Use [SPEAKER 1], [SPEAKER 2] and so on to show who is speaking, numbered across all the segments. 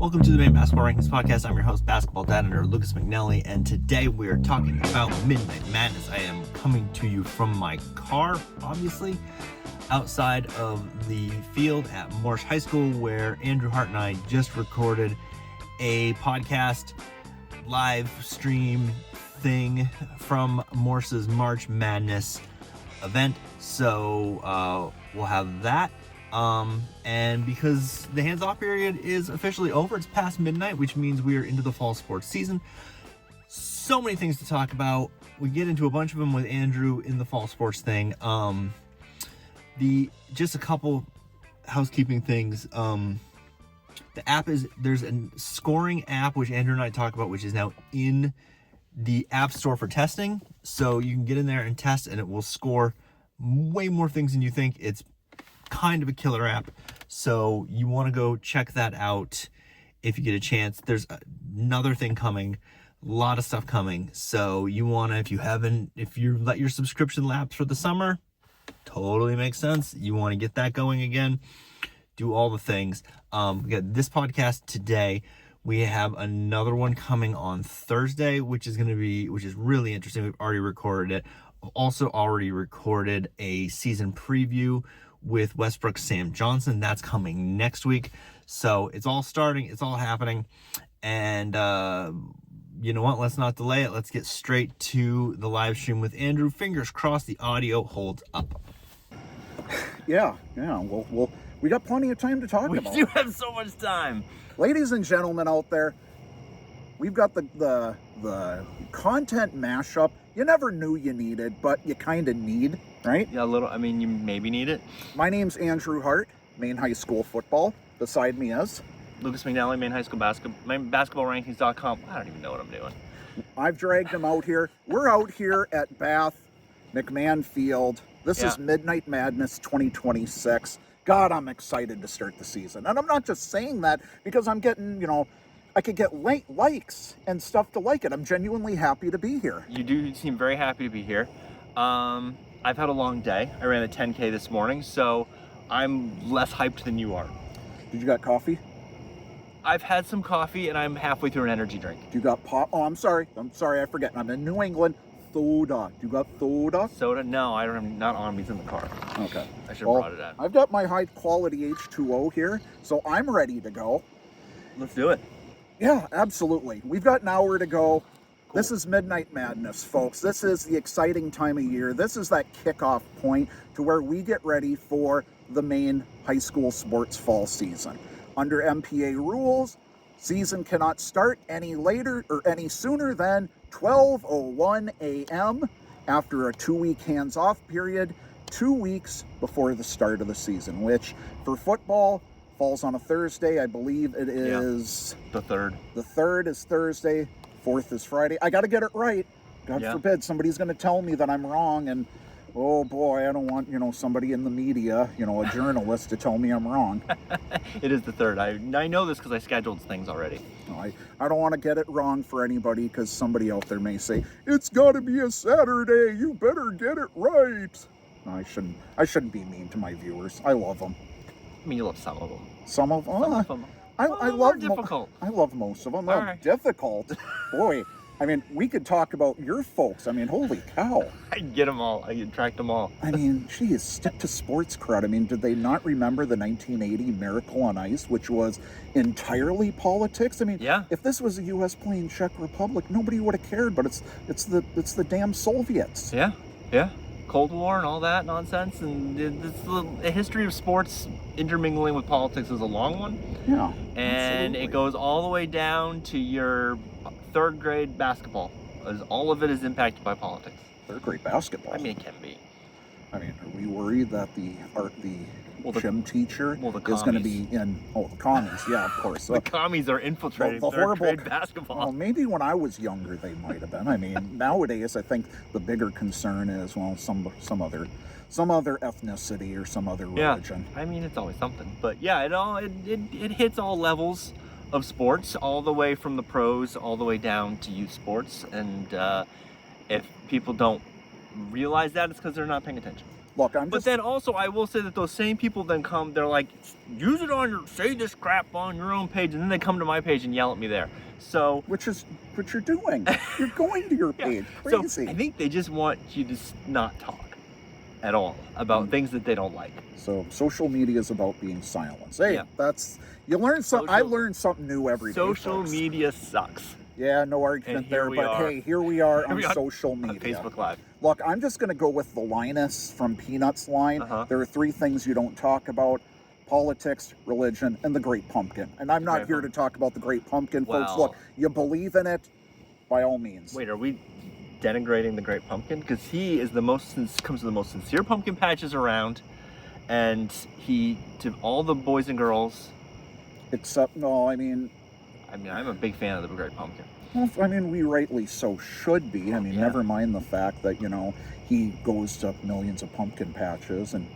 [SPEAKER 1] Welcome to the Maine Basketball Rankings Podcast. I'm your host, basketball editor Lucas McNally, and today we are talking about Midnight Madness. I am coming to you from my car, obviously, outside of the field at Morse High School, where Andrew Hart and I just recorded a podcast live stream thing from Morse's March Madness event. So we'll have that. And because the hands-off period is officially over, it's past midnight, which means we are into the fall sports season. So many things to talk about. We get into a bunch of them with Andrew in the fall sports thing. Just a couple housekeeping things. There's a scoring app, which Andrew and I talk about, which is now in the App Store for testing. So you can get in there and test, and it will score way more things than you think. It's kind of a killer app, so you want to go check that out if you get a chance. There's another thing coming, a lot of stuff coming, so you want to, if you let your subscription lapse for the summer, totally makes sense. You want to get that going again, do all the things. We got this podcast today. We have another one coming on Thursday, which is really interesting. We've already recorded it. Also already recorded a season preview with Westbrook's Sam Johnson. That's coming next week. So it's all starting, it's all happening. And you know what? Let's not delay it. Let's get straight to the live stream with Andrew. Fingers crossed the audio holds up.
[SPEAKER 2] Yeah. Well, we got plenty of time to talk about.
[SPEAKER 1] We do have so much time.
[SPEAKER 2] Ladies and gentlemen out there, we've got the content mashup you never knew you needed, but you kind of need, right?
[SPEAKER 1] Yeah, you maybe need it.
[SPEAKER 2] My name's Andrew Hart, Maine High School football. Beside me is
[SPEAKER 1] Lucas McNally, Maine High School basketballrankings.com. I don't even know what I'm doing.
[SPEAKER 2] I've dragged him out here. We're out here at Bath McMahon Field. This is Midnight Madness 2026. God, I'm excited to start the season. And I'm not just saying that because I'm getting, I could get likes and stuff to like it. I'm genuinely happy to be here.
[SPEAKER 1] You do seem very happy to be here. I've had a long day. I ran a 10K this morning, so I'm less hyped than you are.
[SPEAKER 2] Did you got coffee?
[SPEAKER 1] I've had some coffee, and I'm halfway through an energy drink.
[SPEAKER 2] You got pop? Oh, I'm sorry, I forget. I'm in New England. Soda. You got soda?
[SPEAKER 1] Soda? No, I don't have, not on me. It's in the car.
[SPEAKER 2] Okay.
[SPEAKER 1] I should have brought it out.
[SPEAKER 2] I've got my high quality H2O here, so I'm ready to go.
[SPEAKER 1] Let's do it.
[SPEAKER 2] Yeah, absolutely. We've got an hour to go.
[SPEAKER 1] Cool.
[SPEAKER 2] This is Midnight Madness, folks. This is the exciting time of year. This is that kickoff point to where we get ready for the Maine high school sports fall season. Under MPA rules, season cannot start any later or any sooner than 12:01 a.m. after a 2-week hands-off period, 2 weeks before the start of the season, which for football falls on a Thursday. I believe it is
[SPEAKER 1] the 3rd.
[SPEAKER 2] The 3rd is Thursday, 4th is Friday. I got to get it right. God forbid somebody's going to tell me that I'm wrong, and oh boy, I don't want, somebody in the media, a journalist to tell me I'm wrong.
[SPEAKER 1] It is the 3rd. I know this because I scheduled things already.
[SPEAKER 2] I don't want to get it wrong for anybody because somebody out there may say, it's got to be a Saturday, you better get it right. No, I shouldn't be mean to my viewers. I love them.
[SPEAKER 1] I mean, you love some of them.
[SPEAKER 2] Some of them? I love difficult. I love most of them. They're right. Difficult. Boy, we could talk about your folks. Holy cow.
[SPEAKER 1] I get them all. I attract them all.
[SPEAKER 2] Geez, stick to sports crud. Did they not remember the 1980 Miracle on Ice, which was entirely politics? If this was the U.S. playing Czech Republic, nobody would have cared, but it's the damn Soviets.
[SPEAKER 1] Yeah. Cold War and all that nonsense, and the history of sports intermingling with politics is a long one.
[SPEAKER 2] Yeah,
[SPEAKER 1] and absolutely. It goes all the way down to your 3rd grade basketball. All of it is impacted by politics.
[SPEAKER 2] 3rd grade basketball?
[SPEAKER 1] It can be.
[SPEAKER 2] Are we worried that the gym teacher is going to be in... Oh, the commies, yeah, of course.
[SPEAKER 1] The commies are infiltrating
[SPEAKER 2] the
[SPEAKER 1] horrible 3rd grade basketball.
[SPEAKER 2] Well, maybe when I was younger they might have been. Nowadays I think the bigger concern is, some other ethnicity or some other religion.
[SPEAKER 1] It's always something. But yeah, it hits all levels of sports, all the way from the pros all the way down to youth sports. And if people don't realize that, it's because they're not paying attention.
[SPEAKER 2] Look,
[SPEAKER 1] But then also, I will say that those same people then come, they're like, use it on your, say this crap on your own page, and then they come to my page and yell at me there. So,
[SPEAKER 2] which is what you're doing. You're going to your page.
[SPEAKER 1] So
[SPEAKER 2] Crazy.
[SPEAKER 1] I think they just want you to not talk at all about things that they don't like.
[SPEAKER 2] So social media is about being silenced. Hey,
[SPEAKER 1] Yeah.
[SPEAKER 2] that's, you learn something. I learn something new every day.
[SPEAKER 1] Social
[SPEAKER 2] folks.
[SPEAKER 1] media sucks.
[SPEAKER 2] Yeah, no argument
[SPEAKER 1] And here
[SPEAKER 2] there.
[SPEAKER 1] we
[SPEAKER 2] But
[SPEAKER 1] are.
[SPEAKER 2] hey, here we are
[SPEAKER 1] Here
[SPEAKER 2] on
[SPEAKER 1] we are
[SPEAKER 2] social
[SPEAKER 1] on
[SPEAKER 2] media.
[SPEAKER 1] Facebook Live.
[SPEAKER 2] Look, I'm just going to go with the Linus from Peanuts line. There are 3 things you don't talk about: politics, religion, and the Great Pumpkin. And I'm not here to talk about the Great Pumpkin, folks. Look, you believe in it, by all means.
[SPEAKER 1] Wait, are we denigrating the Great Pumpkin? Because he is comes to the most sincere pumpkin patches around, and he, to all the boys and girls.
[SPEAKER 2] Except, no, I mean,
[SPEAKER 1] I'm a big fan of the Great Pumpkin.
[SPEAKER 2] well, I mean, we rightly so should be. I mean, never mind the fact that, he goes to millions of pumpkin patches, and,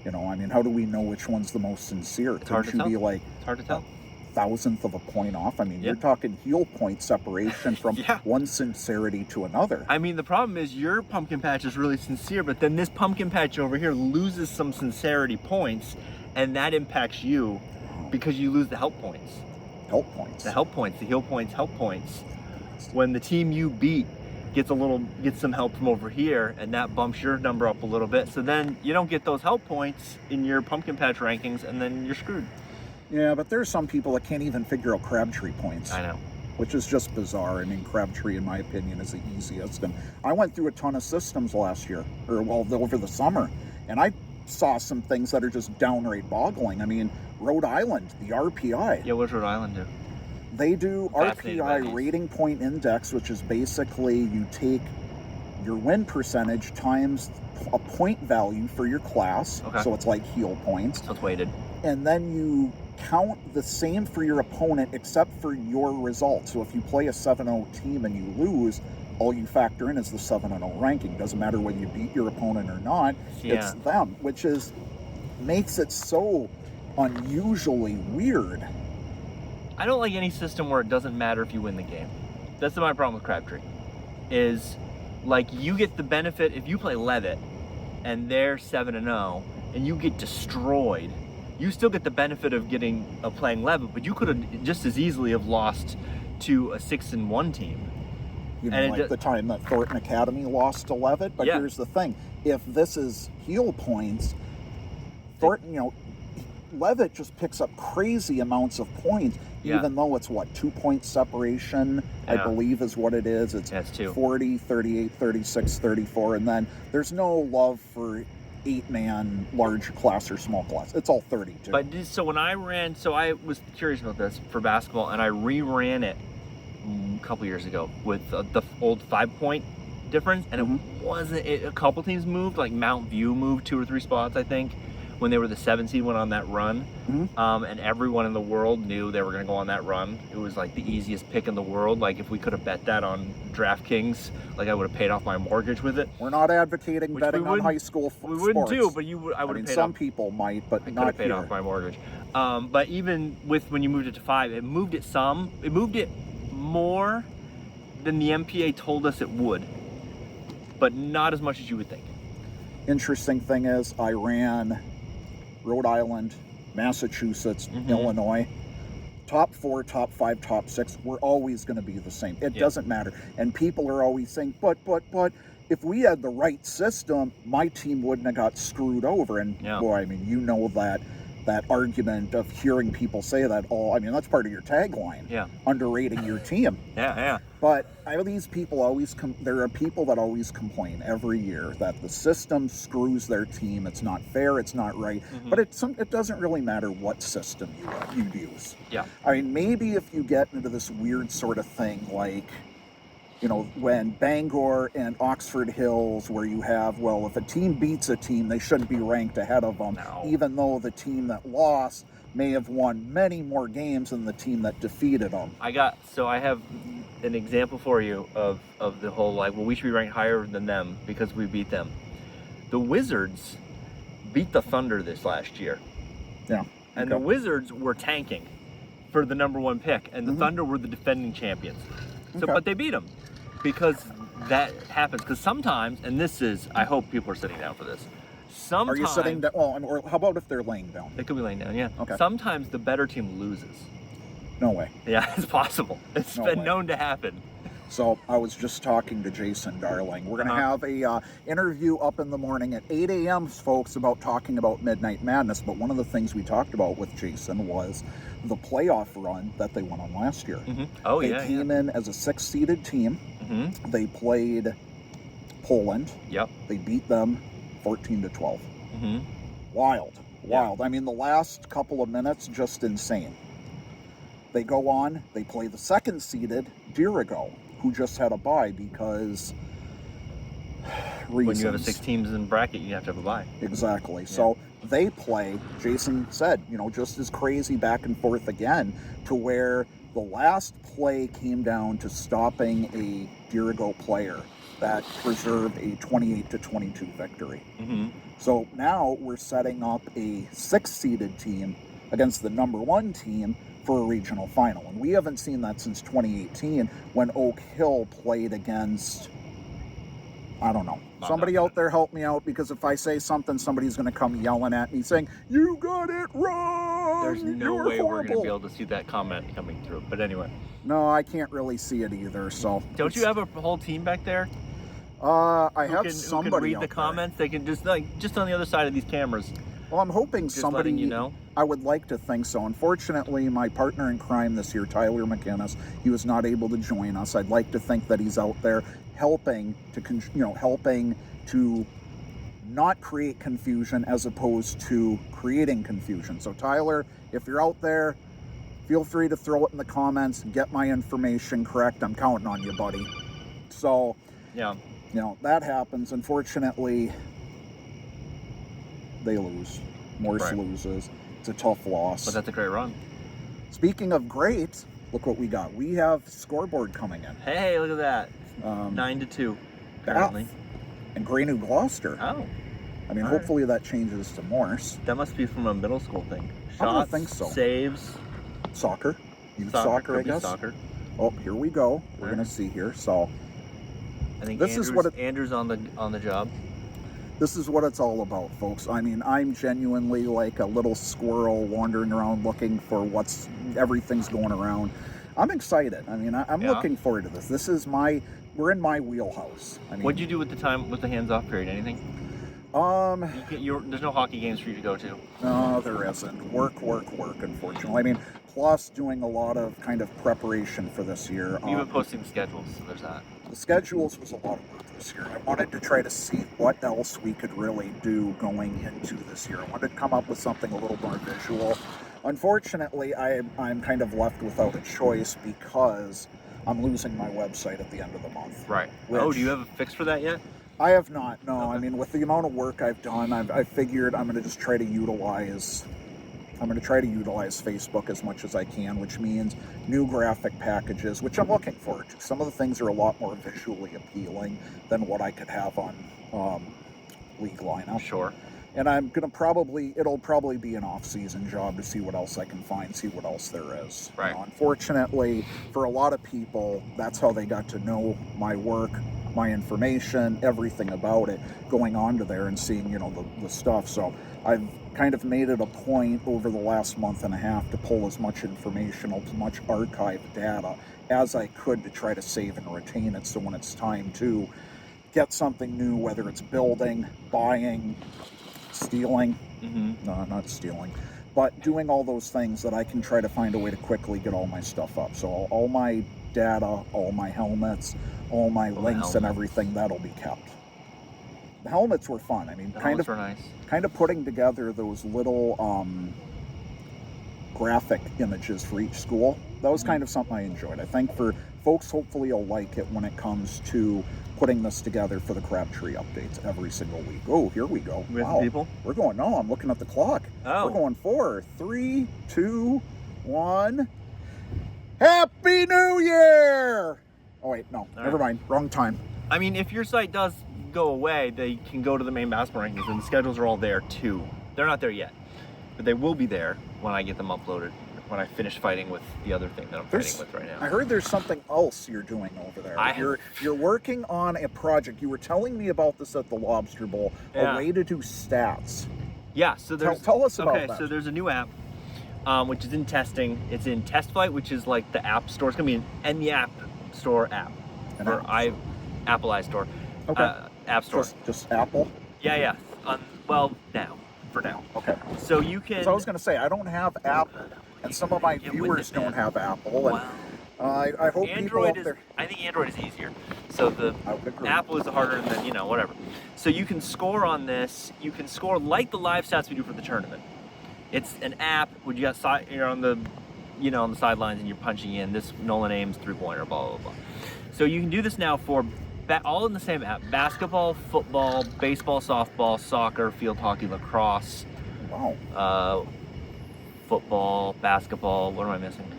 [SPEAKER 2] I mean, how do we know which one's the most sincere?
[SPEAKER 1] It's hard to tell.
[SPEAKER 2] Be like,
[SPEAKER 1] It's hard to tell.
[SPEAKER 2] thousandth of a point off. I mean, you're talking heel point separation from one sincerity to another.
[SPEAKER 1] I mean, the problem is your pumpkin patch is really sincere, but then this pumpkin patch over here loses some sincerity points, and that impacts you because you lose the help points.
[SPEAKER 2] Help points.
[SPEAKER 1] The help points, the heel points, help points. When the team you beat gets some help from over here, and that bumps your number up a little bit, so then you don't get those help points in your pumpkin patch rankings, and then you're screwed.
[SPEAKER 2] Yeah, but there's some people that can't even figure out Crabtree points.
[SPEAKER 1] I know.
[SPEAKER 2] Which is just bizarre. I mean, Crabtree, in my opinion, is the easiest. And I went through a ton of systems last year, over the summer, and I saw some things that are just downright boggling. I mean, Rhode Island, the RPI.
[SPEAKER 1] Yeah, what does Rhode Island do?
[SPEAKER 2] They do RPI, rating point index, which is basically you take your win percentage times a point value for your class.
[SPEAKER 1] Okay.
[SPEAKER 2] So it's like heel points.
[SPEAKER 1] So it's weighted.
[SPEAKER 2] And then you count the same for your opponent except for your result. So if you play a 7-0 team and you lose, all you factor in is the 7-0 ranking. Doesn't matter whether you beat your opponent or not. It's them, which makes it so unusually weird.
[SPEAKER 1] I don't like any system where it doesn't matter if you win the game. That's my problem with Crabtree. Is like you get the benefit if you play Levitt and they're 7-0 and you get destroyed. You still get the benefit of playing Levitt, but you could have just as easily have lost to a 6-1 team.
[SPEAKER 2] You know, like the time that Thornton Academy lost to Levitt. But here's the thing: if this is heel points, Thornton, Levitt just picks up crazy amounts of points, even though it's 2-point separation, I believe is what it is. It's 40, 38, 36, 34, and then there's no love for 8-man large class or small class. It's all 32.
[SPEAKER 1] But so when I was curious about this for basketball, and I reran it a couple years ago with the old 5-point difference, and it wasn't. A couple teams moved, like Mount View moved 2 or 3 spots, I think, when they were the 7 seed, went on that run, and everyone in the world knew they were going to go on that run. It was like the easiest pick in the world. Like if we could have bet that on DraftKings, like I would have paid off my mortgage with it.
[SPEAKER 2] We're not advocating betting on high school sports.
[SPEAKER 1] We wouldn't do, but I would have paid
[SPEAKER 2] some people might, but
[SPEAKER 1] I
[SPEAKER 2] not
[SPEAKER 1] could have paid off my mortgage. But even when you moved it to 5, it moved it some. It moved it more than the MPA told us it would, but not as much as you would think.
[SPEAKER 2] Interesting thing is, I ran Rhode Island, Massachusetts, Illinois. Top 4, top 5, top 6, we're always going to be the same. It doesn't matter. And people are always saying, but, if we had the right system, my team wouldn't have got screwed over. And boy, I mean, that argument of hearing people say that that's part of your tagline. Yeah. Underrating your team.
[SPEAKER 1] Yeah.
[SPEAKER 2] But these people there are people that always complain every year that the system screws their team. It's not fair. It's not right. But it doesn't really matter what system you use. Yeah. I mean, maybe if you get into this weird sort of thing like, when Bangor and Oxford Hills, where you have, if a team beats a team, they shouldn't be ranked ahead of them, even though the team that lost may have won many more games than the team that defeated them.
[SPEAKER 1] I have an example for you of the whole, we should be ranked higher than them because we beat them. The Wizards beat the Thunder this last year. Yeah. And the Wizards were tanking for the number 1 pick, and the Thunder were the defending champions. But they beat them. Because that happens. Because sometimes, and I hope people are sitting down for this, Sometimes,
[SPEAKER 2] Are you sitting down? Well, or how about if they're laying down?
[SPEAKER 1] They could be laying down, yeah.
[SPEAKER 2] Okay.
[SPEAKER 1] Sometimes the better team loses.
[SPEAKER 2] No way.
[SPEAKER 1] Yeah, it's possible. It's
[SPEAKER 2] No
[SPEAKER 1] been
[SPEAKER 2] way.
[SPEAKER 1] known to happen.
[SPEAKER 2] So I was just talking to Jason Darling. We're going to have a interview up in the morning at 8 a.m., folks, about talking about Midnight Madness. But one of the things we talked about with Jason was the playoff run that they went on last year.
[SPEAKER 1] Oh,
[SPEAKER 2] they
[SPEAKER 1] yeah.
[SPEAKER 2] came in as a 6-seeded team. They played Poland.
[SPEAKER 1] Yep.
[SPEAKER 2] They beat them 14-12. Wild.
[SPEAKER 1] Yeah.
[SPEAKER 2] I mean, the last couple of minutes, just insane. They go on, they play the 2nd-seeded Dirigo, who just had a bye because reasons.
[SPEAKER 1] When you have a 6 teams in bracket, you have to have a bye.
[SPEAKER 2] Exactly.
[SPEAKER 1] Yeah.
[SPEAKER 2] So they play, Jason said, just as crazy back and forth again, to where the last play came down to stopping a Dirigo player that preserved a 28-22 victory. So now we're setting up a 6-seeded team against the number 1 team for a regional final. And we haven't seen that since 2018 when Oak Hill played against, I don't know. Somebody out there help me out, because if I say something, somebody's going to come yelling at me saying, "You got it wrong!
[SPEAKER 1] There's no
[SPEAKER 2] You're
[SPEAKER 1] way
[SPEAKER 2] horrible."
[SPEAKER 1] we're going to be able to see that comment coming through. But anyway.
[SPEAKER 2] No, I can't really see it either. So
[SPEAKER 1] don't you have a whole team back there?
[SPEAKER 2] I have somebody
[SPEAKER 1] who can read
[SPEAKER 2] out
[SPEAKER 1] the
[SPEAKER 2] there.
[SPEAKER 1] comments. They can just on the other side of these cameras.
[SPEAKER 2] Well, I'm hoping
[SPEAKER 1] just
[SPEAKER 2] somebody,
[SPEAKER 1] letting you know.
[SPEAKER 2] I would like to think so. Unfortunately, my partner in crime this year, Tyler McInnes, he was not able to join us. I'd like to think that he's out there helping to not create confusion as opposed to creating confusion. So Tyler, if you're out there, feel free to throw it in the comments and get my information correct. I'm counting on you, buddy. So,
[SPEAKER 1] yeah,
[SPEAKER 2] that happens. Unfortunately, they lose. Morse loses. It's a tough loss.
[SPEAKER 1] But that's a great run.
[SPEAKER 2] Speaking of great, look what we got. We have scoreboard coming in.
[SPEAKER 1] Hey, look at that. 9-2, apparently.
[SPEAKER 2] And Gray New Gloucester.
[SPEAKER 1] Oh.
[SPEAKER 2] I mean, hopefully that changes to Morse.
[SPEAKER 1] That must be from a middle school thing. Shots,
[SPEAKER 2] I don't think so.
[SPEAKER 1] Saves.
[SPEAKER 2] Soccer. Youth soccer, I guess.
[SPEAKER 1] Soccer.
[SPEAKER 2] Oh, here we go. We're going to see here. So,
[SPEAKER 1] I think
[SPEAKER 2] this is what
[SPEAKER 1] Andrew's on the job.
[SPEAKER 2] This is what it's all about, folks. I mean, I'm genuinely like a little squirrel wandering around looking for everything's going around. I'm excited. I mean, I'm looking forward to this. We're in my wheelhouse. I mean,
[SPEAKER 1] what'd you do with the hands-off period? Anything? There's no hockey games for you to go to.
[SPEAKER 2] No, there isn't. Work, unfortunately. I mean, plus doing a lot of kind of preparation for this year.
[SPEAKER 1] You've been posting the schedules, so there's that.
[SPEAKER 2] The schedules was a lot of work this year. I wanted to try to see what else we could really do going into this year. I wanted to come up with something a little more visual. Unfortunately, I'm kind of left without a choice because I'm losing my website at the end of the month.
[SPEAKER 1] Right. Do you have a fix for that yet?
[SPEAKER 2] I have not, no.
[SPEAKER 1] Okay.
[SPEAKER 2] I mean, with the amount of work I've done, I figured I'm going to just try to utilize Facebook as much as I can, which means new graphic packages, which I'm looking forward to. Some of the things are a lot more visually appealing than what I could have on League Lineup.
[SPEAKER 1] Sure.
[SPEAKER 2] And it'll probably be an off-season job to see what else I can find, see what else there is.
[SPEAKER 1] Right.
[SPEAKER 2] Unfortunately, for a lot of people, that's how they got to know my work, my information, everything about it, going on to there and seeing, the stuff. So I've kind of made it a point over the last month and a half to pull as much information, as much archive data as I could to try to save and retain it. So when it's time to get something new, whether it's building, buying, stealing, no, not stealing, but doing all those things, that I can try to find a way to quickly get all my stuff up. So all my data, all my helmets, all my links and everything, that'll be kept. The helmets were fun. I mean, kind of putting together those little graphic images for each school. That was kind of something I enjoyed. I think for folks, hopefully you'll like it when it comes to putting this together for the Crabtree updates every single week. Oh, here we go.
[SPEAKER 1] Wow. People?
[SPEAKER 2] We're going, no, I'm looking at the clock.
[SPEAKER 1] Oh.
[SPEAKER 2] We're going 4, 3, 2, 1. Happy New Year! Oh, wait, no, never mind. Wrong time.
[SPEAKER 1] I mean, if your site does go away, they can go to the Maine basketball rankings, and the schedules are all there too. They're not there yet. but they will be there when I get them uploaded, when I finish fighting with the other thing that I'm fighting with right now.
[SPEAKER 2] I heard there's something else you're doing over there. You're working on a project. You were telling me about this at the Lobster Bowl, a way to do stats.
[SPEAKER 1] Yeah, so
[SPEAKER 2] tell us about that.
[SPEAKER 1] Okay, so there's a new app, which is in testing. It's in Test Flight, which is like the app store. It's gonna be in the App Store app, or Apple iStore, App Store.
[SPEAKER 2] Just Apple.
[SPEAKER 1] Yeah. For now.
[SPEAKER 2] Okay.
[SPEAKER 1] So you can.
[SPEAKER 2] So I was gonna say I don't have Apple, and some of my viewers don't have Apple, and I hope people out there.
[SPEAKER 1] I think Android is easier. So the Apple is harder than whatever. So you can score on this. You can score like the live stats we do for the tournament. It's an app where you're on the on the sidelines and you're punching in this Nolan Ames 3-pointer, blah blah blah. So you can do this now for all in the same app: basketball, football, baseball, softball, soccer, field hockey, lacrosse.
[SPEAKER 2] Wow.
[SPEAKER 1] Football, basketball. What am I missing?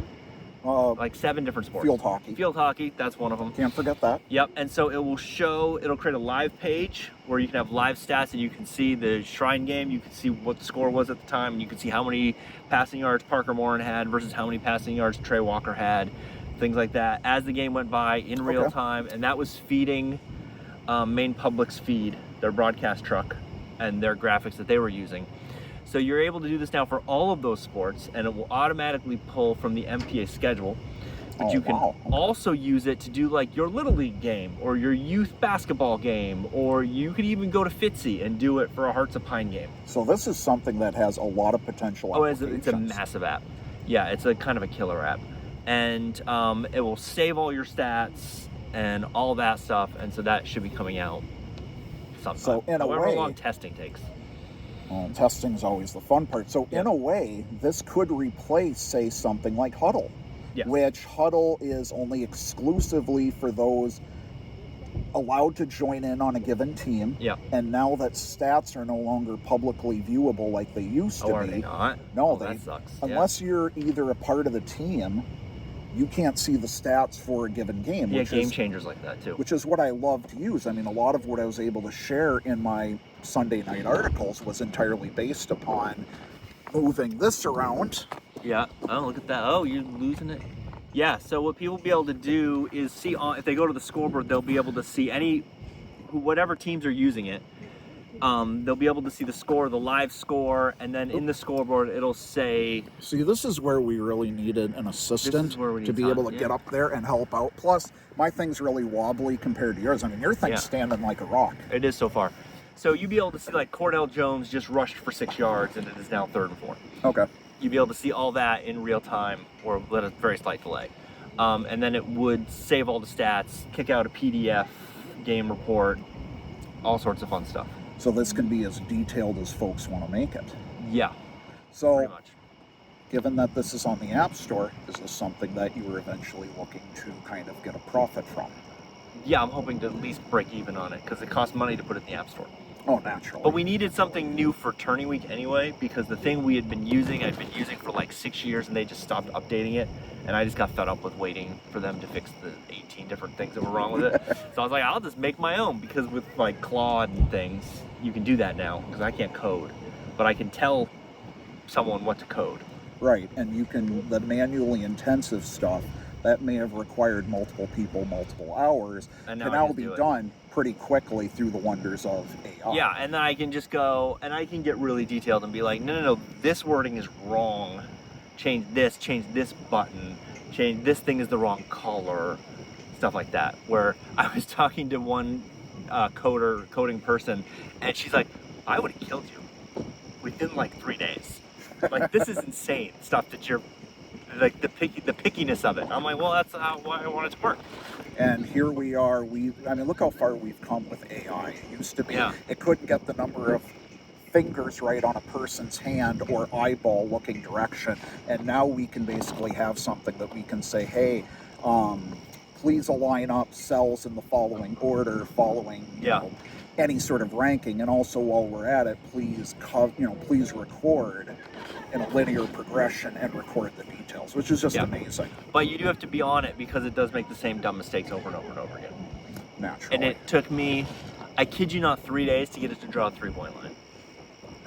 [SPEAKER 1] Like 7 different sports.
[SPEAKER 2] Field hockey.
[SPEAKER 1] Field hockey, that's one of them.
[SPEAKER 2] Can't forget that.
[SPEAKER 1] Yep, and so it'll create a live page where you can have live stats and you can see the Shrine game, you can see what the score was at the time, and you can see how many passing yards Parker Morin had versus how many passing yards Trey Walker had, things like that, as the game went by in real time, and that was feeding Maine Public's feed, their broadcast truck, and their graphics that they were using. So you're able to do this now for all of those sports, and it will automatically pull from the MPA schedule. But you can also use it to do like your Little League game or your youth basketball game, or you could even go to Fitzy and do it for a Hearts of Pine game.
[SPEAKER 2] So this is something that has a lot of potential applications.
[SPEAKER 1] It's a massive app. Yeah, it's a kind of a killer app. And it will save all your stats and all that stuff, and so that should be coming out sometime.
[SPEAKER 2] So in a way,
[SPEAKER 1] however long testing takes.
[SPEAKER 2] Testing is always the fun part. So in a way, this could replace, say, something like Huddle, which Huddle is only exclusively for those allowed to join in on a given team.
[SPEAKER 1] Yeah.
[SPEAKER 2] And now that stats are no longer publicly viewable like they used to be.
[SPEAKER 1] Are they not?
[SPEAKER 2] No,
[SPEAKER 1] that sucks.
[SPEAKER 2] Unless you're either a part of the team, you can't see the stats for a given game.
[SPEAKER 1] Yeah, game changers like that too.
[SPEAKER 2] Which is what I love to use. I mean, a lot of what I was able to share in my Sunday night articles was entirely based upon moving this around.
[SPEAKER 1] Yeah. Oh, look at that. Oh, you're losing it. Yeah. So what people will be able to do is see if they go to the scoreboard, they'll be able to see whatever teams are using it. They'll be able to see the score, the live score, and then in the scoreboard it'll say.
[SPEAKER 2] See, this is where we really needed an assistant to be able to get up there and help out. Plus, my thing's really wobbly compared to yours. I mean, your thing's standing like a rock.
[SPEAKER 1] It is so far. So you'll be able to see like Cordell Jones just rushed for 6 yards and it is now 3rd and 4.
[SPEAKER 2] Okay.
[SPEAKER 1] You'll be able to see all that in real time or with a very slight delay. And then it would save all the stats, kick out a PDF, game report, all sorts of fun stuff.
[SPEAKER 2] So this can be as detailed as folks want to make it.
[SPEAKER 1] Yeah.
[SPEAKER 2] So,
[SPEAKER 1] pretty much.
[SPEAKER 2] Given that this is on the App Store, is this something that you were eventually looking to kind of get a profit from?
[SPEAKER 1] Yeah, I'm hoping to at least break even on it because it costs money to put it in the App Store.
[SPEAKER 2] Oh, naturally.
[SPEAKER 1] But we needed something new for Turning Week anyway, because the thing I'd been using for like 6 years, and they just stopped updating it, and I just got fed up with waiting for them to fix the 18 different things that were wrong with it. So I was like, I'll just make my own, because with like Claude and things, you can do that now, because I can't code, but I can tell someone what to code.
[SPEAKER 2] Right, and you can, the manually intensive stuff, that may have required multiple people, multiple hours, can now be done pretty quickly through the wonders of AI.
[SPEAKER 1] Yeah, and then I can just go, and I can get really detailed and be like, no, this wording is wrong. Change this button, change this thing is the wrong color, stuff like that. Where I was talking to one coding person, and she's like, I would have killed you within like 3 days. Like, this is insane stuff that you're, like the pickiness of it. I'm like, well, that's why I want it to work.
[SPEAKER 2] And here we are. I mean, look how far we've come with AI. It used to be, it couldn't get the number of fingers right on a person's hand or eyeball looking direction. And now we can basically have something that we can say, hey, please align up cells in the following order, following you know, any sort of ranking. And also, while we're at it, please record in a linear progression and record the details, which is just amazing.
[SPEAKER 1] But you do have to be on it because it does make the same dumb mistakes over and over and over again.
[SPEAKER 2] Naturally.
[SPEAKER 1] And it took me, I kid you not, 3 days to get it to draw a 3-point line.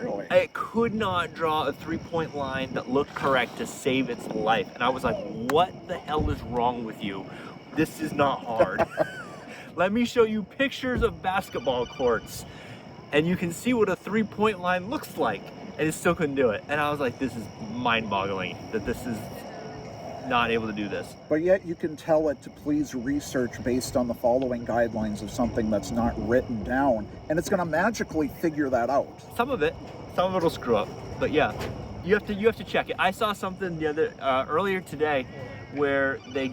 [SPEAKER 2] Really?
[SPEAKER 1] It could not draw a 3-point line that looked correct to save its life. And I was like, what the hell is wrong with you? This is not hard. Let me show you pictures of basketball courts and you can see what a 3-point line looks like. And it still couldn't do it. And I was like, this is mind-boggling that this is not able to do this.
[SPEAKER 2] But yet you can tell it to please research based on the following guidelines of something that's not written down, and it's going to magically figure that out.
[SPEAKER 1] Some of it'll screw up, but yeah, you have to check it. I saw something the other earlier today where they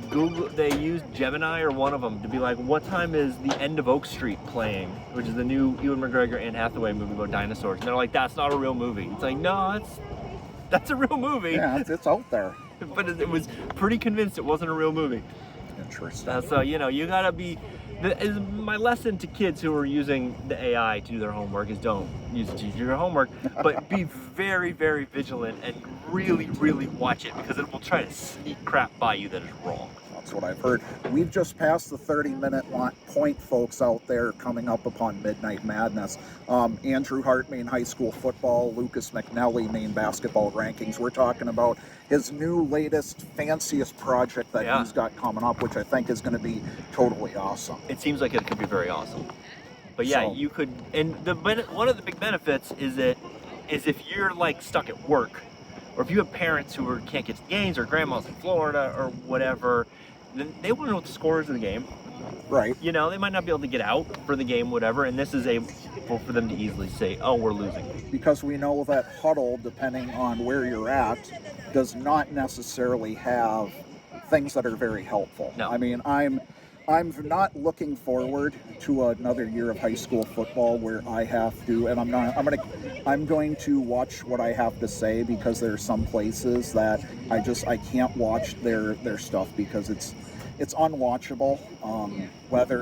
[SPEAKER 1] used Gemini or one of them to be like, what time is The End of Oak Street playing, which is the new Ewan McGregor Anne Hathaway movie about dinosaurs, and they're like, that's not a real movie. It's like, no, that's a real movie.
[SPEAKER 2] Yeah, it's out there.
[SPEAKER 1] But it was pretty convinced it wasn't a real movie.
[SPEAKER 2] Interesting.
[SPEAKER 1] So, you know, you gotta be, my lesson to kids who are using the AI to do their homework is don't use it to do your homework, but be very, very vigilant and really, really watch it because it will try to sneak crap by you that is wrong.
[SPEAKER 2] That's what I've heard. We've just passed the 30-minute point, folks out there, coming up upon Midnight Madness. Andrew Hart, Maine High School football, Lucas McNelly, Maine basketball rankings. We're talking about his new, latest, fanciest project that he's got coming up, which I think is going to be totally awesome.
[SPEAKER 1] It seems like it could be very awesome. But yeah, you could, and one of the big benefits is if you're like stuck at work, or if you have parents who can't get to games, or grandma's in Florida, or whatever, then they want to know what the score is of the game.
[SPEAKER 2] Right.
[SPEAKER 1] You know, they might not be able to get out for the game, whatever, and this is able for them to easily say, oh, we're losing.
[SPEAKER 2] Because we know that huddle, depending on where you're at, does not necessarily have things that are very helpful.
[SPEAKER 1] No.
[SPEAKER 2] I mean, I'm not looking forward to another year of high school football where I have to, and I'm going to watch what I have to say, because there are some places that I can't watch their stuff because it's unwatchable.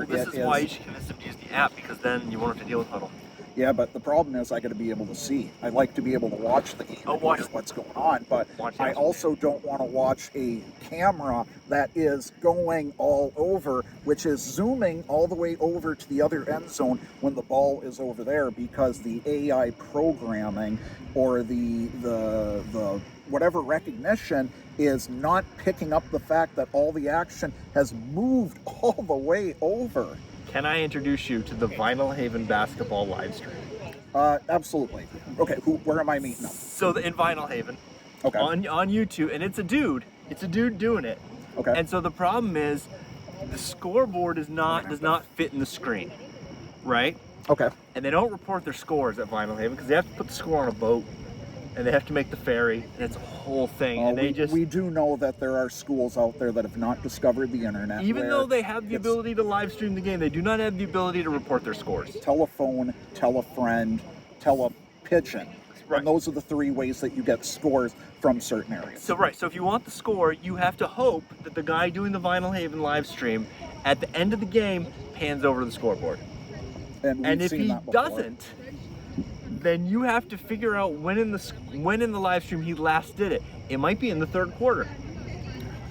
[SPEAKER 1] This is why you should convince them to use the app, because then you won't have to deal with huddle.
[SPEAKER 2] Yeah, but the problem is I got to be able to see. I like to be able to watch the game, watch what's going on, but I also don't want to watch a camera that is going all over, which is zooming all the way over to the other end zone when the ball is over there, because the AI programming or the whatever recognition is not picking up the fact that all the action has moved all the way over.
[SPEAKER 1] Can I introduce you to the Vinyl Haven basketball live stream?
[SPEAKER 2] Absolutely. Okay, where am I meeting them?
[SPEAKER 1] So in Vinyl Haven,
[SPEAKER 2] okay,
[SPEAKER 1] on YouTube, and it's a dude doing it.
[SPEAKER 2] Okay.
[SPEAKER 1] And so the problem is, the scoreboard does not fit in the screen, right?
[SPEAKER 2] Okay.
[SPEAKER 1] And they don't report their scores at Vinyl Haven because they have to put the score on a boat, and they have to make the ferry, and it's a whole thing. And
[SPEAKER 2] we do know that there are schools out there that have not discovered the internet.
[SPEAKER 1] Even though they have the ability to live stream the game, they do not have the ability to report their scores.
[SPEAKER 2] Tell a phone, tell a friend, tell a pigeon. Right. And those are the three ways that you get scores from certain areas.
[SPEAKER 1] So if you want the score, you have to hope that the guy doing the Vinyl Haven live stream at the end of the game pans over to the scoreboard. And if he doesn't, then you have to figure out when in the live stream he last did it. It might be in the third quarter.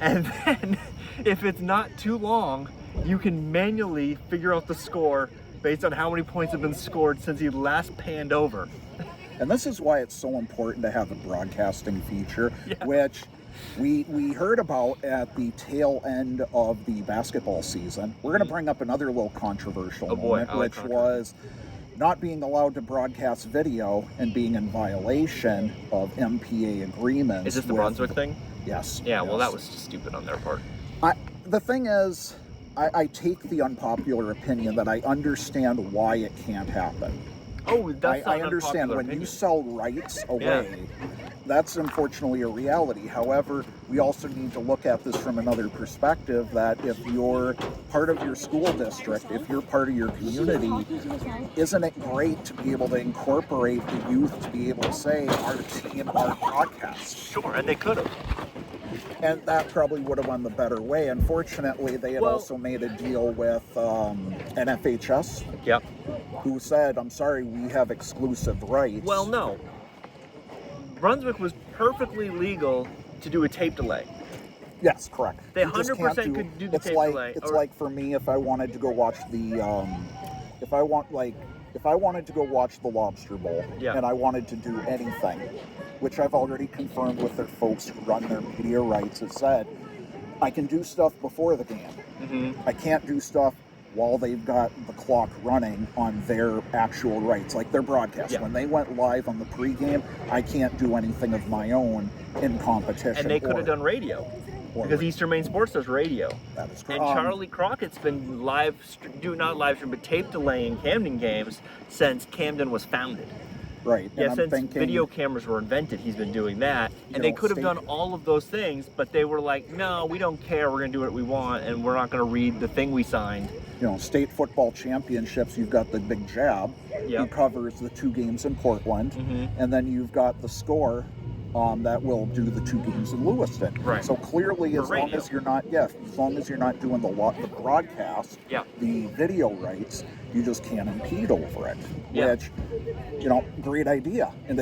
[SPEAKER 1] And then if it's not too long, you can manually figure out the score based on how many points have been scored since he last panned over.
[SPEAKER 2] And this is why it's so important to have a broadcasting feature, which we heard about at the tail end of the basketball season. We're going to bring up another little controversial moment, which was not being allowed to broadcast video and being in violation of MPA agreements.
[SPEAKER 1] Is this the Brunswick thing?
[SPEAKER 2] Yes.
[SPEAKER 1] Yeah, well, that was just stupid on their part.
[SPEAKER 2] The thing is, I take the unpopular opinion that I understand why it can't happen.
[SPEAKER 1] Oh, that's
[SPEAKER 2] I understand when you sell rights away, that's unfortunately a reality. However, we also need to look at this from another perspective, that if you're part of your school district, if you're part of your community, isn't it great to be able to incorporate the youth to be able to say, our team, our podcast?
[SPEAKER 1] Sure, and they could have.
[SPEAKER 2] And that probably would have won the better way. Unfortunately, they had also made a deal with NFHS, who said, I'm sorry, we have exclusive rights.
[SPEAKER 1] Well, no. Brunswick was perfecly legal to do a tape delay.
[SPEAKER 2] Yes, correct.
[SPEAKER 1] They 100% could do the tape delay.
[SPEAKER 2] It's like for me, if I wanted to go watch the, if I want, like, if I wanted to go watch the Lobster Bowl
[SPEAKER 1] Yeah.
[SPEAKER 2] and I wanted to do anything, which I've already confirmed with their folks who run their media rights, have said, I can do stuff before the game.
[SPEAKER 1] Mm-hmm.
[SPEAKER 2] I can't do stuff while they've got the clock running on their actual rights, like their broadcast.
[SPEAKER 1] Yeah.
[SPEAKER 2] When they went live on the pregame, I can't do anything of my own in competition.
[SPEAKER 1] And they could have done radio. Because Eastern Maine Sports does radio.
[SPEAKER 2] That is correct.
[SPEAKER 1] And Charlie Crockett's been not live stream, but tape delaying Camden games since Camden was founded.
[SPEAKER 2] Right.
[SPEAKER 1] Yeah,
[SPEAKER 2] and
[SPEAKER 1] since
[SPEAKER 2] thinking,
[SPEAKER 1] video cameras were invented, he's been doing that. And they could have done all of those things, but they were like, no, we don't care. We're going to do what we want, and we're not going to read the thing we signed.
[SPEAKER 2] You know, state football championships, you've got the Big Jab, who covers the 2 games in Portland, and then you've got the Score that will do the 2 games in Lewiston.
[SPEAKER 1] Right.
[SPEAKER 2] So clearly, as long as you're not doing the broadcast, the video rights, you just can't impede over it. Which, you know, great idea. And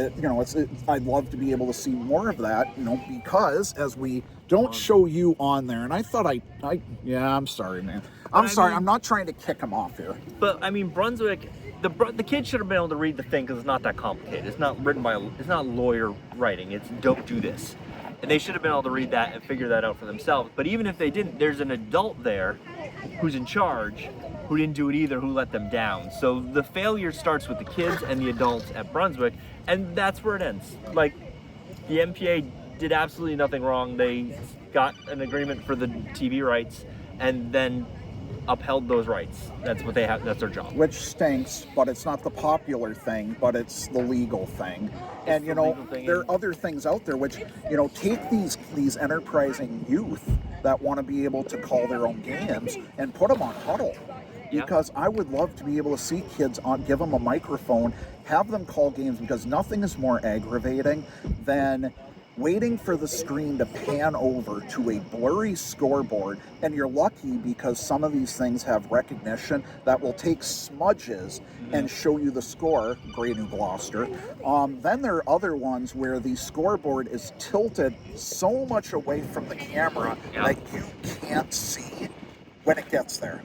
[SPEAKER 2] I'd love to be able to see more of that. You know, because as we don't show you on there, and I thought I'm sorry, man. I'm sorry. I'm not trying to kick him off here.
[SPEAKER 1] But I mean, Brunswick. The kids should have been able to read the thing because it's not that complicated. It's not lawyer writing. It's don't do this. And they should have been able to read that and figure that out for themselves. But even if they didn't, there's an adult there who's in charge who didn't do it either, who let them down. So the failure starts with the kids and the adults at Brunswick, and that's where it ends. Like, the MPA did absolutely nothing wrong. They got an agreement for the TV rights and then upheld those rights. That's what they have. That's their job.
[SPEAKER 2] Which stinks, but it's not the popular thing, but it's the legal thing. And you know, there are other things out there which, you know, take these enterprising youth that want to be able to call their own games and put them on Huddle. Because I would love to be able to see kids give them a microphone, have them call games, because nothing is more aggravating than waiting for the screen to pan over to a blurry scoreboard, and you're lucky because some of these things have recognition that will take smudges and show you the score. Great New Gloucester. Then there are other ones where the scoreboard is tilted so much away from the camera that you can't see when it gets there.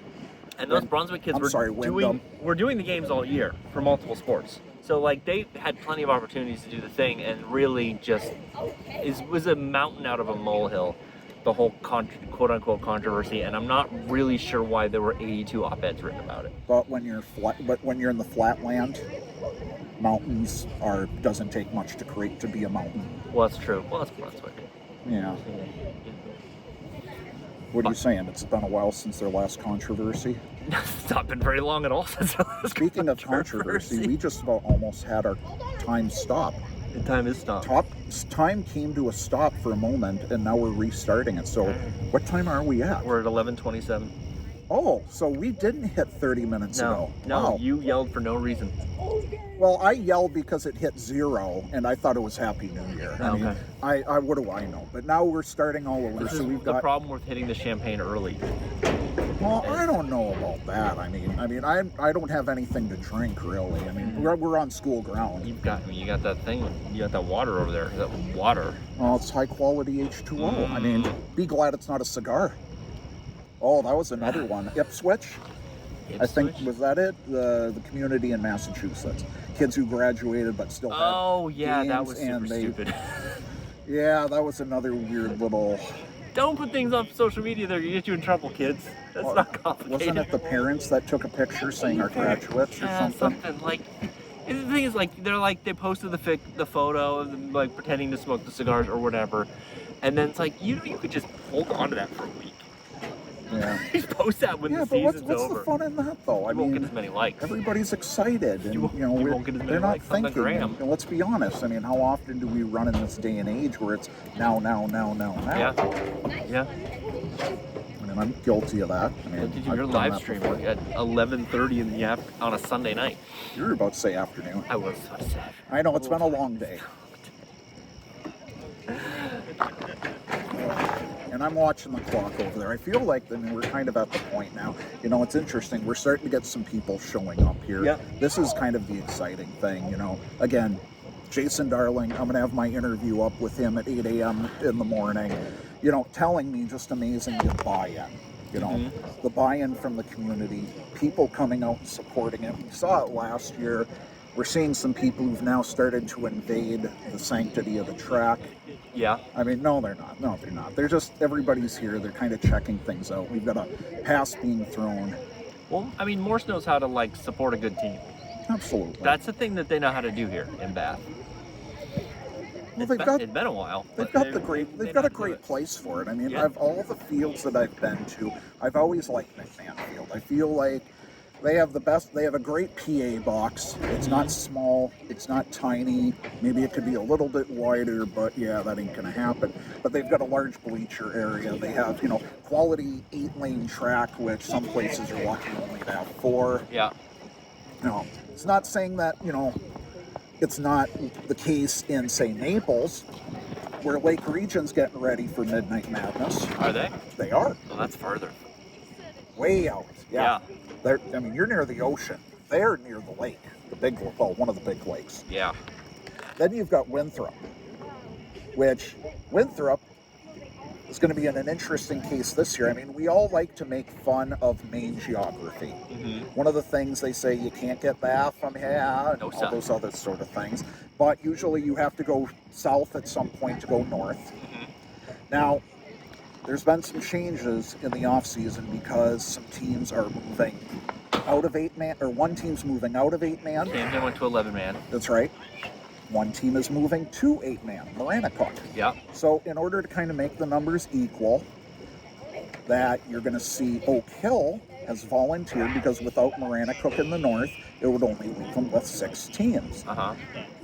[SPEAKER 1] And those Brunswick kids were doing the games all year for multiple sports. So, like, they had plenty of opportunities to do the thing, and really just was a mountain out of a molehill, the whole quote-unquote controversy, and I'm not really sure why there were 82 op-eds written about it.
[SPEAKER 2] But when you're in the flatland, mountains doesn't take much to be a mountain.
[SPEAKER 1] Well, that's true. Well, that's Brunswick.
[SPEAKER 2] Yeah. What are you saying? It's been a while since their last controversy?
[SPEAKER 1] It's not been very long at all since our last
[SPEAKER 2] Speaking of controversy, we just about almost had our time stop.
[SPEAKER 1] The time is stopped.
[SPEAKER 2] Time came to a stop for a moment, and now we're restarting it. So what time are we at?
[SPEAKER 1] We're at 11:27.
[SPEAKER 2] Oh, so we didn't hit 30 minutes ago.
[SPEAKER 1] No,
[SPEAKER 2] wow.
[SPEAKER 1] You yelled for no reason.
[SPEAKER 2] Well, I yelled because it hit 0, and I thought it was Happy New Year. I mean, what do I know? But now we're starting all over.
[SPEAKER 1] This is the problem with hitting the champagne early.
[SPEAKER 2] Well, I don't know about that. I mean, I don't have anything to drink really. I mean, we're on school ground.
[SPEAKER 1] You got that thing. You got that water over there. That water.
[SPEAKER 2] Oh, it's high quality H2O. I mean, be glad it's not a cigar. Oh, that was another one. Ipswich. I think, was that it? The community in Massachusetts. Kids who graduated but still had
[SPEAKER 1] that was super stupid.
[SPEAKER 2] Yeah, that was another weird little...
[SPEAKER 1] Don't put things on social media that get you in trouble, kids. That's not complicated.
[SPEAKER 2] Wasn't it the parents that took a picture saying our graduates or something?
[SPEAKER 1] Something like... And the thing is, like, they posted the photo of them, like, pretending to smoke the cigars or whatever. And then it's like, you could just hold on to that for a week.
[SPEAKER 2] Yeah.
[SPEAKER 1] Just post that when the season's over.
[SPEAKER 2] What's the fun in that, though?
[SPEAKER 1] You won't get as many likes.
[SPEAKER 2] Everybody's excited, and
[SPEAKER 1] won't get as many
[SPEAKER 2] they're not
[SPEAKER 1] likes on the
[SPEAKER 2] thinking.
[SPEAKER 1] gram.
[SPEAKER 2] And let's be honest. I mean, how often do we run in this day and age where it's now?
[SPEAKER 1] Yeah.
[SPEAKER 2] I mean, I'm guilty of that. I mean,
[SPEAKER 1] You're live streaming at 11:30 on a Sunday night.
[SPEAKER 2] You were about to say afternoon.
[SPEAKER 1] I was about to say.
[SPEAKER 2] I know it's been a long day. And I'm watching the clock over there. I feel like we're kind of at the point now. You know, it's interesting. We're starting to get some people showing up here.
[SPEAKER 1] Yeah.
[SPEAKER 2] This is kind of the exciting thing, you know. Again, Jason Darling, I'm going to have my interview up with him at 8 a.m. in the morning, you know, telling me just amazing good buy-in. You know, the buy-in from the community, people coming out and supporting it. We saw it last year. We're seeing some people who've now started to invade the sanctity of the track.
[SPEAKER 1] Yeah.
[SPEAKER 2] I mean, no, they're not. No, they're not. They're just, everybody's here. They're kind of checking things out. We've got a pass being thrown.
[SPEAKER 1] Well, I mean, Morse knows how to like support a good team.
[SPEAKER 2] Absolutely.
[SPEAKER 1] That's the thing that they know how to do here in Bath.
[SPEAKER 2] Well,
[SPEAKER 1] It's been a while.
[SPEAKER 2] They've got a great place for it. I mean, I've all the fields that I've been to, I've always liked McMahon Field. I feel like they have a great PA box. It's not small, it's not tiny. Maybe it could be a little bit wider, but yeah, that ain't gonna happen. But they've got a large bleacher area. They have, quality 8-lane track, which some places are lucky only to have 4.
[SPEAKER 1] Yeah.
[SPEAKER 2] No, it's not saying that, it's not the case in, say, Naples, where Lake Region's getting ready for Midnight Madness.
[SPEAKER 1] Are they?
[SPEAKER 2] They are.
[SPEAKER 1] Oh, that's farther.
[SPEAKER 2] Way out. Yeah. You're near the ocean. They're near the lake, one of the big lakes.
[SPEAKER 1] Yeah.
[SPEAKER 2] Then you've got Winthrop, which Winthrop is going to be in an interesting case this year. I mean, we all like to make fun of Maine geography. One of the things they say, you can't get Bath from here, and all those other sort of things. But usually you have to go south at some point to go north. Now, there's been some changes in the off-season because some teams are moving out of 8-man, or one team's moving out of 8-man.
[SPEAKER 1] Camden went to 11-man.
[SPEAKER 2] That's right. One team is moving to 8-man, Maranacook.
[SPEAKER 1] Yeah.
[SPEAKER 2] So in order to kind of make the numbers equal, that you're going to see Oak Hill has volunteered, because without Maranacook in the north, it would only leave them with 6 teams.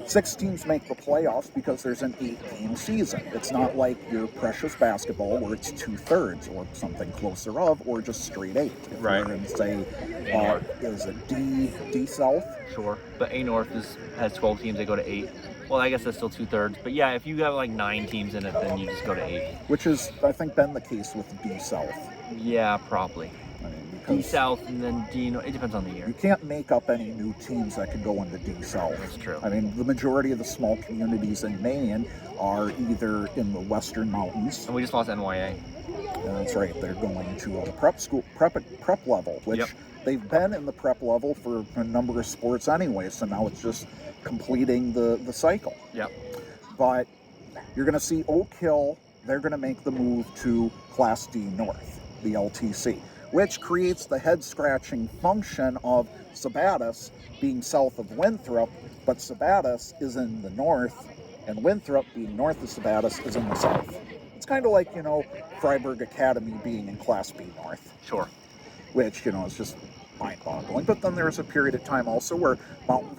[SPEAKER 2] 6 teams make the playoffs because there's an 8-game season. It's not like your precious basketball where it's 2/3 or something closer of, or just straight 8. If
[SPEAKER 1] right.
[SPEAKER 2] You're in, say, is it D South?
[SPEAKER 1] Sure, but A North has 12 teams. They go to 8. Well, I guess that's still 2/3. But yeah, if you got like 9 teams in it, then you just go to 8.
[SPEAKER 2] Which is, I think, been the case with D South.
[SPEAKER 1] Yeah, probably.
[SPEAKER 2] I mean,
[SPEAKER 1] D South and then D North. It depends on the year.
[SPEAKER 2] You can't make up any new teams that can go into D South.
[SPEAKER 1] That's true.
[SPEAKER 2] I mean, the majority of the small communities in Maine are either in the Western Mountains.
[SPEAKER 1] And we just lost NYA.
[SPEAKER 2] That's right. They're going to the prep level, which they've been in the prep level for a number of sports anyway. So now it's just completing the cycle.
[SPEAKER 1] Yep.
[SPEAKER 2] But you're going to see Oak Hill. They're going to make the move to Class D North, the LTC, which creates the head-scratching function of Sabattis being south of Winthrop, but Sabattis is in the north, and Winthrop, being north of Sabattis, is in the south. It's kind of like, Freiburg Academy being in Class B North.
[SPEAKER 1] Sure.
[SPEAKER 2] Which, is just mind-boggling. But then there was a period of time also where Mountain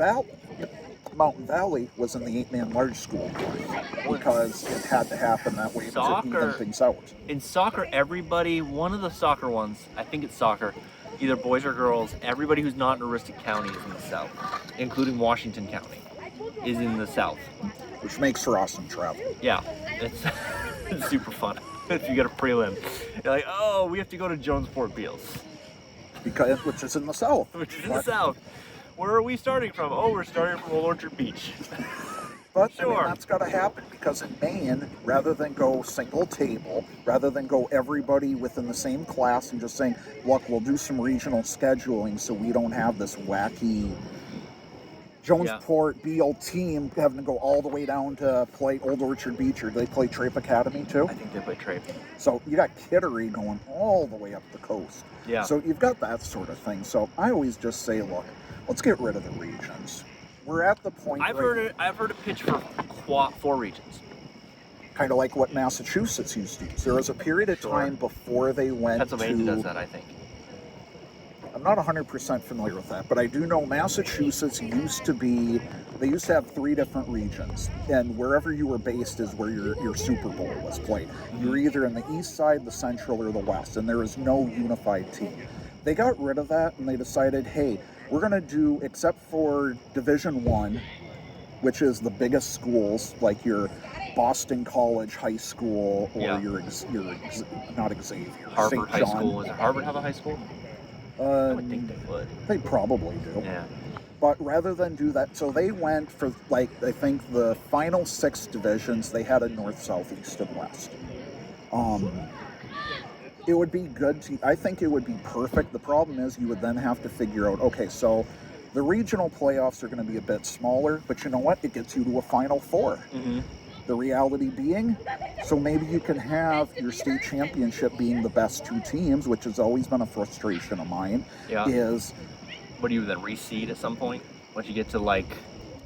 [SPEAKER 2] Valley was in the 8-man large school because it had to happen that way to even things out.
[SPEAKER 1] In soccer, everybody, one of the soccer ones, I think it's soccer, either boys or girls, everybody who's not in Aroostook County is in the south, including Washington County, is in the south.
[SPEAKER 2] Which makes for awesome travel.
[SPEAKER 1] Yeah, it's super fun. If you get a prelim, you're like, oh, we have to go to Jonesport Beals.
[SPEAKER 2] Which is in the south.
[SPEAKER 1] Which is in the south. Where are we starting from? Oh, we're starting from Old Orchard Beach.
[SPEAKER 2] But sure. I mean, that's got to happen because in Maine, rather than go single table, rather than go everybody within the same class and just saying, look, we'll do some regional scheduling so we don't have this wacky Jonesport Beal team having to go all the way down to play Old Orchard Beach, or do they play Trape Academy too?
[SPEAKER 1] I think they play Trape.
[SPEAKER 2] So you got Kittery going all the way up the coast.
[SPEAKER 1] Yeah.
[SPEAKER 2] So you've got that sort of thing. So I always just say, look, let's get rid of the regions. We're at the point.
[SPEAKER 1] I've heard a pitch for 4 regions.
[SPEAKER 2] Kind of like what Massachusetts used to use. There was a period of time before they went
[SPEAKER 1] Pennsylvania does that, I think.
[SPEAKER 2] I'm not 100% familiar with that, but I do know Massachusetts used to have 3 different regions, and wherever you were based is where your Super Bowl was played. You were either in the east side, the central, or the west, and there is no unified team. They got rid of that, and they decided, hey, we're going to do, except for Division I, which is the biggest schools, like your Boston College High School, or your not Xavier,
[SPEAKER 1] Harvard
[SPEAKER 2] St.
[SPEAKER 1] High
[SPEAKER 2] John.
[SPEAKER 1] School. Does Harvard have a high school? I would think they would.
[SPEAKER 2] They probably do.
[SPEAKER 1] Yeah.
[SPEAKER 2] But rather than do that, so they went for, I think the final 6 divisions, they had a north, south, east, and west. It would be good to, I think it would be perfect. The problem is you would then have to figure out, okay, so the regional playoffs are going to be a bit smaller, but you know what? It gets you to a Final Four.
[SPEAKER 1] Mm-hmm.
[SPEAKER 2] The reality being, so maybe you can have your state championship being the best two teams, which has always been a frustration of mine,
[SPEAKER 1] Yeah.
[SPEAKER 2] is...
[SPEAKER 1] What do you then reseed at some point? Once you get to like...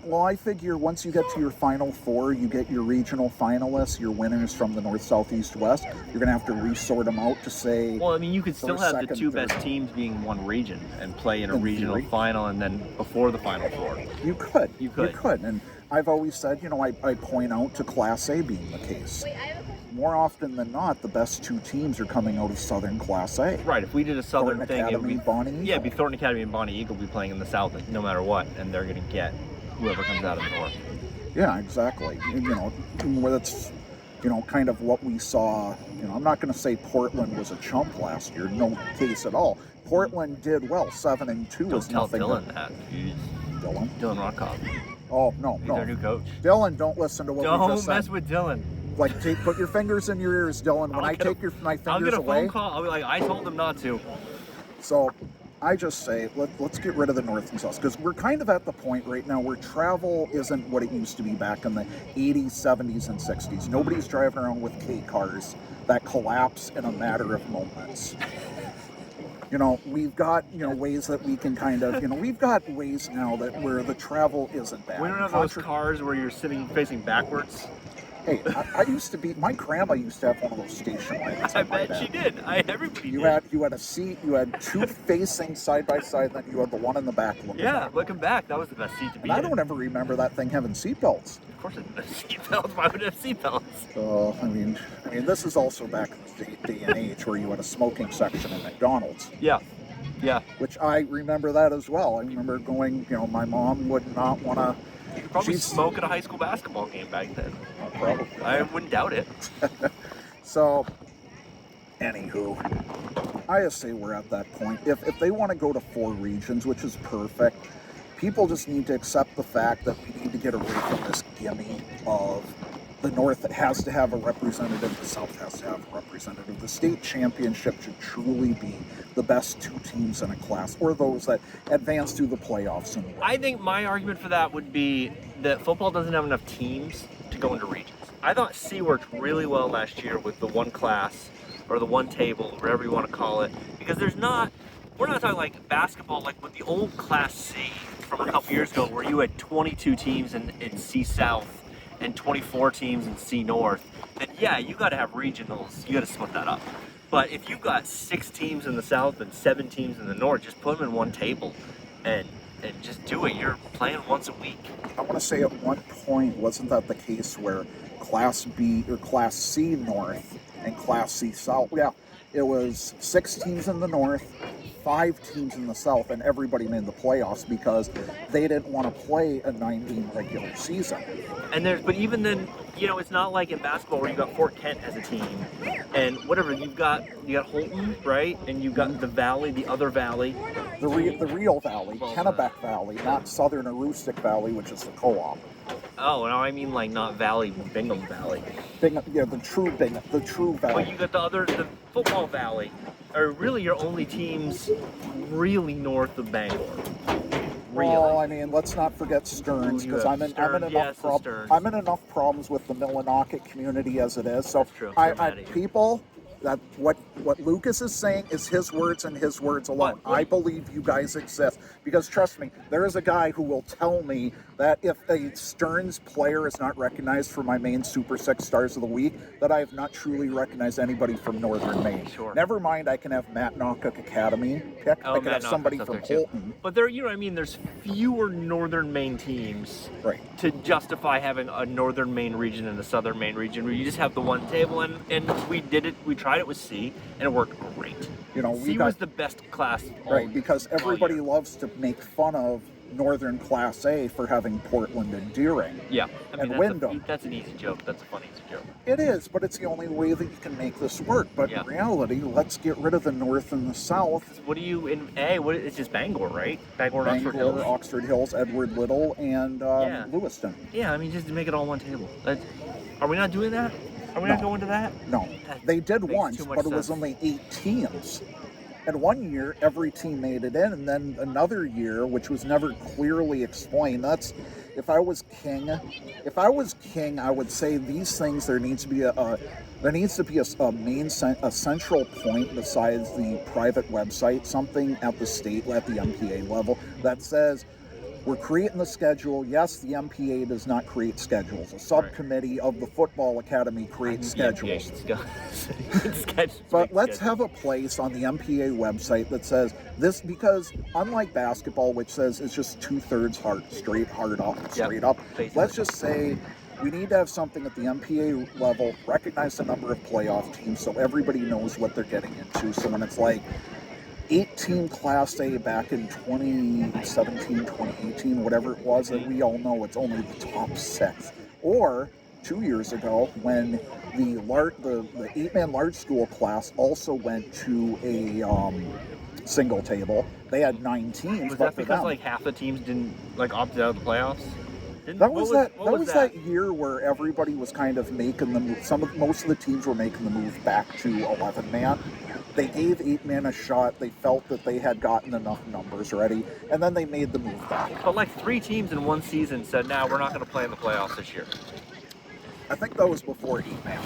[SPEAKER 2] Well, I figure once you get to your Final Four, you get your regional finalists, your winners from the North, South, East, West. You're going to have to resort them out to say...
[SPEAKER 1] Well, I mean, you could still have
[SPEAKER 2] second,
[SPEAKER 1] the two
[SPEAKER 2] third.
[SPEAKER 1] best teams being one region and play in a regional
[SPEAKER 2] theory.
[SPEAKER 1] final and then before the Final Four.
[SPEAKER 2] You could.
[SPEAKER 1] You could.
[SPEAKER 2] And I've always said, you know, I point out to Class A being the case. More often than not, the best two teams are coming out of Southern Class A.
[SPEAKER 1] Right, if we did a Southern
[SPEAKER 2] Thornton
[SPEAKER 1] thing, it would
[SPEAKER 2] Academy,
[SPEAKER 1] be...
[SPEAKER 2] Bonnie Eagle.
[SPEAKER 1] Yeah, it'd be Thornton Academy and Bonnie Eagle be playing in the South no matter what, and they're going to get whoever comes out of the North.
[SPEAKER 2] Yeah, exactly. And, you know, that's, you know, kind of what we saw. You know, I'm not going to say Portland was a chump last year. No case at all. Portland did well. 7-2
[SPEAKER 1] Don't
[SPEAKER 2] was
[SPEAKER 1] tell
[SPEAKER 2] nothing.
[SPEAKER 1] Dylan that. Jeez.
[SPEAKER 2] Dylan?
[SPEAKER 1] Dylan Rockoff.
[SPEAKER 2] Oh, no,
[SPEAKER 1] He's
[SPEAKER 2] no.
[SPEAKER 1] our new coach.
[SPEAKER 2] Dylan, don't listen to what we
[SPEAKER 1] Don't
[SPEAKER 2] just said.
[SPEAKER 1] mess with Dylan.
[SPEAKER 2] Like, put your fingers in your ears, Dylan. When I take my
[SPEAKER 1] I'll
[SPEAKER 2] fingers
[SPEAKER 1] get a
[SPEAKER 2] away.
[SPEAKER 1] phone call. I'll be like, I told him not to.
[SPEAKER 2] So I just say, let's get rid of the North and South, because we're kind of at the point right now where travel isn't what it used to be back in the 80s, 70s, and 60s. Nobody's driving around with K cars that collapse in a matter of moments. You know, we've got, you know, ways that we can kind of, you know, we've got ways now that where the travel isn't bad.
[SPEAKER 1] We don't have those cars where you're sitting facing backwards.
[SPEAKER 2] Hey, I used to be, my grandma used to have one of those station wagons.
[SPEAKER 1] I bet she did. Everybody
[SPEAKER 2] You
[SPEAKER 1] did.
[SPEAKER 2] had a seat, you had two facing side by side, then you had the one in the back looking back.
[SPEAKER 1] Looking back, that was the best seat to be
[SPEAKER 2] And I
[SPEAKER 1] in.
[SPEAKER 2] don't ever remember that thing having seatbelts.
[SPEAKER 1] Of course it didn't have seatbelts. Why would it have seatbelts?
[SPEAKER 2] So, I mean, this is also back in the day and age where you had a smoking section in McDonald's.
[SPEAKER 1] Yeah. Yeah.
[SPEAKER 2] Which I remember that as well. I remember going, you know, my mom would not want to...
[SPEAKER 1] You could probably smoke at a high school basketball game back then.
[SPEAKER 2] Probably.
[SPEAKER 1] I wouldn't doubt it.
[SPEAKER 2] So, anywho, I just say we're at that point. If they want to go to 4 regions, which is perfect, people just need to accept the fact that we need to get away from this gimme of the North that has to have a representative, the South has to have a representative. The state championship should truly be the best 2 teams in a class, or those that advance through the playoffs. And
[SPEAKER 1] I think my argument for that would be that football doesn't have enough teams to go into regions. I thought C worked really well last year with the one class, or the one table, whatever you want to call it, because we're not talking like basketball, like with the old Class C from a couple years ago, where you had 22 teams in C South and 24 teams in C North, then yeah, you got to have regionals. You got to split that up. But if you've got 6 teams in the South and 7 teams in the North, just put them in one table and just do it. You're playing once a week.
[SPEAKER 2] I want to say at one point, wasn't that the case where Class B or Class C North and Class C South? Yeah, it was 6 teams in the North, 5 teams in the South, and everybody made the playoffs because they didn't want to play a 9-game regular season.
[SPEAKER 1] But even then, you know, it's not like in basketball where you got Fort Kent as a team, and whatever you got Holton, right, and you got the Valley, the other Valley,
[SPEAKER 2] The real Valley, Kennebec Valley, not Southern Aroostook Valley, which is the co-op.
[SPEAKER 1] Oh, no, I mean like not Valley, Bingham Valley.
[SPEAKER 2] Yeah, the true Valley.
[SPEAKER 1] But you got the football Valley, are really your only teams really north of Bangor. Really.
[SPEAKER 2] Well, I mean, let's not forget Stearns, because I'm in enough problems with the Millinocket community as it is. So,
[SPEAKER 1] That's true.
[SPEAKER 2] People, that what Lucas is saying is his words and his words alone. I believe you guys exist, because trust me, there is a guy who will tell me that if a Stearns player is not recognized for my Maine Super 6 Stars of the Week, that I have not truly recognized anybody from Northern Maine.
[SPEAKER 1] Sure.
[SPEAKER 2] Never mind, I can have Matt Knockuk Academy pick. I can have somebody from Holton.
[SPEAKER 1] But there, you know what I mean? There's fewer Northern Maine teams to justify having a Northern Maine region and a Southern Maine region, where you just have the one table, and we did it. We tried it with C, and it worked great.
[SPEAKER 2] You know,
[SPEAKER 1] C was the best class.
[SPEAKER 2] Because everybody loves to make fun of Northern Class A for having Portland and Deering.
[SPEAKER 1] Yeah, I mean,
[SPEAKER 2] and Wyndham.
[SPEAKER 1] That's an easy joke. That's a funny easy joke.
[SPEAKER 2] It is, but it's the only way that you can make this work. But in reality, let's get rid of the North and the South.
[SPEAKER 1] What do you in A? What? It's just Bangor, right? Bangor,
[SPEAKER 2] Oxford Hills, Edward Little, and Lewiston.
[SPEAKER 1] Yeah, I mean, just to make it all one table. Are we not doing that? Are we not going to that?
[SPEAKER 2] No. They did
[SPEAKER 1] makes
[SPEAKER 2] once,
[SPEAKER 1] too much
[SPEAKER 2] but it was
[SPEAKER 1] sense.
[SPEAKER 2] only 8 teams. And one year, every team made it in, and then another year, which was never clearly explained. That's, if I was king, I would say these things. There needs to be a central point besides the private website, something at the MPA level that says, we're creating the schedule. Yes, the MPA does not create schedules. A subcommittee of the football academy creates schedules. But let's have a place on the MPA website that says this, because unlike basketball, which says it's just 2/3 Hart, straight up. Let's just say we need to have something at the MPA level, recognize the number of playoff teams so everybody knows what they're getting into. So when it's like 8-team Class A back in 2017, 2018, whatever it was, and we all know it's only the top 6. Or 2 years ago, when the 8-man large school class also went to a single table, they had 9 teams.
[SPEAKER 1] Was that because like half the teams didn't opted out of the playoffs?
[SPEAKER 2] That was that year where everybody was kind of making the move. Most of the teams were making the move back to 11-man. They gave 8-man a shot. They felt that they had gotten enough numbers ready, and then they made the move back.
[SPEAKER 1] But like 3 teams in one season said, "Nah, we're not going to play in the playoffs this year."
[SPEAKER 2] I think that was before 8-man.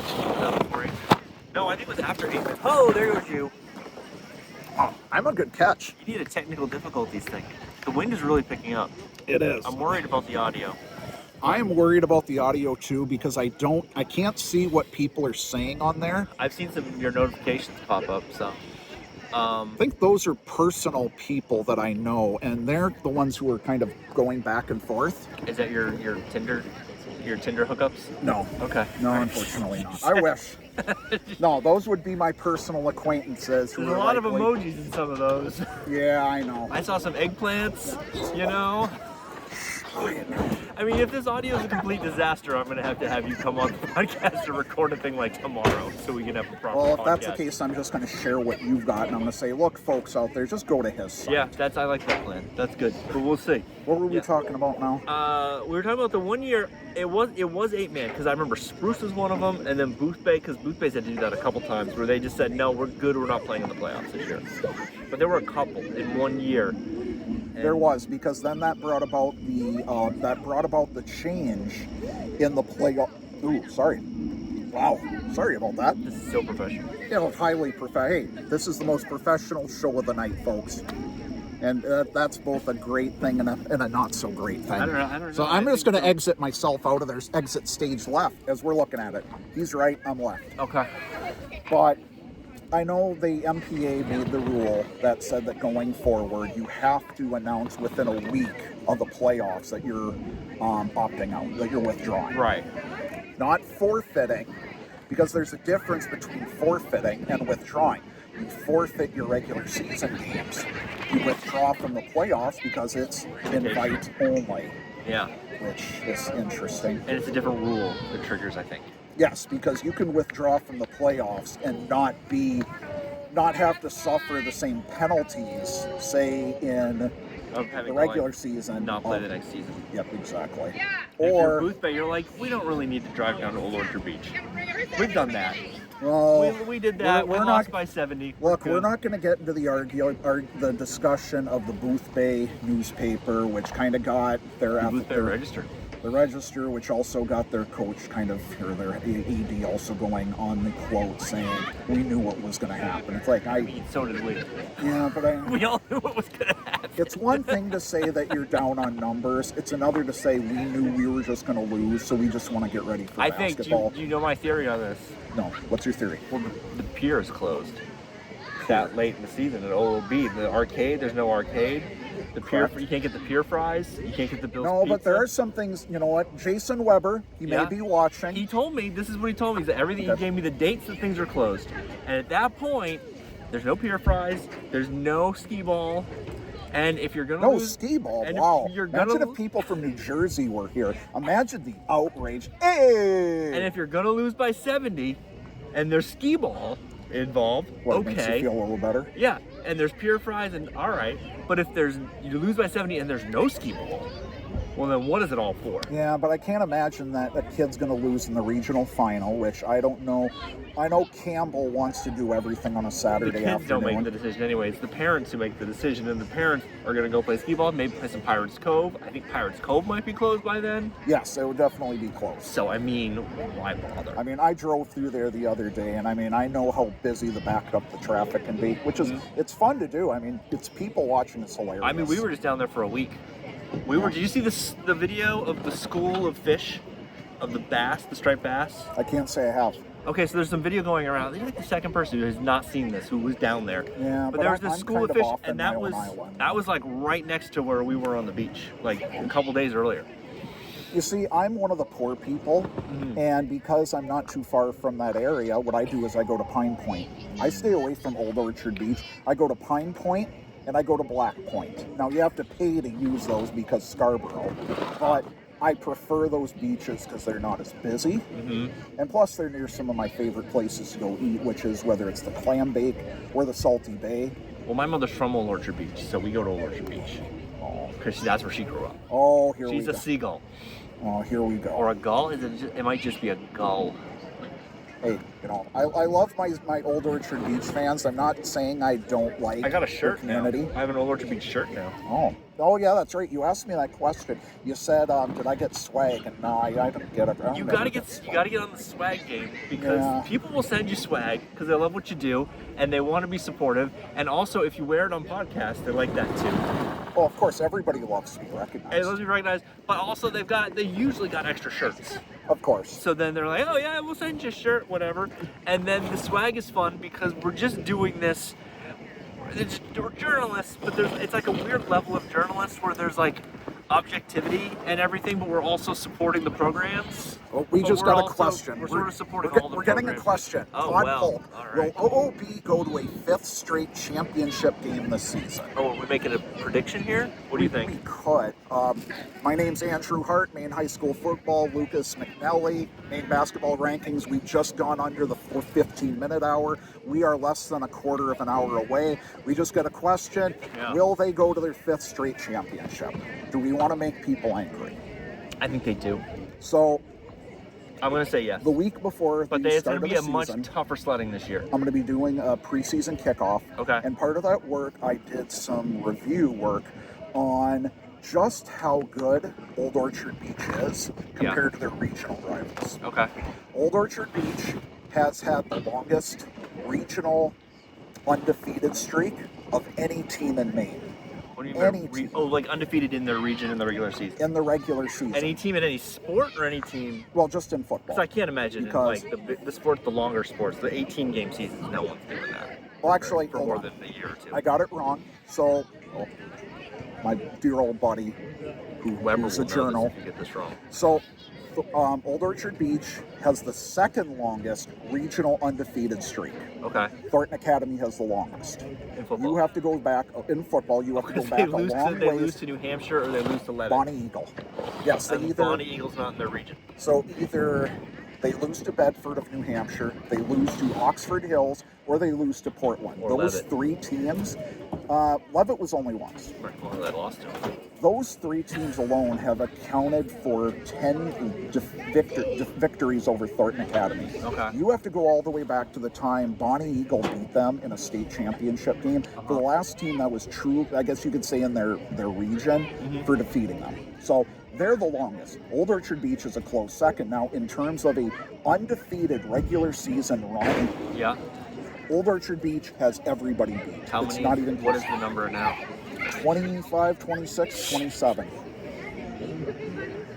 [SPEAKER 1] No, I think it was after 8-man. Oh, there goes you.
[SPEAKER 2] Oh, I'm a good catch.
[SPEAKER 1] You need a technical difficulties thing. The wind is really picking up.
[SPEAKER 2] It is.
[SPEAKER 1] I'm worried about the audio.
[SPEAKER 2] I am worried about the audio too, because I can't see what people are saying on there.
[SPEAKER 1] I've seen some of your notifications pop up, so.
[SPEAKER 2] I think those are personal people that I know, and they're the ones who are kind of going back and forth.
[SPEAKER 1] Is that your Tinder hookups?
[SPEAKER 2] No.
[SPEAKER 1] Okay.
[SPEAKER 2] No, unfortunately not. I wish. No, those would be my personal acquaintances.
[SPEAKER 1] There's a lot of emojis in some of those.
[SPEAKER 2] Yeah, I know.
[SPEAKER 1] I saw some eggplants, you know. I mean, if this audio is a complete disaster, I'm going to have you come on the podcast and record a thing like tomorrow so we can have a proper podcast.
[SPEAKER 2] Well, if that's the case, I'm just going to share what you've got, and I'm going to say, look, folks out there, just go to his site.
[SPEAKER 1] Yeah, I like that plan. That's good, but we'll see.
[SPEAKER 2] What were we talking about now?
[SPEAKER 1] We were talking about the 1 year. It was 8-man, because I remember Spruce was one of them, and then Boothbay, because Boothbay's had to do that a couple times, where they just said, no, we're good, we're not playing in the playoffs this year. But there were a couple in 1 year.
[SPEAKER 2] There was, because then that brought about the change in the playoff. Ooh, sorry. Wow, sorry about that.
[SPEAKER 1] This is so professional.
[SPEAKER 2] Yeah, well, highly professional. Hey, this is the most professional show of the night, folks. And that's both a great thing and a not so great thing.
[SPEAKER 1] I don't know.
[SPEAKER 2] So I'm just going to exit myself out of there. Exit stage left as we're looking at it. He's right, I'm left.
[SPEAKER 1] Okay.
[SPEAKER 2] But I know the MPA made the rule that said that going forward, you have to announce within a week of the playoffs that you're opting out, that you're withdrawing.
[SPEAKER 1] Right.
[SPEAKER 2] Not forfeiting, because there's a difference between forfeiting and withdrawing. You forfeit your regular season games. You withdraw from the playoffs because it's invite only.
[SPEAKER 1] Yeah.
[SPEAKER 2] Which is interesting.
[SPEAKER 1] And it's a different rule that triggers, I think.
[SPEAKER 2] Yes, because you can withdraw from the playoffs and not have to suffer the same penalties, say in the regular season.
[SPEAKER 1] Not play the next season.
[SPEAKER 2] Yep, exactly.
[SPEAKER 1] Yeah. Or if you're Booth Bay, you're like, we don't really need to drive down to Old Orchard Beach. We've done that.
[SPEAKER 2] Well,
[SPEAKER 1] we did that. We lost by 70.
[SPEAKER 2] Look, we're not going to get into the discussion of the Booth Bay newspaper, which kind of got their
[SPEAKER 1] Booth Bay Register.
[SPEAKER 2] The Register, which also got their coach or their AD also going on the quote saying, we knew what was going to happen. It's like, I
[SPEAKER 1] mean, so did we.
[SPEAKER 2] Yeah, but
[SPEAKER 1] we all knew what was going to happen.
[SPEAKER 2] It's one thing to say that you're down on numbers. It's another to say we knew we were just going to lose, so we just want to get ready for basketball.
[SPEAKER 1] Do you know my theory on this?
[SPEAKER 2] No. What's your theory?
[SPEAKER 1] Well, the pier is closed that late in the season at OOB. The arcade, there's no arcade. The pier, you can't get the pier fries. You can't get the Bill's
[SPEAKER 2] No,
[SPEAKER 1] pizza.
[SPEAKER 2] but there are some things. You know what? Jason Weber, he may be watching.
[SPEAKER 1] He told me, this is what he told me, is that everything, he gave me the dates that things are closed. And at that point, there's no pier fries, there's no skee ball, and if you're gonna lose...
[SPEAKER 2] skee ball, wow. Imagine if people from New Jersey were here. Imagine the outrage. Hey!
[SPEAKER 1] And if you're gonna lose by 70, and there's skee ball involved,
[SPEAKER 2] Makes you feel a little better?
[SPEAKER 1] Yeah, and there's pier fries, and all right. But if you lose by 70 and there's no skee ball, Well, then what is it all for?
[SPEAKER 2] Yeah, but I can't imagine that a kid's going to lose in the regional final, which I don't know. I know Campbell wants to do everything on a Saturday
[SPEAKER 1] The kids
[SPEAKER 2] afternoon.
[SPEAKER 1] don't make the decision anyway. It's the parents who make the decision, and the parents are going to go play skee ball, maybe play some Pirates Cove. I think Pirates Cove might be closed by then.
[SPEAKER 2] Yes, it would definitely be close.
[SPEAKER 1] So, I mean, why bother?
[SPEAKER 2] I mean, I drove through there the other day, and I mean, I know how busy the backed up the traffic can be, which is, it's fun to do. I mean, it's people watching, it's hilarious.
[SPEAKER 1] I mean, we were just down there for a week. Did you see the video of the school of fish, of the bass, the striped bass?
[SPEAKER 2] I can't say I have.
[SPEAKER 1] Okay, so there's some video going around. You're like the second person who has not seen this, who was down there.
[SPEAKER 2] Yeah,
[SPEAKER 1] but there was
[SPEAKER 2] I'm
[SPEAKER 1] this school
[SPEAKER 2] kind
[SPEAKER 1] of fish,
[SPEAKER 2] off in
[SPEAKER 1] and
[SPEAKER 2] my
[SPEAKER 1] that
[SPEAKER 2] own
[SPEAKER 1] was
[SPEAKER 2] island.
[SPEAKER 1] like right next to where we were on the beach, like a couple days earlier.
[SPEAKER 2] You see, I'm one of the poor people, and because I'm not too far from that area, what I do is I go to Pine Point. I stay away from Old Orchard Beach. I go to Pine Point, and I go to Black Point. Now, you have to pay to use those because Scarborough, but I prefer those beaches because they're not as busy, and plus they're near some of my favorite places to go eat, which is whether it's the Clam Bake or the Salty Bay.
[SPEAKER 1] Well, my mother's from Old Orchard Beach, so we go to Old Orchard Beach because that's where she grew up.
[SPEAKER 2] Oh, here
[SPEAKER 1] She's
[SPEAKER 2] we
[SPEAKER 1] a
[SPEAKER 2] go.
[SPEAKER 1] seagull.
[SPEAKER 2] Oh, here we go.
[SPEAKER 1] Or a gull? It might just be a gull.
[SPEAKER 2] Hey, you know, I love my Old Orchard Beach fans. I'm not saying I don't like
[SPEAKER 1] I got a
[SPEAKER 2] their
[SPEAKER 1] shirt now.
[SPEAKER 2] community.
[SPEAKER 1] I have an Old Orchard Beach shirt now.
[SPEAKER 2] Oh yeah, that's right. You asked me that question. You said, did I get swag? And no, I didn't get it.
[SPEAKER 1] You gotta get on the swag game because people will send you swag because they love what you do and they want to be supportive. And also, if you wear it on podcasts, they like that too.
[SPEAKER 2] Oh, of course, everybody loves to be recognized.
[SPEAKER 1] And it loves to be recognized, but also they usually got extra shirts.
[SPEAKER 2] Of course.
[SPEAKER 1] So then they're like, oh yeah, we'll send you a shirt, whatever. And then the swag is fun because we're just doing this. We're journalists, but it's like a weird level of journalists where there's like objectivity and everything, but we're also supporting the programs.
[SPEAKER 2] Well, we just got a question.
[SPEAKER 1] We're sort of supporting all the
[SPEAKER 2] We're getting a
[SPEAKER 1] programs.
[SPEAKER 2] question.
[SPEAKER 1] Oh,
[SPEAKER 2] Todd
[SPEAKER 1] well,
[SPEAKER 2] Polk,
[SPEAKER 1] all right.
[SPEAKER 2] will OOB go to a 5th straight championship game this season?
[SPEAKER 1] Oh, are we making a prediction here? What do you think?
[SPEAKER 2] We could. My name's Andrew Hart, Maine High School football, Lucas McNelly, Maine basketball rankings. We've just gone under the 15-minute hour. We are less than a quarter of an hour away. We just got a question.
[SPEAKER 1] Yeah.
[SPEAKER 2] Will they go to their 5th straight championship? Do we want to make people angry?
[SPEAKER 1] I think they do.
[SPEAKER 2] So
[SPEAKER 1] I'm going to say yes.
[SPEAKER 2] the week before
[SPEAKER 1] But
[SPEAKER 2] the
[SPEAKER 1] it's
[SPEAKER 2] start
[SPEAKER 1] going
[SPEAKER 2] of
[SPEAKER 1] to be
[SPEAKER 2] the
[SPEAKER 1] a
[SPEAKER 2] season,
[SPEAKER 1] much tougher sledding this year.
[SPEAKER 2] I'm going to be doing a preseason kickoff.
[SPEAKER 1] Okay.
[SPEAKER 2] And part of that work, I did some review work on just how good Old Orchard Beach is compared to their regional rivals.
[SPEAKER 1] Okay.
[SPEAKER 2] Old Orchard Beach has had the longest regional undefeated streak of any team in Maine.
[SPEAKER 1] What do you mean? Like undefeated in their region in the regular season?
[SPEAKER 2] In the regular season.
[SPEAKER 1] Any team in any sport or any team?
[SPEAKER 2] Well, just in football.
[SPEAKER 1] Because I can't imagine
[SPEAKER 2] Because-
[SPEAKER 1] in like the sport, the longer sports, the 18-game seasons, no one's doing that.
[SPEAKER 2] Well, actually,
[SPEAKER 1] for
[SPEAKER 2] hold
[SPEAKER 1] more
[SPEAKER 2] on.
[SPEAKER 1] than a year or two.
[SPEAKER 2] I got it wrong. So, my dear old buddy,
[SPEAKER 1] Whoever
[SPEAKER 2] who's a
[SPEAKER 1] will know
[SPEAKER 2] journal.
[SPEAKER 1] this if you get this wrong.
[SPEAKER 2] So, Old Orchard Beach has the second longest regional undefeated streak.
[SPEAKER 1] Okay.
[SPEAKER 2] Thornton Academy has the longest.
[SPEAKER 1] In football.
[SPEAKER 2] You have to go back in football. You have to go
[SPEAKER 1] They
[SPEAKER 2] back a
[SPEAKER 1] lose
[SPEAKER 2] long
[SPEAKER 1] they lose
[SPEAKER 2] ways.
[SPEAKER 1] to New Hampshire or they lose to Lebanon.
[SPEAKER 2] Bonnie Eagle. Yes, they
[SPEAKER 1] And
[SPEAKER 2] either
[SPEAKER 1] Bonnie Eagle's not in their region.
[SPEAKER 2] so either they lose to Bedford of New Hampshire, they lose to Oxford Hills, or they lose to Portland.
[SPEAKER 1] Or
[SPEAKER 2] Those
[SPEAKER 1] Leavitt.
[SPEAKER 2] 3 teams. Leavitt was only once.
[SPEAKER 1] Right. Well, they lost to them.
[SPEAKER 2] Those 3 teams alone have accounted for 10 victories over Thornton Academy.
[SPEAKER 1] Okay.
[SPEAKER 2] You have to go all the way back to the time Bonnie Eagle beat them in a state championship game. For the last team that was true, I guess you could say, in their region for defeating them. So they're the longest. Old Orchard Beach is a close second. Now, in terms of a undefeated regular season run,
[SPEAKER 1] Yeah.
[SPEAKER 2] Old Orchard Beach has everybody beat.
[SPEAKER 1] How
[SPEAKER 2] It's
[SPEAKER 1] many?
[SPEAKER 2] not even
[SPEAKER 1] What
[SPEAKER 2] close.
[SPEAKER 1] is the number now?
[SPEAKER 2] 25, 26, 27.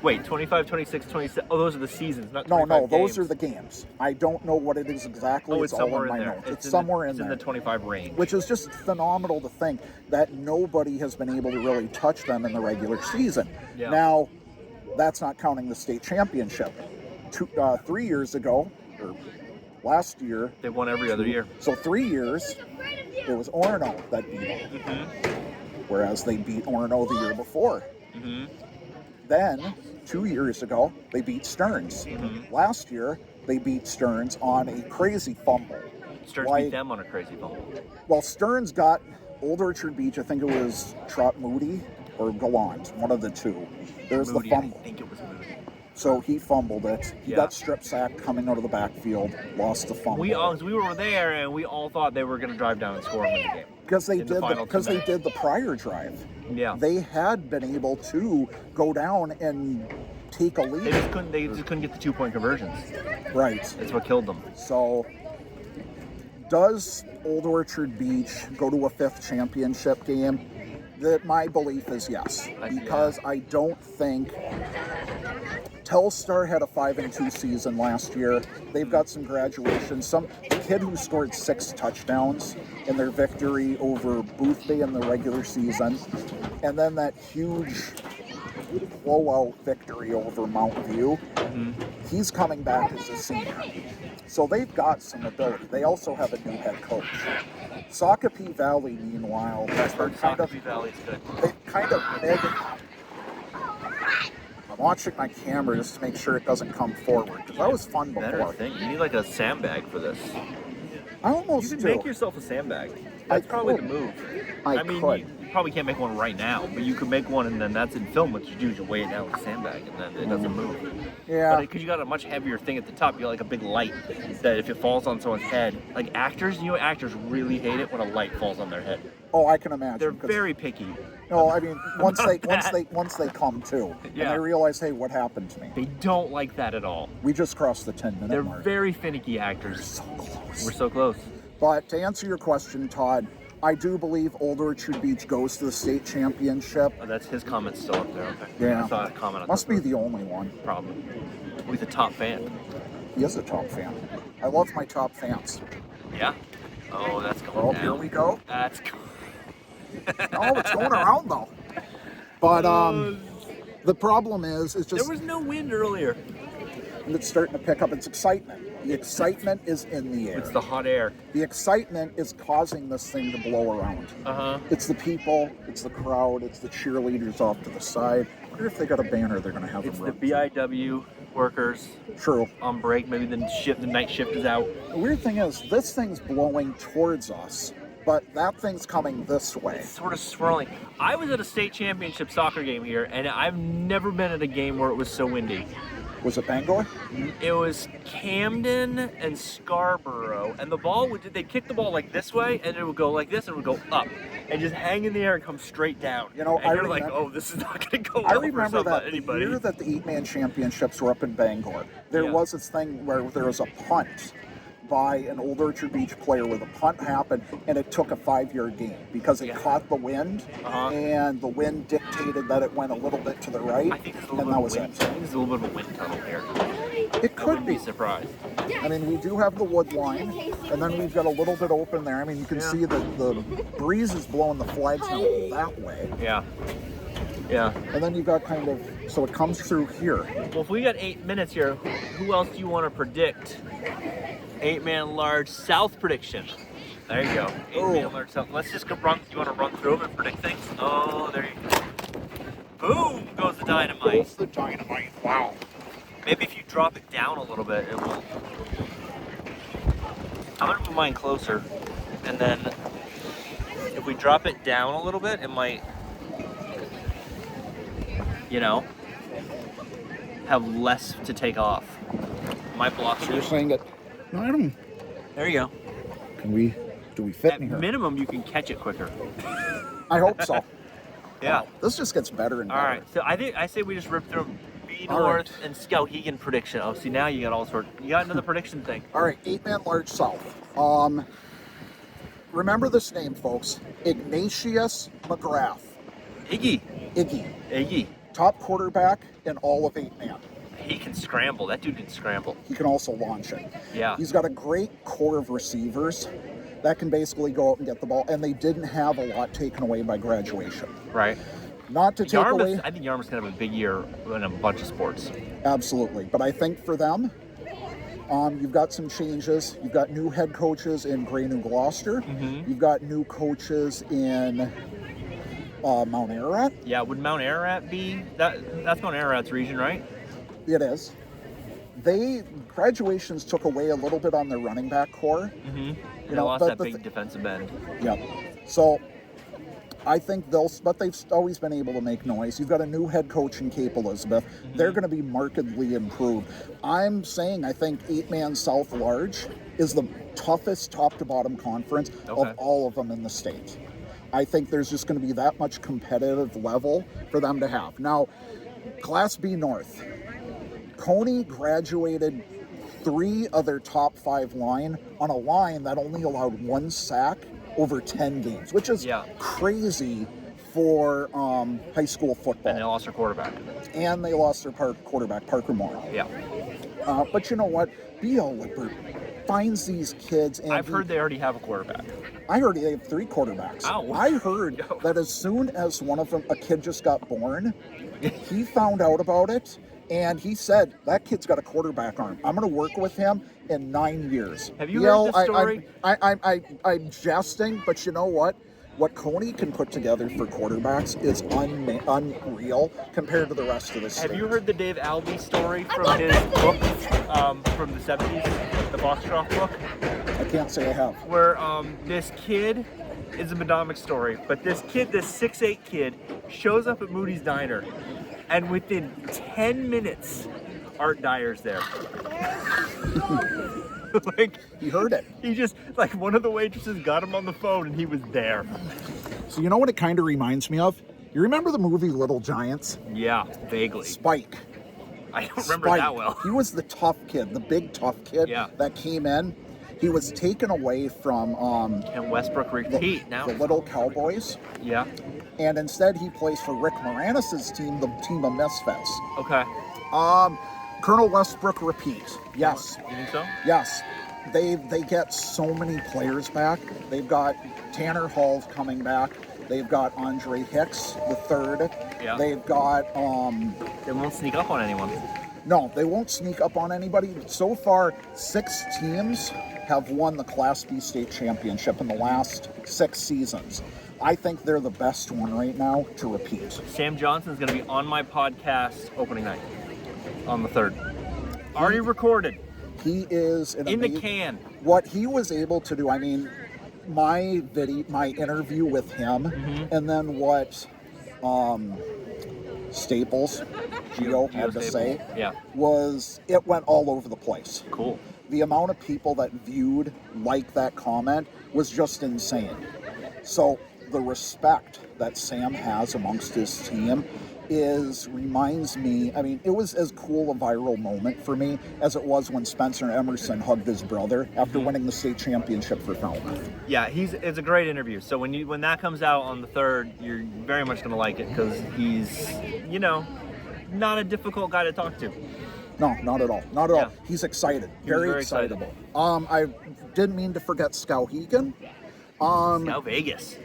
[SPEAKER 1] Wait, 25, 26, 27. Oh, those are the seasons, not
[SPEAKER 2] No,
[SPEAKER 1] 25
[SPEAKER 2] those
[SPEAKER 1] games.
[SPEAKER 2] are the games. I don't know what it is exactly.
[SPEAKER 1] Oh, it's
[SPEAKER 2] all
[SPEAKER 1] somewhere
[SPEAKER 2] in my
[SPEAKER 1] in there.
[SPEAKER 2] notes. It's
[SPEAKER 1] in
[SPEAKER 2] somewhere
[SPEAKER 1] it's
[SPEAKER 2] in there.
[SPEAKER 1] in the 25 range.
[SPEAKER 2] Which is just phenomenal to think that nobody has been able to really touch them in the regular season.
[SPEAKER 1] Yeah.
[SPEAKER 2] Now, that's not counting the state championship. 3 years ago, or last year,
[SPEAKER 1] They won every other year.
[SPEAKER 2] so 3 years, it was Orono that beat them.
[SPEAKER 1] Mm-hmm.
[SPEAKER 2] Whereas they beat Orono the year before.
[SPEAKER 1] Mm-hmm.
[SPEAKER 2] Then, 2 years ago, they beat Stearns.
[SPEAKER 1] Mhm.
[SPEAKER 2] Last year, they beat Stearns on a crazy fumble.
[SPEAKER 1] Stearns
[SPEAKER 2] Like-
[SPEAKER 1] beat them on a crazy fumble.
[SPEAKER 2] Well, Stearns got Old Orchard Beach, I think it was Trot Moody, or Gallant, one of the two. There's
[SPEAKER 1] Moody,
[SPEAKER 2] the fumble.
[SPEAKER 1] I think it was Moody.
[SPEAKER 2] So he fumbled it. He
[SPEAKER 1] Yeah.
[SPEAKER 2] got strip sacked coming out of the backfield, lost the fumble.
[SPEAKER 1] We were there and we all thought they were going to drive down and score and win the game.
[SPEAKER 2] Because they
[SPEAKER 1] in the final 2
[SPEAKER 2] they
[SPEAKER 1] minutes.
[SPEAKER 2] did the prior drive.
[SPEAKER 1] Yeah.
[SPEAKER 2] They had been able to go down and take a lead.
[SPEAKER 1] They just couldn't get the 2-point conversions.
[SPEAKER 2] Right.
[SPEAKER 1] That's what killed them.
[SPEAKER 2] So, does Old Orchard Beach go to a 5th championship game? My belief is yes, because I don't think Telstar had a 5-2 season last year. They've got some graduation. Some kid who scored 6 touchdowns in their victory over Boothbay in the regular season, and then that huge blowout victory over Mount View. He's coming back as a senior. So they've got some ability. They also have a new head coach. Shakopee Valley, meanwhile, has been kind of I'm watching my camera just to make sure it doesn't come forward, because that was fun
[SPEAKER 1] Better
[SPEAKER 2] before.
[SPEAKER 1] thing. You need like a sandbag for this.
[SPEAKER 2] I almost
[SPEAKER 1] You
[SPEAKER 2] do.
[SPEAKER 1] can make yourself a sandbag. That's probably the move.
[SPEAKER 2] I
[SPEAKER 1] mean,
[SPEAKER 2] could.
[SPEAKER 1] you probably can't make one right now, but you could make one, and then that's in film. What you do is you weigh it down with a sandbag, and then it doesn't move.
[SPEAKER 2] Yeah.
[SPEAKER 1] Because you got a much heavier thing at the top. You got like a big light that if it falls on someone's head, like actors, you know, actors really hate it when a light falls on their head.
[SPEAKER 2] Oh, I can imagine.
[SPEAKER 1] They're
[SPEAKER 2] 'cause-
[SPEAKER 1] very picky.
[SPEAKER 2] No, I mean once they come to, and
[SPEAKER 1] Yeah.
[SPEAKER 2] they realize, hey, what happened to me?
[SPEAKER 1] They don't like that at all.
[SPEAKER 2] We just crossed the 10-minute
[SPEAKER 1] They're
[SPEAKER 2] mark.
[SPEAKER 1] very finicky actors.
[SPEAKER 2] So close.
[SPEAKER 1] We're so close.
[SPEAKER 2] But to answer your question, Todd, I do believe Old Orchard Beach goes to the state championship.
[SPEAKER 1] Oh, that's his comment still up there. Okay.
[SPEAKER 2] Yeah.
[SPEAKER 1] I saw a comment on
[SPEAKER 2] Must
[SPEAKER 1] that.
[SPEAKER 2] be the only one.
[SPEAKER 1] Probably. With a top fan.
[SPEAKER 2] He is a top fan. I love my top fans.
[SPEAKER 1] Yeah. Oh, that's going
[SPEAKER 2] Well,
[SPEAKER 1] down.
[SPEAKER 2] here we go.
[SPEAKER 1] That's going.
[SPEAKER 2] Oh, it's going around though. But the problem is
[SPEAKER 1] There
[SPEAKER 2] just
[SPEAKER 1] was no wind earlier.
[SPEAKER 2] it's starting to pick up. It's excitement. The excitement is in the air.
[SPEAKER 1] It's the hot air.
[SPEAKER 2] The excitement is causing this thing to blow around.
[SPEAKER 1] Uh-huh.
[SPEAKER 2] It's the people, it's the crowd, it's the cheerleaders off to the side. I wonder if they got a banner they're going to have
[SPEAKER 1] It's
[SPEAKER 2] them
[SPEAKER 1] the
[SPEAKER 2] run.
[SPEAKER 1] BIW workers
[SPEAKER 2] True.
[SPEAKER 1] on break. Maybe the night shift is out.
[SPEAKER 2] The weird thing is, this thing's blowing towards us, but that thing's coming this way.
[SPEAKER 1] It's sort of swirling. I was at a state championship soccer game here, and I've never been at a game where it was so windy.
[SPEAKER 2] Was it Bangor?
[SPEAKER 1] It was Camden and Scarborough, and the ball they'd kick the ball like this way, and it would go like this, and it would go up, and just hang in the air and come straight down.
[SPEAKER 2] You know,
[SPEAKER 1] and you're like, oh, this is not going to go well
[SPEAKER 2] I
[SPEAKER 1] for
[SPEAKER 2] remember that the
[SPEAKER 1] anybody.
[SPEAKER 2] year that the 8-man championships were up in Bangor, there
[SPEAKER 1] Yeah.
[SPEAKER 2] was this thing where there was a punt by an Old Orchard Beach player where the punt happened and it took a 5-yard gain because it
[SPEAKER 1] Yeah.
[SPEAKER 2] caught the wind and the wind dictated that it went a little bit to the right,
[SPEAKER 1] I think there's a
[SPEAKER 2] and
[SPEAKER 1] little
[SPEAKER 2] that
[SPEAKER 1] bit
[SPEAKER 2] was
[SPEAKER 1] of wind.
[SPEAKER 2] it.
[SPEAKER 1] I think there's a little bit of a wind tunnel here.
[SPEAKER 2] It
[SPEAKER 1] I
[SPEAKER 2] could
[SPEAKER 1] wouldn't
[SPEAKER 2] be.
[SPEAKER 1] be surprised.
[SPEAKER 2] I mean, we do have the wood line, and then we've got a little bit open there. I mean, you can
[SPEAKER 1] Yeah.
[SPEAKER 2] see that the breeze is blowing the flags now that way.
[SPEAKER 1] Yeah. Yeah.
[SPEAKER 2] And then you've got kind of, so it comes through here.
[SPEAKER 1] Well, if we got 8 minutes here, who else do you want to predict? 8-man large South prediction. There you go. 8-man large South. Let's just go run. You want to run through them and predict things? Oh, there you go. Boom goes the dynamite.
[SPEAKER 2] That's the dynamite. Wow.
[SPEAKER 1] Maybe if you drop it down a little bit, it will. I'm gonna move mine closer, and then if we drop it down a little bit, it might, you know, have less to take off. My blocks
[SPEAKER 2] You're
[SPEAKER 1] are.
[SPEAKER 2] saying it. No, I don't.
[SPEAKER 1] There you go.
[SPEAKER 2] Do we fit
[SPEAKER 1] At
[SPEAKER 2] in here?
[SPEAKER 1] minimum, you can catch it quicker.
[SPEAKER 2] I hope so.
[SPEAKER 1] Yeah.
[SPEAKER 2] Wow, this just gets better and
[SPEAKER 1] All
[SPEAKER 2] better.
[SPEAKER 1] right. So I say we just rip through them. B
[SPEAKER 2] All
[SPEAKER 1] North
[SPEAKER 2] right.
[SPEAKER 1] and Skowhegan prediction. Oh, see now you got all sorts. You got another prediction thing.
[SPEAKER 2] All right, 8-man large South. Remember this name, folks. Ignatius McGrath.
[SPEAKER 1] Iggy.
[SPEAKER 2] Iggy. Top quarterback in all of 8-man.
[SPEAKER 1] He can scramble. That dude can scramble.
[SPEAKER 2] He can also launch it.
[SPEAKER 1] Yeah.
[SPEAKER 2] He's got a great core of receivers that can basically go out and get the ball, and they didn't have a lot taken away by graduation.
[SPEAKER 1] Right.
[SPEAKER 2] Not to take away,
[SPEAKER 1] I think Yarmouth's gonna have a big year in a bunch of sports.
[SPEAKER 2] absolutely, but I think for them, you've got some changes. You've got new head coaches in Grey New Gloucester.
[SPEAKER 1] Mm-hmm.
[SPEAKER 2] You've got new coaches in Mount Ararat.
[SPEAKER 1] Yeah. Would Mount Ararat be that? That's Mount Ararat's region, right?
[SPEAKER 2] It is. Graduations took away a little bit on their running back core.
[SPEAKER 1] Mm-hmm.
[SPEAKER 2] You
[SPEAKER 1] They
[SPEAKER 2] know,
[SPEAKER 1] lost
[SPEAKER 2] but
[SPEAKER 1] that
[SPEAKER 2] the
[SPEAKER 1] big defensive end.
[SPEAKER 2] Yep. So I think but they've always been able to make noise. You've got a new head coach in Cape Elizabeth. Mm-hmm. They're going to be markedly improved. I'm saying I think 8-man South Large is the toughest top-to-bottom conference of all of them in the state. I think there's just going to be that much competitive level for them to have. Now, Class B North. Coney graduated 3 of their top 5 line on a line that only allowed 1 sack over 10 games, which is crazy for high school football.
[SPEAKER 1] And they lost their quarterback.
[SPEAKER 2] Quarterback, Parker Moore.
[SPEAKER 1] Yeah.
[SPEAKER 2] But you know what? B.L. Lippert finds these kids. And
[SPEAKER 1] I've heard they already have a quarterback.
[SPEAKER 2] I heard they have 3 quarterbacks.
[SPEAKER 1] Ow.
[SPEAKER 2] I heard that as soon as one of them, a kid just got born, he found out about it. And he said, that kid's got a quarterback arm. I'm going to work with him in 9 years.
[SPEAKER 1] Have you heard the story?
[SPEAKER 2] I'm jesting, but you know what? What Coney can put together for quarterbacks is unreal compared to the rest of the state.
[SPEAKER 1] Have you heard the Dave Albee story from his book from the 70s, the Foxcroft book?
[SPEAKER 2] I can't say I have.
[SPEAKER 1] Where this kid, it's a Madomic story, but this 6'8" kid, shows up at Moody's Diner. And within 10 minutes, Art Dyer's there. Like,
[SPEAKER 2] he heard it.
[SPEAKER 1] He just, like, one of the waitresses got him on the phone and he was there.
[SPEAKER 2] So you know what it kind of reminds me of? You remember the movie Little Giants?
[SPEAKER 1] Yeah, vaguely.
[SPEAKER 2] Spike.
[SPEAKER 1] I don't remember that well.
[SPEAKER 2] He was the tough kid, the big tough kid that came in. He was taken away from
[SPEAKER 1] and Westbrook repeat now.
[SPEAKER 2] The Little Cowboys.
[SPEAKER 1] Yeah.
[SPEAKER 2] And instead he plays for Rick Moranis' team, the team of Misfits.
[SPEAKER 1] Okay.
[SPEAKER 2] Colonel Westbrook repeat. Yes.
[SPEAKER 1] You think so?
[SPEAKER 2] Yes. They get so many players back. They've got Tanner Hall coming back. They've got Andre Hicks, the third.
[SPEAKER 1] Yeah.
[SPEAKER 2] They've got
[SPEAKER 1] They won't sneak up on anyone.
[SPEAKER 2] No, they won't sneak up on anybody. So far, 6 teams have won the Class B state championship in the last 6 seasons. I think they're the best one right now to repeat.
[SPEAKER 1] Sam Johnson's going to be on my podcast opening night on the 3rd. Already recorded.
[SPEAKER 2] He is
[SPEAKER 1] in the can.
[SPEAKER 2] What he was able to do, I mean, my interview with him, and then what Staples, Gio had to say, was it went all over the place.
[SPEAKER 1] Cool.
[SPEAKER 2] The amount of people that viewed that comment was just insane. So the respect that Sam has amongst his team reminds me, I mean, it was as cool a viral moment for me as it was when Spencer Emerson hugged his brother after winning the state championship for Falmouth.
[SPEAKER 1] Yeah, it's a great interview. So when that comes out on the 3rd, you're very much going to like it because he's, not a difficult guy to talk to.
[SPEAKER 2] No, not at all. Not at all. He's excited. Very excitable. I didn't mean to forget Skowhegan.
[SPEAKER 1] Scow Vegas.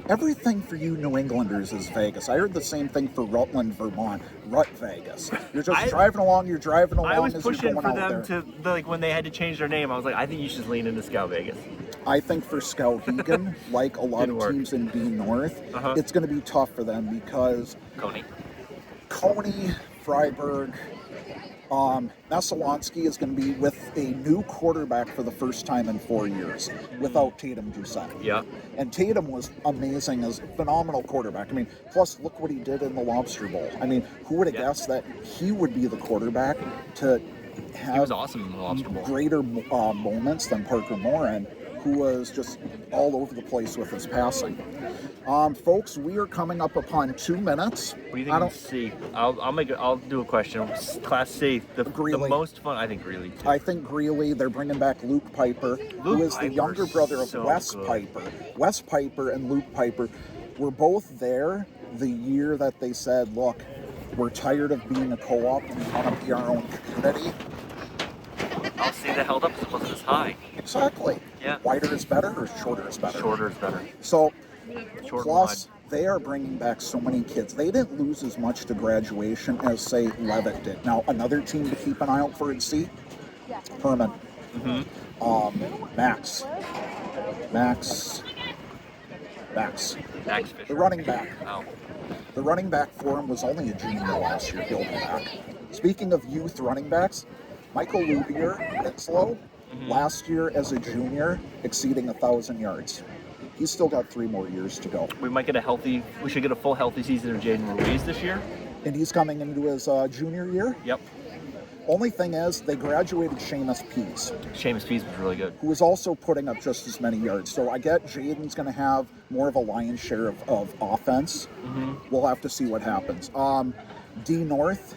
[SPEAKER 2] Everything for you New Englanders is Vegas. I heard the same thing for Rutland, Vermont. Rut Vegas. You're just driving along.
[SPEAKER 1] I was pushing for them to, when they had to change their name, I was like, I think you should lean into Scow Vegas.
[SPEAKER 2] I think for Skowhegan, like a lot of teams in B North, it's going to be tough for them because Coney, Freiburg, Messalonsky is going to be with a new quarterback for the first time in 4 years without Tatum Doucette.
[SPEAKER 1] Yeah.
[SPEAKER 2] And Tatum was amazing as a phenomenal quarterback. I mean, plus look what he did in the Lobster Bowl. I mean, who would have guessed that he would be the quarterback to have
[SPEAKER 1] he was awesome in the Lobster Bowl.
[SPEAKER 2] Greater moments than Parker Moran, who was just all over the place with his passing. Folks, we are coming up upon 2 minutes.
[SPEAKER 1] What do you think of C? I'll do a question. Class C, the most fun. I think Greeley too.
[SPEAKER 2] I think Greeley. They're bringing back Luke Piper, who is the younger brother of Wes Piper. Wes Piper and Luke Piper were both there the year that they said, "Look, we're tired of being a co-op. We want to be our own community."
[SPEAKER 1] I'll see they held up because it wasn't as high.
[SPEAKER 2] Exactly.
[SPEAKER 1] Yeah.
[SPEAKER 2] Wider is better or shorter is better?
[SPEAKER 1] Shorter is better.
[SPEAKER 2] So, plus, they are bringing back so many kids. They didn't lose as much to graduation as, say, Levitt did. Now, another team to keep an eye out for at C, Herman. Max
[SPEAKER 1] Fisher.
[SPEAKER 2] The running back.
[SPEAKER 1] Oh.
[SPEAKER 2] The running back for him was only a junior last year. He'll be back. Speaking of youth running backs, Michael Lubier, Winslow, last year as a junior, exceeding 1,000 yards. He's still got 3 more years to go.
[SPEAKER 1] We should get a full healthy season of Jaden Ruiz this year.
[SPEAKER 2] And he's coming into his junior year?
[SPEAKER 1] Yep.
[SPEAKER 2] Only thing is, they graduated Seamus Pease.
[SPEAKER 1] Seamus Pease was really good.
[SPEAKER 2] Who was also putting up just as many yards. So I get Jaden's going to have more of a lion's share of offense.
[SPEAKER 1] Mm-hmm.
[SPEAKER 2] We'll have to see what happens. D North,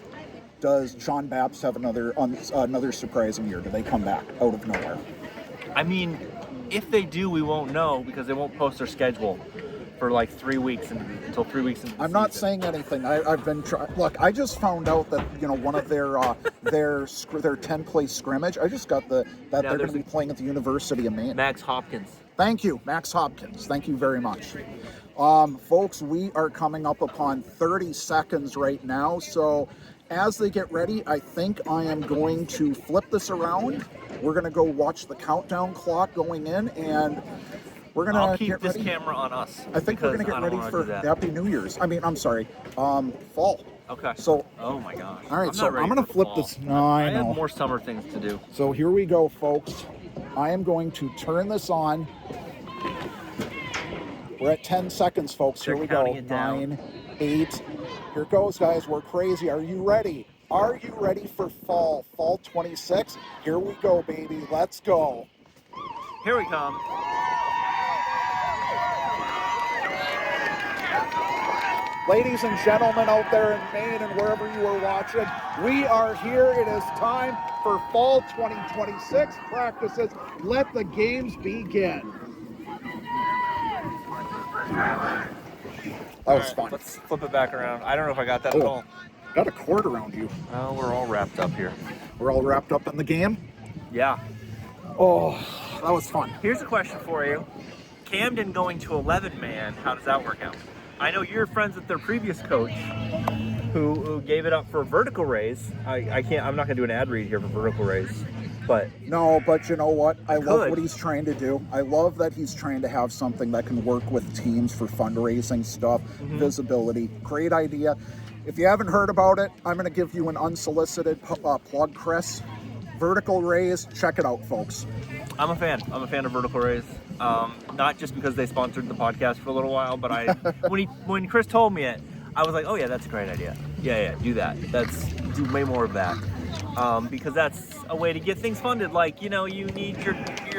[SPEAKER 2] does John Babs have another surprising year? Do they come back out of nowhere?
[SPEAKER 1] I mean, if they do, we won't know because they won't post their schedule for like 3 weeks until 3 weeks into the
[SPEAKER 2] I'm not
[SPEAKER 1] season.
[SPEAKER 2] saying anything. I've been look. I just found out that one of their 10-play scrimmage. I just got that they're going to be playing at the University of Maine.
[SPEAKER 1] Max Hopkins.
[SPEAKER 2] Thank you, Max Hopkins. Thank you very much, folks. We are coming up upon 30 seconds right now. So as they get ready, I think I am going to flip this around. We're going to go watch the countdown clock going in and. We're gonna
[SPEAKER 1] I'll keep
[SPEAKER 2] get
[SPEAKER 1] this
[SPEAKER 2] ready.
[SPEAKER 1] camera on us.
[SPEAKER 2] I think we're gonna get ready for Happy New Year's. I'm sorry, fall.
[SPEAKER 1] Okay.
[SPEAKER 2] So.
[SPEAKER 1] Oh my gosh.
[SPEAKER 2] All right, so I'm gonna flip this. No, I know.
[SPEAKER 1] I have more summer things to do.
[SPEAKER 2] So here we go, folks. I am going to turn this on. We're at 10 seconds, folks. Here we go. 9, 8. Here it goes, guys. We're crazy. Are you ready? Are you ready for fall? Fall 26. Here we go, baby. Let's go.
[SPEAKER 1] Here we come.
[SPEAKER 2] Ladies and gentlemen out there in Maine and wherever you are watching, we are here. It is time for Fall 2026 practices. Let the games begin. That was fun.
[SPEAKER 1] Let's flip it back around. I don't know if I got that at all.
[SPEAKER 2] Got a cord around you.
[SPEAKER 1] Oh, we're all wrapped up here.
[SPEAKER 2] We're all wrapped up in the game?
[SPEAKER 1] Yeah.
[SPEAKER 2] Oh, that was fun.
[SPEAKER 1] Here's a question for you. Camden going to 11-man, how does that work out? I know you're friends with their previous coach who gave it up for vertical raise. I'm not gonna do an ad read here for vertical raise, but
[SPEAKER 2] no, but you know what? I love what he's trying to do. I love that he's trying to have something that can work with teams for fundraising stuff, visibility. Great idea. If you haven't heard about it, I'm gonna give you an unsolicited plug, Chris. Vertical raise, check it out, folks.
[SPEAKER 1] I'm a fan. I'm a fan of vertical raise. Not just because they sponsored the podcast for a little while, but when Chris told me it, I was like, oh yeah, that's a great idea. Yeah, do that. Do way more of that. Because that's a way to get things funded. Like, you need your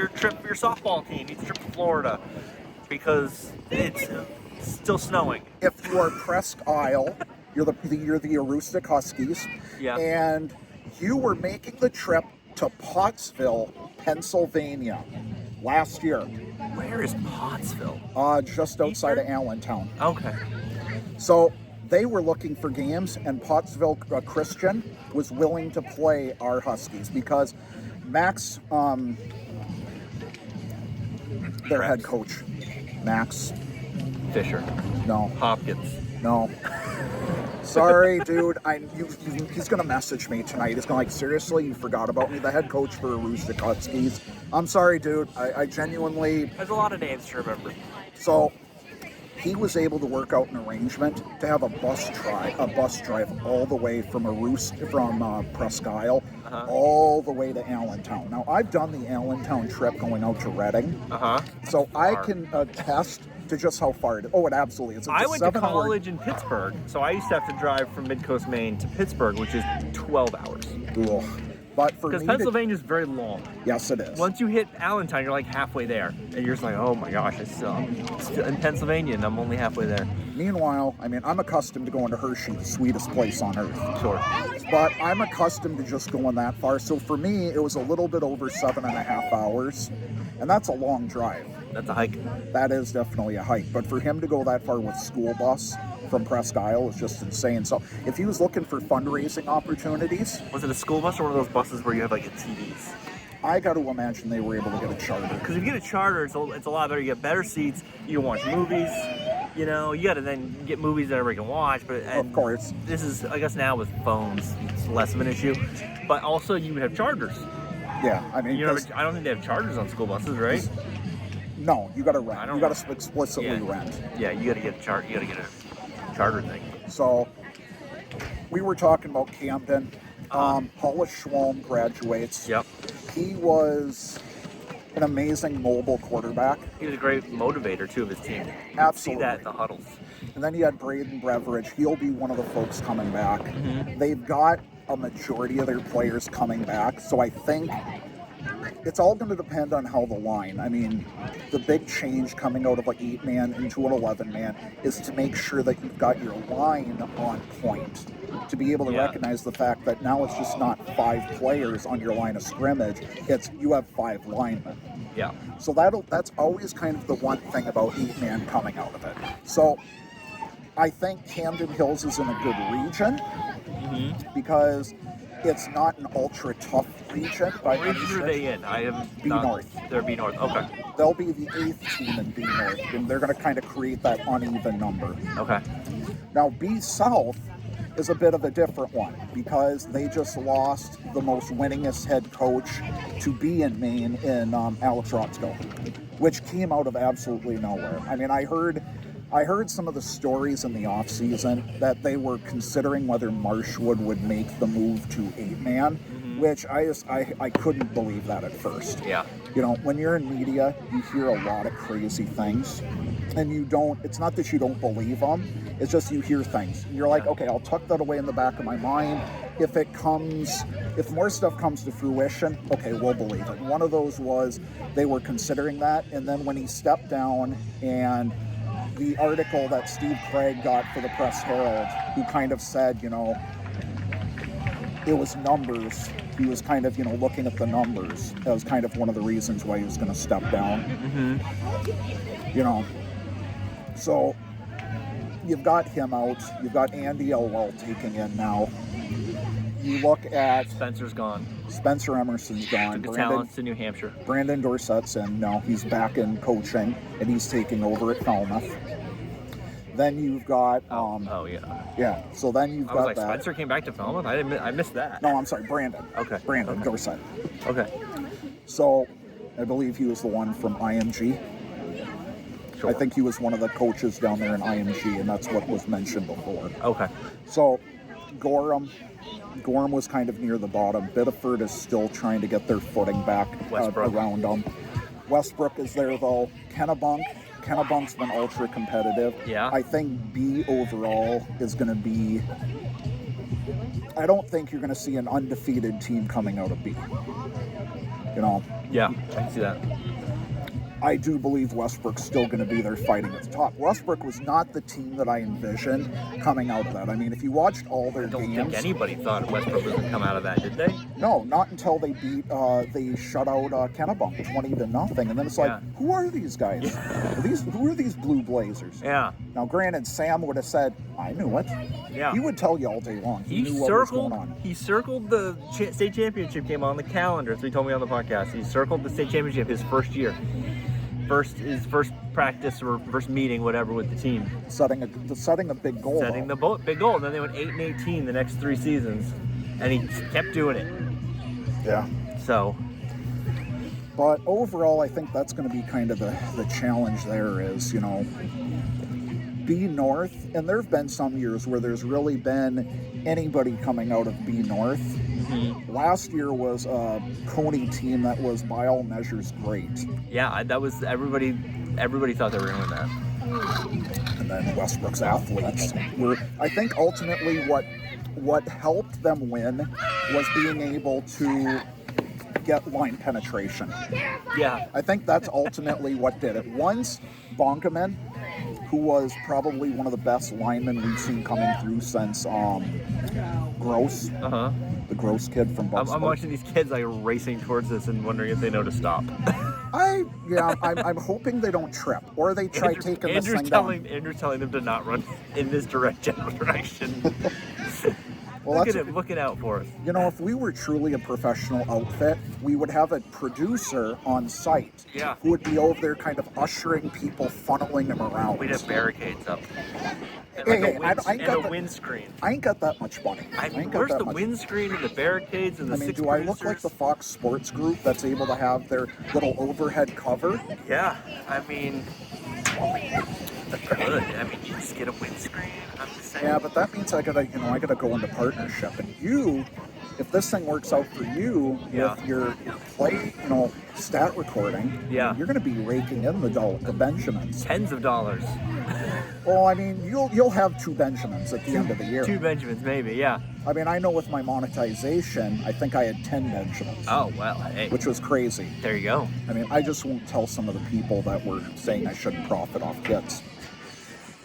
[SPEAKER 1] trip for your softball team, needs a trip to Florida because it's still snowing.
[SPEAKER 2] If you are Presque Isle, you're the Aroostook Huskies, and you were making the trip to Pottsville, Pennsylvania last year.
[SPEAKER 1] Where is Pottsville?
[SPEAKER 2] Just outside of Allentown.
[SPEAKER 1] Okay.
[SPEAKER 2] So they were looking for games, and Pottsville Christian was willing to play our Huskies because Max, their head coach, Max
[SPEAKER 1] Fisher.
[SPEAKER 2] No.
[SPEAKER 1] Hopkins.
[SPEAKER 2] No. Sorry, dude. He's gonna message me tonight. He's gonna seriously, you forgot about me. The head coach for Aroostook Huskies. I'm sorry, dude. I genuinely.
[SPEAKER 1] There's a lot of names to remember.
[SPEAKER 2] So he was able to work out an arrangement to have a bus drive all the way from Presque Isle, all the way to Allentown. Now I've done the Allentown trip going out to Reading, so I can attest to just how far it is. Oh, it absolutely is.
[SPEAKER 1] I went to college in Pittsburgh, so I used to have to drive from Mid-Coast Maine to Pittsburgh, which is 12 hours.
[SPEAKER 2] Ugh. But for me,
[SPEAKER 1] because Pennsylvania is very long.
[SPEAKER 2] Yes, it is.
[SPEAKER 1] Once you hit Allentown, you're like halfway there, and you're just like, oh my gosh, I'm still in Pennsylvania, and I'm only halfway there.
[SPEAKER 2] Meanwhile, I'm accustomed to going to Hershey, the sweetest place on earth.
[SPEAKER 1] Sure.
[SPEAKER 2] But I'm accustomed to just going that far. So for me, it was a little bit over 7.5 hours, and that's a long drive.
[SPEAKER 1] That's a hike.
[SPEAKER 2] That is definitely a hike. But for him to go that far with school bus from Presque Isle is just insane. So if he was looking for fundraising opportunities...
[SPEAKER 1] Was it a school bus or one of those buses where you have like a TVs?
[SPEAKER 2] I got to imagine they were able to get a charter.
[SPEAKER 1] Because if you get a charter, it's a lot better. You get better seats. You can watch movies. You got to then get movies that everybody can watch. But
[SPEAKER 2] of course.
[SPEAKER 1] This is, I guess now with phones, it's less of an issue. But also you would have charters.
[SPEAKER 2] Yeah,
[SPEAKER 1] I don't think they have charters on school buses, right?
[SPEAKER 2] No, you got to rent. You got to explicitly rent.
[SPEAKER 1] Yeah, you got to get a charter. You got to get a charter thing.
[SPEAKER 2] So we were talking about Camden. Hollis Schwalm graduates.
[SPEAKER 1] Yep.
[SPEAKER 2] He was an amazing mobile quarterback.
[SPEAKER 1] He was a great motivator, too, of his team.
[SPEAKER 2] Absolutely.
[SPEAKER 1] See that in the huddles.
[SPEAKER 2] And then you had Braden Beveridge. He'll be one of the folks coming back.
[SPEAKER 1] Mm-hmm.
[SPEAKER 2] They've got a majority of their players coming back, so I think it's all going to depend on how the line. I mean, the big change coming out of an 8-man into an 11-man is to make sure that you've got your line on point, to be able to recognize the fact that now it's just not 5 players on your line of scrimmage, it's you have 5 linemen.
[SPEAKER 1] Yeah.
[SPEAKER 2] So that's always kind of the one thing about 8-man coming out of it. So I think Camden Hills is in a good region because it's not an ultra tough region.
[SPEAKER 1] What region are they in? I am
[SPEAKER 2] B North.
[SPEAKER 1] They're B North. Okay.
[SPEAKER 2] They'll be the 8th team in B North, and they're going to kind of create that uneven number.
[SPEAKER 1] Okay.
[SPEAKER 2] Now B South is a bit of a different one because they just lost the most winningest head coach to be in Maine in Alex Rotzko, which came out of absolutely nowhere. I mean, I heard some of the stories in the offseason that they were considering whether Marshwood would make the move to 8-man, which I couldn't believe that at first.
[SPEAKER 1] Yeah.
[SPEAKER 2] You know, when you're in media, you hear a lot of crazy things, and it's not that you don't believe them, it's just you hear things. And you're like, okay, I'll tuck that away in the back of my mind. If more stuff comes to fruition, okay, we'll believe it. One of those was they were considering that, and then when he stepped down and the article that Steve Craig got for the Press Herald, who kind of said, you know, it was numbers. He was kind of, you know, looking at the numbers. That was kind of one of the reasons why he was going to step down. You know, so you've got him out. You've got Andy Elwell taking in now. You look at
[SPEAKER 1] Spencer's gone.
[SPEAKER 2] Spencer Emerson's gone.
[SPEAKER 1] Took the talents to New Hampshire.
[SPEAKER 2] Brandon Dorsett's in. No, he's back in coaching, and he's taking over at Falmouth. Then you've got yeah. So then you've got that.
[SPEAKER 1] Spencer came back to Falmouth. I missed that.
[SPEAKER 2] No, I'm sorry, Brandon.
[SPEAKER 1] Okay.
[SPEAKER 2] Brandon Dorsett.
[SPEAKER 1] Okay.
[SPEAKER 2] So I believe he was the one from IMG.
[SPEAKER 1] Sure.
[SPEAKER 2] I think he was one of the coaches down there in IMG, and that's what was mentioned before.
[SPEAKER 1] Okay.
[SPEAKER 2] So Gorham was kind of near the bottom. Biddeford is still trying to get their footing back around them. Westbrook is there though. Kennebunk's been ultra competitive.
[SPEAKER 1] Yeah.
[SPEAKER 2] I think B overall is going to be. I don't think you're going to see an undefeated team coming out of B. You know.
[SPEAKER 1] Yeah, I can see that.
[SPEAKER 2] I do believe Westbrook's still going to be there fighting at the top. Westbrook was not the team that I envisioned coming out of that. I mean, if you watched all their games...
[SPEAKER 1] I don't think anybody thought Westbrook was going to come out of that, did they?
[SPEAKER 2] No, not until they shut out Kennebunk 20-0. And then it's like, who are these guys? Who are these Blue Blazers?
[SPEAKER 1] Yeah.
[SPEAKER 2] Now, granted, Sam would have said, I knew it.
[SPEAKER 1] Yeah.
[SPEAKER 2] He would tell you all day long. He knew what was going on.
[SPEAKER 1] He circled the state championship game on the calendar, as he told me on the podcast. He circled the state championship his first year. His first practice or first meeting, whatever, with the team.
[SPEAKER 2] Setting a big goal.
[SPEAKER 1] Setting the big goal. And then they went 8-18 the next 3 seasons. And he kept doing it.
[SPEAKER 2] Yeah.
[SPEAKER 1] So.
[SPEAKER 2] But overall, I think that's going to be kind of the challenge there is, you know, B North. And there have been some years where there's really been anybody coming out of B North. Mm-hmm. Last year was a Coney team that was by all measures great.
[SPEAKER 1] Yeah, that was everybody thought they were going to win that.
[SPEAKER 2] And then Westbrook's athletes were, I think, ultimately what helped them win was being able to get line penetration.
[SPEAKER 1] Yeah.
[SPEAKER 2] I think that's ultimately what did it. Once Bonkaman, who was probably one of the best linemen we've seen coming through since Gross.
[SPEAKER 1] Uh-huh.
[SPEAKER 2] The Gross kid from Buffalo.
[SPEAKER 1] I'm watching these kids like racing towards this and wondering if they know to stop.
[SPEAKER 2] I'm hoping they don't trip or they try taking this thing down.
[SPEAKER 1] Andrew's telling them to not run in this general direction.
[SPEAKER 2] Well,
[SPEAKER 1] look at him looking out for us.
[SPEAKER 2] You know, if we were truly a professional outfit, we would have a producer on site who would be over there kind of ushering people, funneling them around.
[SPEAKER 1] We'd have barricades up. And a windscreen.
[SPEAKER 2] I ain't got that much money.
[SPEAKER 1] Where's the windscreen and the barricades and the six
[SPEAKER 2] do I look like the Fox Sports Group that's able to have their little overhead cover?
[SPEAKER 1] Yeah, I mean, good. I mean, you just get a windscreen. I'm just saying.
[SPEAKER 2] Yeah, but that means I gotta go into partnership, and you if this thing works out for you with your play, stat recording, you're going to be raking in the Benjamins.
[SPEAKER 3] Tens of dollars.
[SPEAKER 2] Well, I mean, you'll have 2 Benjamins at the end of the year.
[SPEAKER 3] 2 Benjamins, maybe, yeah.
[SPEAKER 2] I mean, I know with my monetization, I think I had 10 Benjamins.
[SPEAKER 3] Oh, well, hey.
[SPEAKER 2] Which was crazy.
[SPEAKER 3] There you go.
[SPEAKER 2] I mean, I just won't tell some of the people that were saying I shouldn't profit off kids.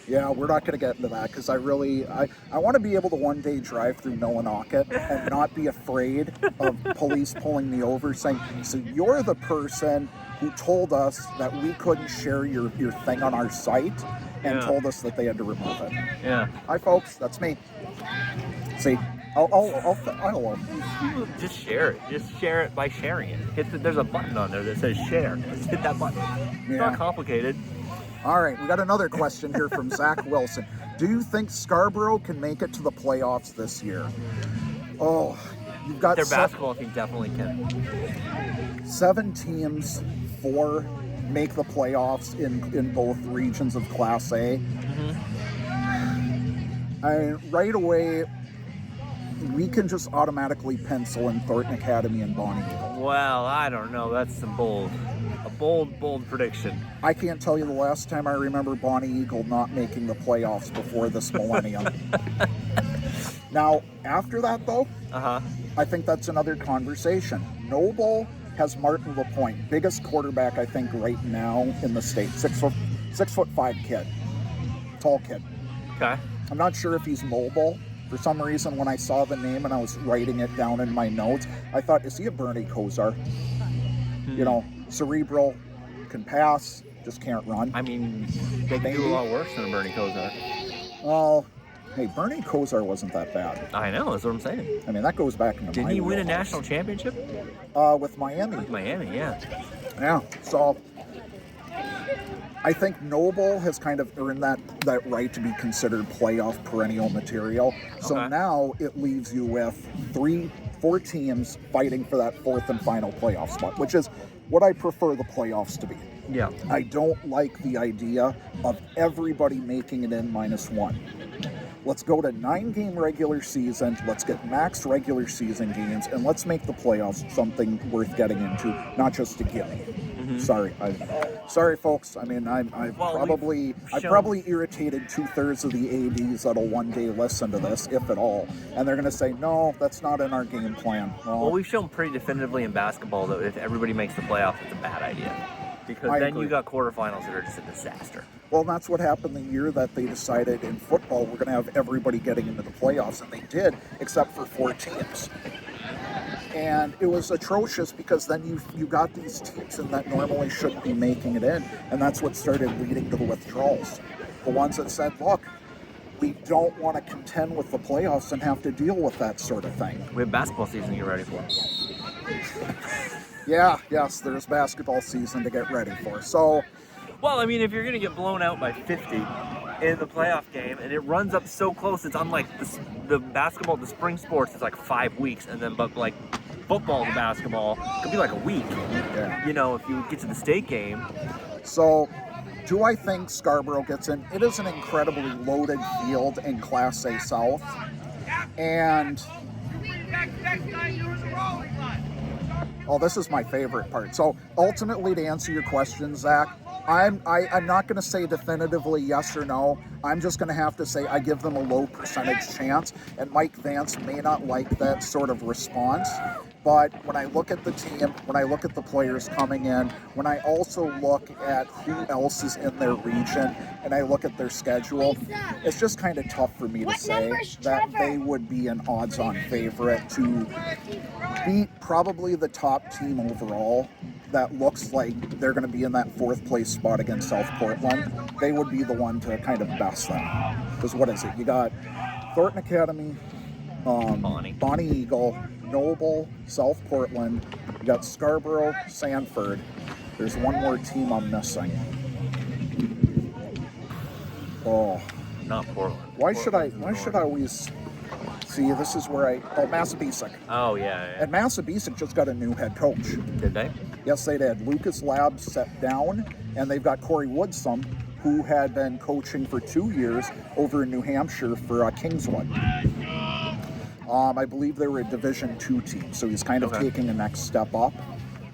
[SPEAKER 2] Yeah, we're not going to get into that because I want to be able to one day drive through Millinocket and not be afraid of police pulling me over saying, so you're the person who told us that we couldn't share your thing on our site and told us that they had to remove it.
[SPEAKER 3] Yeah.
[SPEAKER 2] Hi, folks. That's me. See, I'll
[SPEAKER 3] just share it. Just share it by sharing it. There's a button on there that says share. Just hit that button. It's not complicated.
[SPEAKER 2] All right, we got another question here from Zach Wilson. Do you think Scarborough can make it to the playoffs this year? Oh, you've got
[SPEAKER 3] their basketball team definitely can.
[SPEAKER 2] 7 teams, 4 make the playoffs in both regions of Class A. Right away, we can just automatically pencil in Thornton Academy and Bonnie Eagle.
[SPEAKER 3] Well, I don't know. That's a bold prediction.
[SPEAKER 2] I can't tell you the last time I remember Bonnie Eagle not making the playoffs before this millennium. Now, after that, though, I think that's another conversation. Noble has Martin LaPointe, biggest quarterback, I think, right now in the state. 6'5" kid. Tall kid.
[SPEAKER 3] Okay.
[SPEAKER 2] I'm not sure if he's mobile. For some reason, when I saw the name and I was writing it down in my notes, I thought, is he a Bernie Kosar? Cerebral, can pass, just can't run.
[SPEAKER 3] I mean, they can do a lot worse than a Bernie Kosar.
[SPEAKER 2] Well, hey, Bernie Kosar wasn't that bad.
[SPEAKER 3] I know, that's what I'm saying.
[SPEAKER 2] I mean, that goes back into
[SPEAKER 3] Didn't he win a national championship?
[SPEAKER 2] With Miami.
[SPEAKER 3] With Miami, yeah.
[SPEAKER 2] Yeah, so I think Noble has kind of earned that right to be considered playoff perennial material. So now it leaves you with 4 teams fighting for that 4th and final playoff spot, which is what I prefer the playoffs to be.
[SPEAKER 3] Yeah.
[SPEAKER 2] I don't like the idea of everybody making it in -1. Let's go to 9-game regular season. Let's get max regular season games, and let's make the playoffs something worth getting into, not just a gimme. Sorry, folks. I mean, I've probably irritated 2/3 of the ADs that'll one day listen to this, if at all, and they're going to say, no, that's not in our game plan.
[SPEAKER 3] Well, we've shown pretty definitively in basketball that if everybody makes the playoffs, it's a bad idea. Because then you got quarterfinals that are just a disaster.
[SPEAKER 2] Well, that's what happened the year that they decided in football we're going to have everybody getting into the playoffs, and they did, except for 4 teams. And it was atrocious because then you got these teams in that normally shouldn't be making it in, and that's what started leading to the withdrawals. The ones that said, look, we don't want to contend with the playoffs and have to deal with that sort of thing.
[SPEAKER 3] We have basketball season to get ready for.
[SPEAKER 2] Yes, there's basketball season to get ready for. So,
[SPEAKER 3] well, I mean, if you're going to get blown out by 50 in the playoff game, and it runs up so close, it's unlike the basketball, the spring sports, it's like 5 weeks, and then, but like football to basketball, it could be like a week.
[SPEAKER 2] Yeah.
[SPEAKER 3] If you get to the state game.
[SPEAKER 2] So, do I think Scarborough gets in? It is an incredibly loaded field in Class A South, and this is my favorite part. So ultimately, to answer your question, Zach, I'm not going to say definitively yes or no. I'm just going to have to say I give them a low percentage chance, and Mike Vance may not like that sort of response. But when I look at the team, when I look at the players coming in, when I also look at who else is in their region, and I look at their schedule, it's just kind of tough for me to say that they would be an odds-on favorite to beat probably the top team overall that looks like they're going to be in that 4th place spot against South Portland. They would be the one to kind of best them. Because what is it? You got Thornton Academy, Bonnie Eagle, Noble, South Portland. You got Scarborough, Sanford. There's one more team I'm missing. Oh,
[SPEAKER 3] not Portland.
[SPEAKER 2] Why should I always see? This is where Massabesic.
[SPEAKER 3] Oh yeah.
[SPEAKER 2] And Massabesic just got a new head coach.
[SPEAKER 3] Did they?
[SPEAKER 2] Yes, they did. Lucas Labs set down, and they've got Corey Woodsum, who had been coaching for 2 years over in New Hampshire for Kingswood. I believe they were a Division II team, so he's kind of taking a next step up.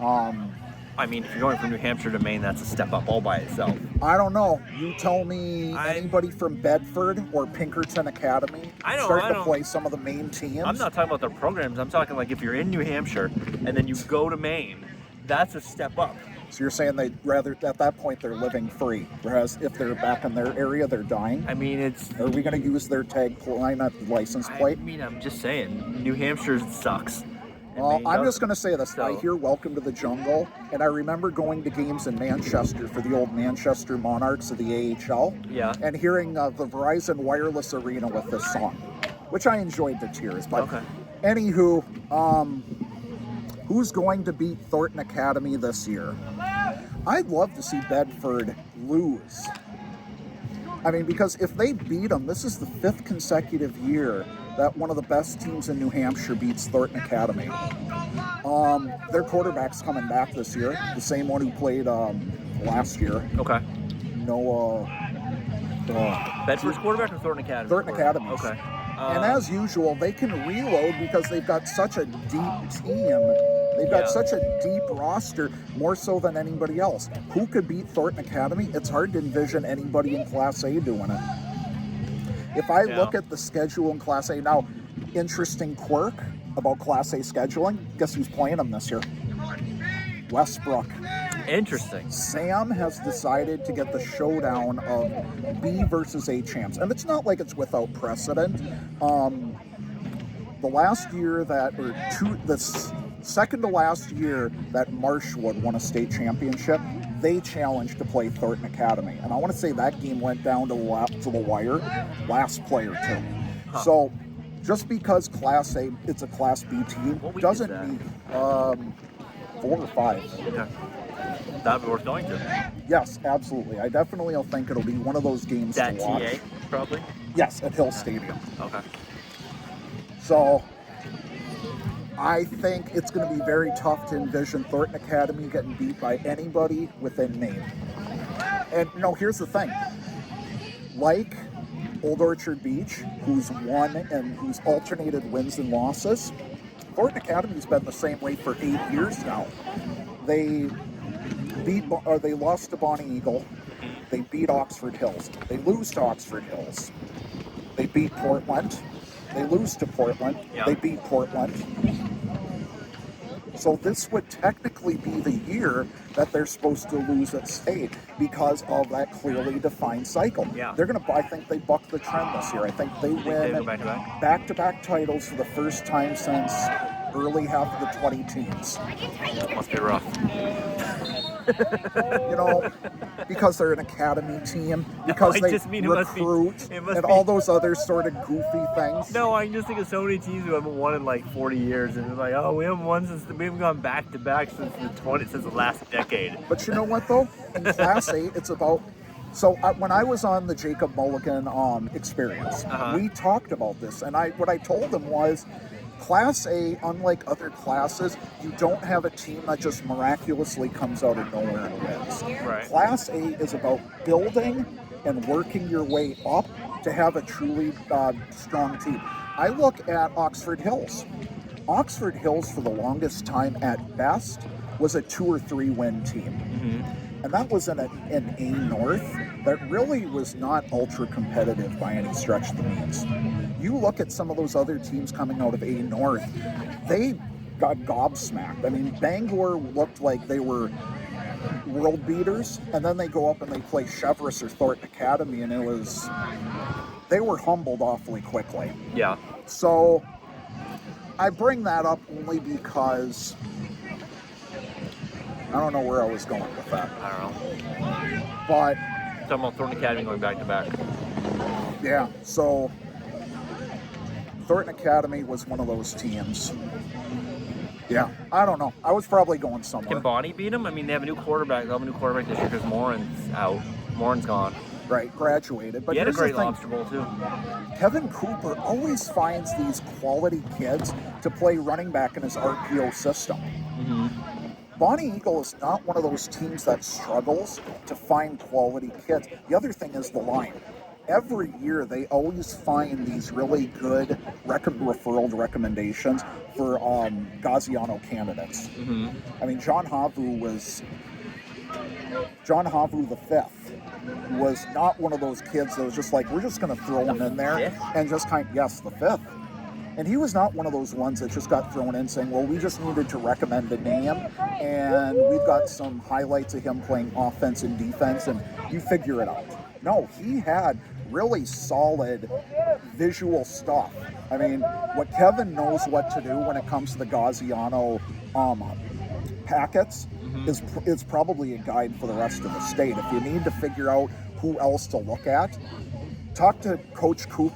[SPEAKER 3] I mean, if you're going from New Hampshire to Maine, that's a step up all by itself.
[SPEAKER 2] I don't know. You tell me anybody from Bedford or Pinkerton Academy starting to play some of the Maine teams.
[SPEAKER 3] I'm not talking about their programs. I'm talking like if you're in New Hampshire and then you go to Maine, that's a step up.
[SPEAKER 2] So you're saying they'd rather, at that point, they're living free, whereas if they're back in their area, they're dying?
[SPEAKER 3] I mean, it's...
[SPEAKER 2] Are we going to use their license plate?
[SPEAKER 3] I mean, I'm just saying, New Hampshire sucks.
[SPEAKER 2] Well, I'm just going to say this. I hear Welcome to the Jungle, and I remember going to games in Manchester for the old Manchester Monarchs of the AHL, and hearing the Verizon Wireless Arena with this song, which I enjoyed to tears. But anywho, who's going to beat Thornton Academy this year? I'd love to see Bedford lose. I mean, because if they beat them, this is the 5th consecutive year that one of the best teams in New Hampshire beats Thornton Academy. Their quarterback's coming back this year, the same one who played last year.
[SPEAKER 3] Okay.
[SPEAKER 2] Noah.
[SPEAKER 3] Bedford's quarterback or Thornton Academy?
[SPEAKER 2] Thornton Academy.
[SPEAKER 3] Okay.
[SPEAKER 2] And as usual, they can reload because they've got such a deep team. They've got such a deep roster, more so than anybody else. Who could beat Thornton Academy? It's hard to envision anybody in Class A doing it. If I look at the schedule in Class A, now, interesting quirk about Class A scheduling, guess who's playing them this year? Westbrook.
[SPEAKER 3] Interesting.
[SPEAKER 2] Sam has decided to get the showdown of B versus A champs. And it's not like it's without precedent. The last year the second to last year that Marshwood won a state championship, they challenged to play Thornton Academy. And I want to say that game went down to the wire, last player too. So just because Class A, it's a Class B team, doesn't mean 4 or 5.
[SPEAKER 3] Okay. That'd be worth going to.
[SPEAKER 2] Yes, absolutely. I definitely think it'll be one of those games to watch.
[SPEAKER 3] TA, probably?
[SPEAKER 2] Yes, at Hill Stadium.
[SPEAKER 3] Okay.
[SPEAKER 2] So I think it's going to be very tough to envision Thornton Academy getting beat by anybody within Maine. And here's the thing. Like Old Orchard Beach, who's won and who's alternated wins and losses, Thornton Academy's been the same way for 8 years now. They lost to Bonnie Eagle. They beat Oxford Hills. They lose to Oxford Hills. They beat Portland. They lose to Portland. They beat Portland. So this would technically be the year that they're supposed to lose at state because of that clearly defined cycle.
[SPEAKER 3] Yeah.
[SPEAKER 2] I think they buck the trend this year. I think they win back-to-back titles for the first time since early half of the 20 teens.
[SPEAKER 3] Must be rough.
[SPEAKER 2] Because they're an academy team, because they recruit, and all those other sort of goofy things.
[SPEAKER 3] No, I can just think of so many teams who haven't won in like 40 years, and it's like, oh, we haven't gone back to back since the last decade.
[SPEAKER 2] But you know what though? In Class A, it's about. So when I was on the Jacob Mulligan experience, we talked about this, and what I told them was, Class A, unlike other classes, you don't have a team that just miraculously comes out of nowhere and wins.
[SPEAKER 3] Right.
[SPEAKER 2] Class A is about building and working your way up to have a truly strong team. I look at Oxford Hills. Oxford Hills, for the longest time at best, was a 2 or 3 win team. Mm-hmm. And that was in A North that really was not ultra competitive by any stretch of the means. You look at some of those other teams coming out of A North, they got gobsmacked. I mean, Bangor looked like they were world beaters, and then they go up and they play Cheverus or Thornton Academy, and they were humbled awfully quickly.
[SPEAKER 3] Yeah.
[SPEAKER 2] So I bring that up only because I don't know where I was going with that.
[SPEAKER 3] I don't know.
[SPEAKER 2] But
[SPEAKER 3] talking about Thornton Academy going back to back.
[SPEAKER 2] Yeah, so Thornton Academy was one of those teams. Yeah, I don't know. I was probably going somewhere.
[SPEAKER 3] Can Bonnie beat them? I mean, they have a new quarterback. They'll have a new quarterback this year because Morin's out. Morin's gone.
[SPEAKER 2] Right, graduated. But
[SPEAKER 3] he had a great lobster bowl, too.
[SPEAKER 2] Kevin Cooper always finds these quality kids to play running back in his RPO system. Mm-hmm. Bonnie Eagle is not one of those teams that struggles to find quality kids. The other thing is the line. every year they always find these really good referral recommendations for Gaziano candidates.
[SPEAKER 3] Mm-hmm.
[SPEAKER 2] I mean, John Havru the fifth was not one of those kids that was just like, we're just going to throw him in there and just yes, the fifth. And he was not one of those ones that just got thrown in saying, well, we just needed to recommend a name, and we've got some highlights of him playing offense and defense, and you figure it out. No, he had really solid visual stuff. I mean, what Kevin knows what to do when it comes to the Gaziano packets is probably a guide for the rest of the state. If you need to figure out who else to look at, talk to Coach Coop,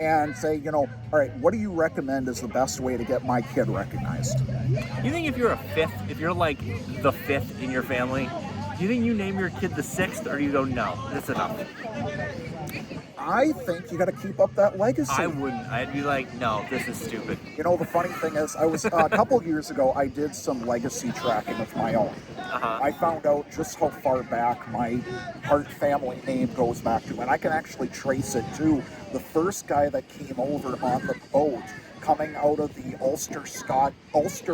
[SPEAKER 2] and say, all right, what do you recommend is the best way to get my kid recognized?
[SPEAKER 3] You think if you're if you're like the fifth in your family, do you think you name your kid the sixth, or do you go, no, that's enough?
[SPEAKER 2] I think you got to keep up that legacy.
[SPEAKER 3] I wouldn't. I'd be like, no, this is stupid.
[SPEAKER 2] The funny thing is, I was a couple of years ago, I did some legacy tracking of my own. I found out just how far back my Hart family name goes back to, and I can actually trace it to the first guy that came over on the boat coming out of the Ulster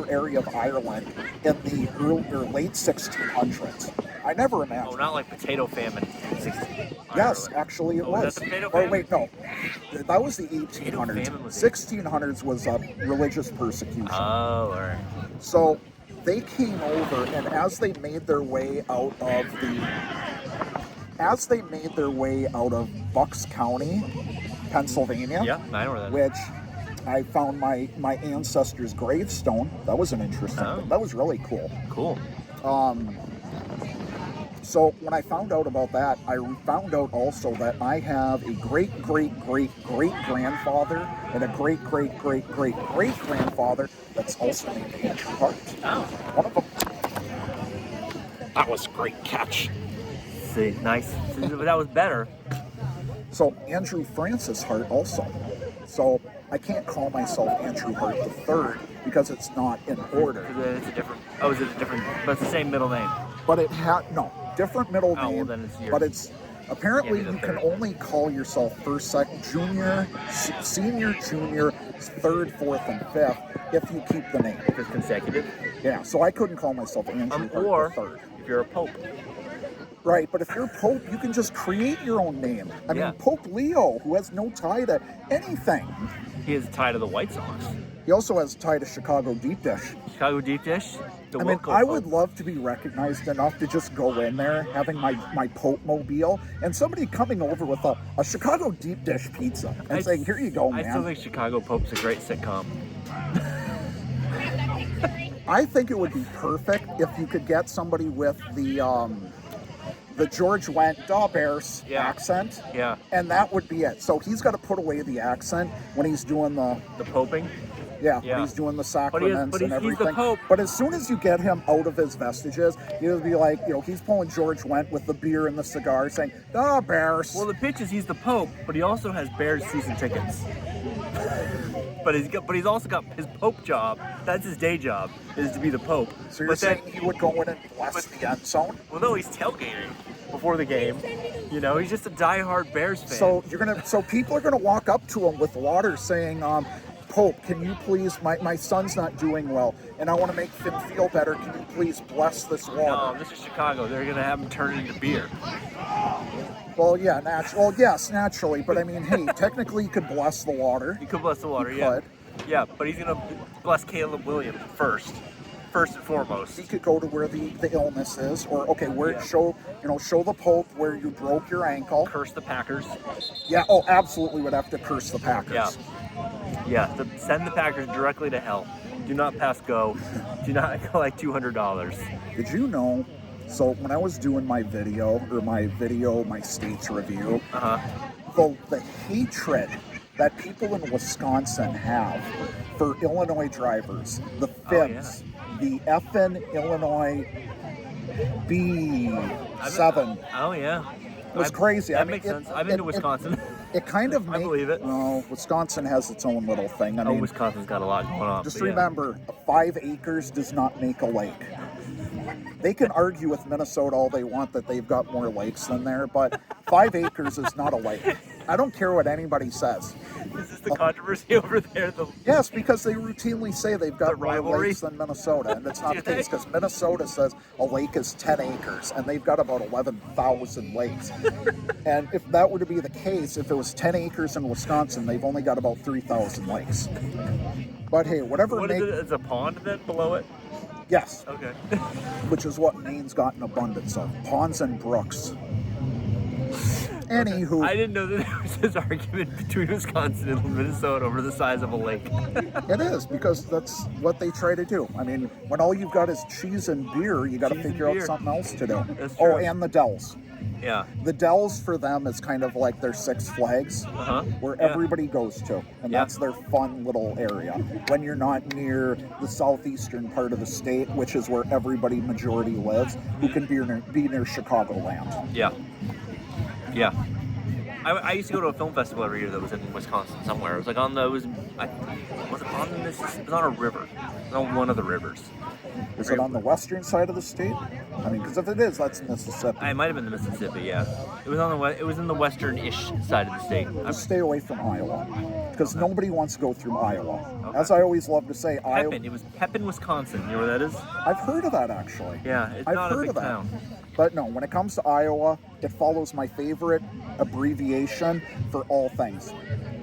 [SPEAKER 2] area of Ireland in the late 1600s. I never imagined.
[SPEAKER 3] Oh, not like potato famine.
[SPEAKER 2] Yes, actually it was.
[SPEAKER 3] Was that the potato famine?
[SPEAKER 2] Wait, no. That was the 1800s. 1600s was religious persecution.
[SPEAKER 3] Oh, all right.
[SPEAKER 2] So they came over, and as they made their way out of Bucks County, Pennsylvania,
[SPEAKER 3] Yeah, I know where that is.
[SPEAKER 2] which I found my ancestor's gravestone. That was an interesting thing. That was really cool.
[SPEAKER 3] Cool.
[SPEAKER 2] So when I found out about that, I found out also that I have a great-great-great-great-grandfather and a great-great-great-great-great-grandfather that's also named Andrew Hart.
[SPEAKER 3] Oh.
[SPEAKER 2] One of them.
[SPEAKER 3] That was a great catch. See, nice. See, that was better.
[SPEAKER 2] So Andrew Francis Hart also. So I can't call myself Andrew Hart the third because it's not in order.
[SPEAKER 3] It's a different. Oh, is it a different? But it's the same middle name.
[SPEAKER 2] But it had different middle name.
[SPEAKER 3] Well, then it's yours.
[SPEAKER 2] But it's apparently you can only call yourself first, second, junior, senior, junior, third, fourth, and fifth if you keep the name.
[SPEAKER 3] If it's consecutive.
[SPEAKER 2] Yeah. So I couldn't call myself Andrew Hart
[SPEAKER 3] Or
[SPEAKER 2] the third.
[SPEAKER 3] if you're a pope.
[SPEAKER 2] Right, but if you're Pope, you can just create your own name. I mean, Pope Leo, who has no tie to anything.
[SPEAKER 3] He has a tie to the White Sox.
[SPEAKER 2] He also has a tie to Chicago Deep Dish.
[SPEAKER 3] Chicago Deep Dish?
[SPEAKER 2] I would love to be recognized enough to just go in there, having my Pope mobile, and somebody coming over with a Chicago Deep Dish pizza and saying, here you go, man.
[SPEAKER 3] I still think Chicago Pope's a great sitcom.
[SPEAKER 2] I think it would be perfect if you could get somebody with the George Wendt Bears accent.
[SPEAKER 3] Yeah.
[SPEAKER 2] And that would be it. So he's got to put away the accent when he's doing the
[SPEAKER 3] poping.
[SPEAKER 2] Yeah, when he's doing the sacraments and everything.
[SPEAKER 3] He's the Pope.
[SPEAKER 2] But as soon as you get him out of his vestiges, he'll be like, he's pulling George Wendt with the beer and the cigar, saying, "The Bears."
[SPEAKER 3] Well, the pitch is he's the Pope, but he also has Bears season tickets. But he's also got his Pope job. That's his day job, is to be the Pope.
[SPEAKER 2] So you're saying he would go in and bless the end zone?
[SPEAKER 3] Well, no, he's tailgating before the game. He's just a diehard Bears fan.
[SPEAKER 2] So people are gonna walk up to him with water, saying, "Pope, can you please? My son's not doing well, and I want to make him feel better. Can you please bless this water?"
[SPEAKER 3] No, this is Chicago. They're gonna have him turn it into beer.
[SPEAKER 2] Well, yeah, yes, naturally. But I mean, hey, technically, you could bless the water.
[SPEAKER 3] You could bless the water,
[SPEAKER 2] yeah.
[SPEAKER 3] Yeah, but he's gonna bless Caleb Williams first and foremost.
[SPEAKER 2] He could go to where the illness is, or show the Pope where you broke your ankle.
[SPEAKER 3] Curse the Packers.
[SPEAKER 2] Yeah. Oh, absolutely, would have to curse the Packers. Yeah.
[SPEAKER 3] Send the Packers directly to hell. Do not pass go. Do not collect $200.
[SPEAKER 2] Did you know? So when I was doing my state's review, the hatred that people in Wisconsin have for Illinois drivers, the Finns, the effing Illinois B7.
[SPEAKER 3] Oh yeah.
[SPEAKER 2] It was crazy.
[SPEAKER 3] That makes sense. I've been to Wisconsin.
[SPEAKER 2] It kind of
[SPEAKER 3] I believe it.
[SPEAKER 2] No, Wisconsin has its own little thing. I mean,
[SPEAKER 3] Wisconsin's got a lot going on.
[SPEAKER 2] Just remember, 5 acres does not make a lake. They can argue with Minnesota all they want that they've got more lakes than there, but 5 acres is not a lake. I don't care what anybody says.
[SPEAKER 3] Is this the controversy over there?
[SPEAKER 2] Yes, because they routinely say they've got more
[SPEAKER 3] rivalry?
[SPEAKER 2] lakes than Minnesota, and it's not
[SPEAKER 3] Do
[SPEAKER 2] the case,
[SPEAKER 3] they?
[SPEAKER 2] because Minnesota says a lake is 10 acres, and they've got about 11,000 lakes. And if that were to be the case, if it was 10 acres in Wisconsin, they've only got about 3,000 lakes. But hey, whatever.
[SPEAKER 3] What is it? It's a pond then below it?
[SPEAKER 2] Yes,
[SPEAKER 3] Okay.
[SPEAKER 2] which is what Maine's got an abundance of, ponds and brooks. Anywho,
[SPEAKER 3] I didn't know that there was this argument between Wisconsin and Minnesota over the size of a lake.
[SPEAKER 2] it is, because that's what they try to do. I mean, when all you've got is cheese and beer, you got to
[SPEAKER 3] Cheese and
[SPEAKER 2] figure out
[SPEAKER 3] beer.
[SPEAKER 2] something else to do.
[SPEAKER 3] That's
[SPEAKER 2] Oh,
[SPEAKER 3] true.
[SPEAKER 2] and the Dells.
[SPEAKER 3] Yeah.
[SPEAKER 2] The Dells for them is kind of like their Six Flags, where
[SPEAKER 3] Yeah.
[SPEAKER 2] everybody goes to, and
[SPEAKER 3] Yeah.
[SPEAKER 2] that's their fun little area. When you're not near the southeastern part of the state, which is where everybody majority lives, who can be near Chicagoland.
[SPEAKER 3] Yeah. Yeah. I used to go to a film festival every year that was in Wisconsin somewhere. It was like on the, was it on the Mississippi? It was on a river. It was on one of the rivers.
[SPEAKER 2] Is it on the western side of the state? I mean, because if it is, that's Mississippi.
[SPEAKER 3] It might have been the Mississippi, yeah. It was on the it was in the western-ish side of the state.
[SPEAKER 2] Just stay away from Iowa, because nobody wants to go through Iowa.
[SPEAKER 3] Okay.
[SPEAKER 2] As I always love to say, Iowa.
[SPEAKER 3] Pepin. It was Pepin, Wisconsin. You know where that is?
[SPEAKER 2] I've heard of that actually.
[SPEAKER 3] Yeah, it's
[SPEAKER 2] I've
[SPEAKER 3] not a
[SPEAKER 2] heard
[SPEAKER 3] big
[SPEAKER 2] of that.
[SPEAKER 3] town.
[SPEAKER 2] But no, when it comes to Iowa, it follows my favorite abbreviation for all things.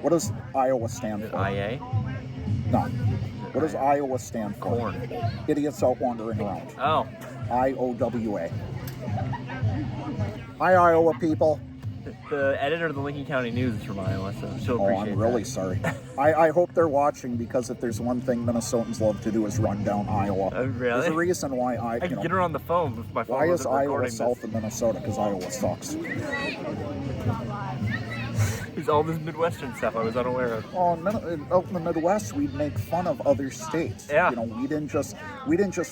[SPEAKER 2] What does Iowa stand for?
[SPEAKER 3] IA?
[SPEAKER 2] No. What does Iowa stand for?
[SPEAKER 3] Corn.
[SPEAKER 2] Idiots out wandering around.
[SPEAKER 3] Oh.
[SPEAKER 2] IOWA. Hi, Iowa people.
[SPEAKER 3] The editor of the Lincoln County News is from Iowa, so she'll
[SPEAKER 2] Oh,
[SPEAKER 3] appreciate
[SPEAKER 2] I'm really
[SPEAKER 3] that.
[SPEAKER 2] sorry. I hope they're watching, because if there's one thing Minnesotans love to do is run down Iowa.
[SPEAKER 3] Oh, really?
[SPEAKER 2] There's a reason why
[SPEAKER 3] I can get her on the phone if my phone
[SPEAKER 2] why is
[SPEAKER 3] wasn't
[SPEAKER 2] Iowa
[SPEAKER 3] recording
[SPEAKER 2] south of Minnesota? Because Iowa sucks.
[SPEAKER 3] It's all this Midwestern stuff I was unaware of.
[SPEAKER 2] Oh, out in the Midwest, we'd make fun of other states.
[SPEAKER 3] Yeah.
[SPEAKER 2] You know, we didn't just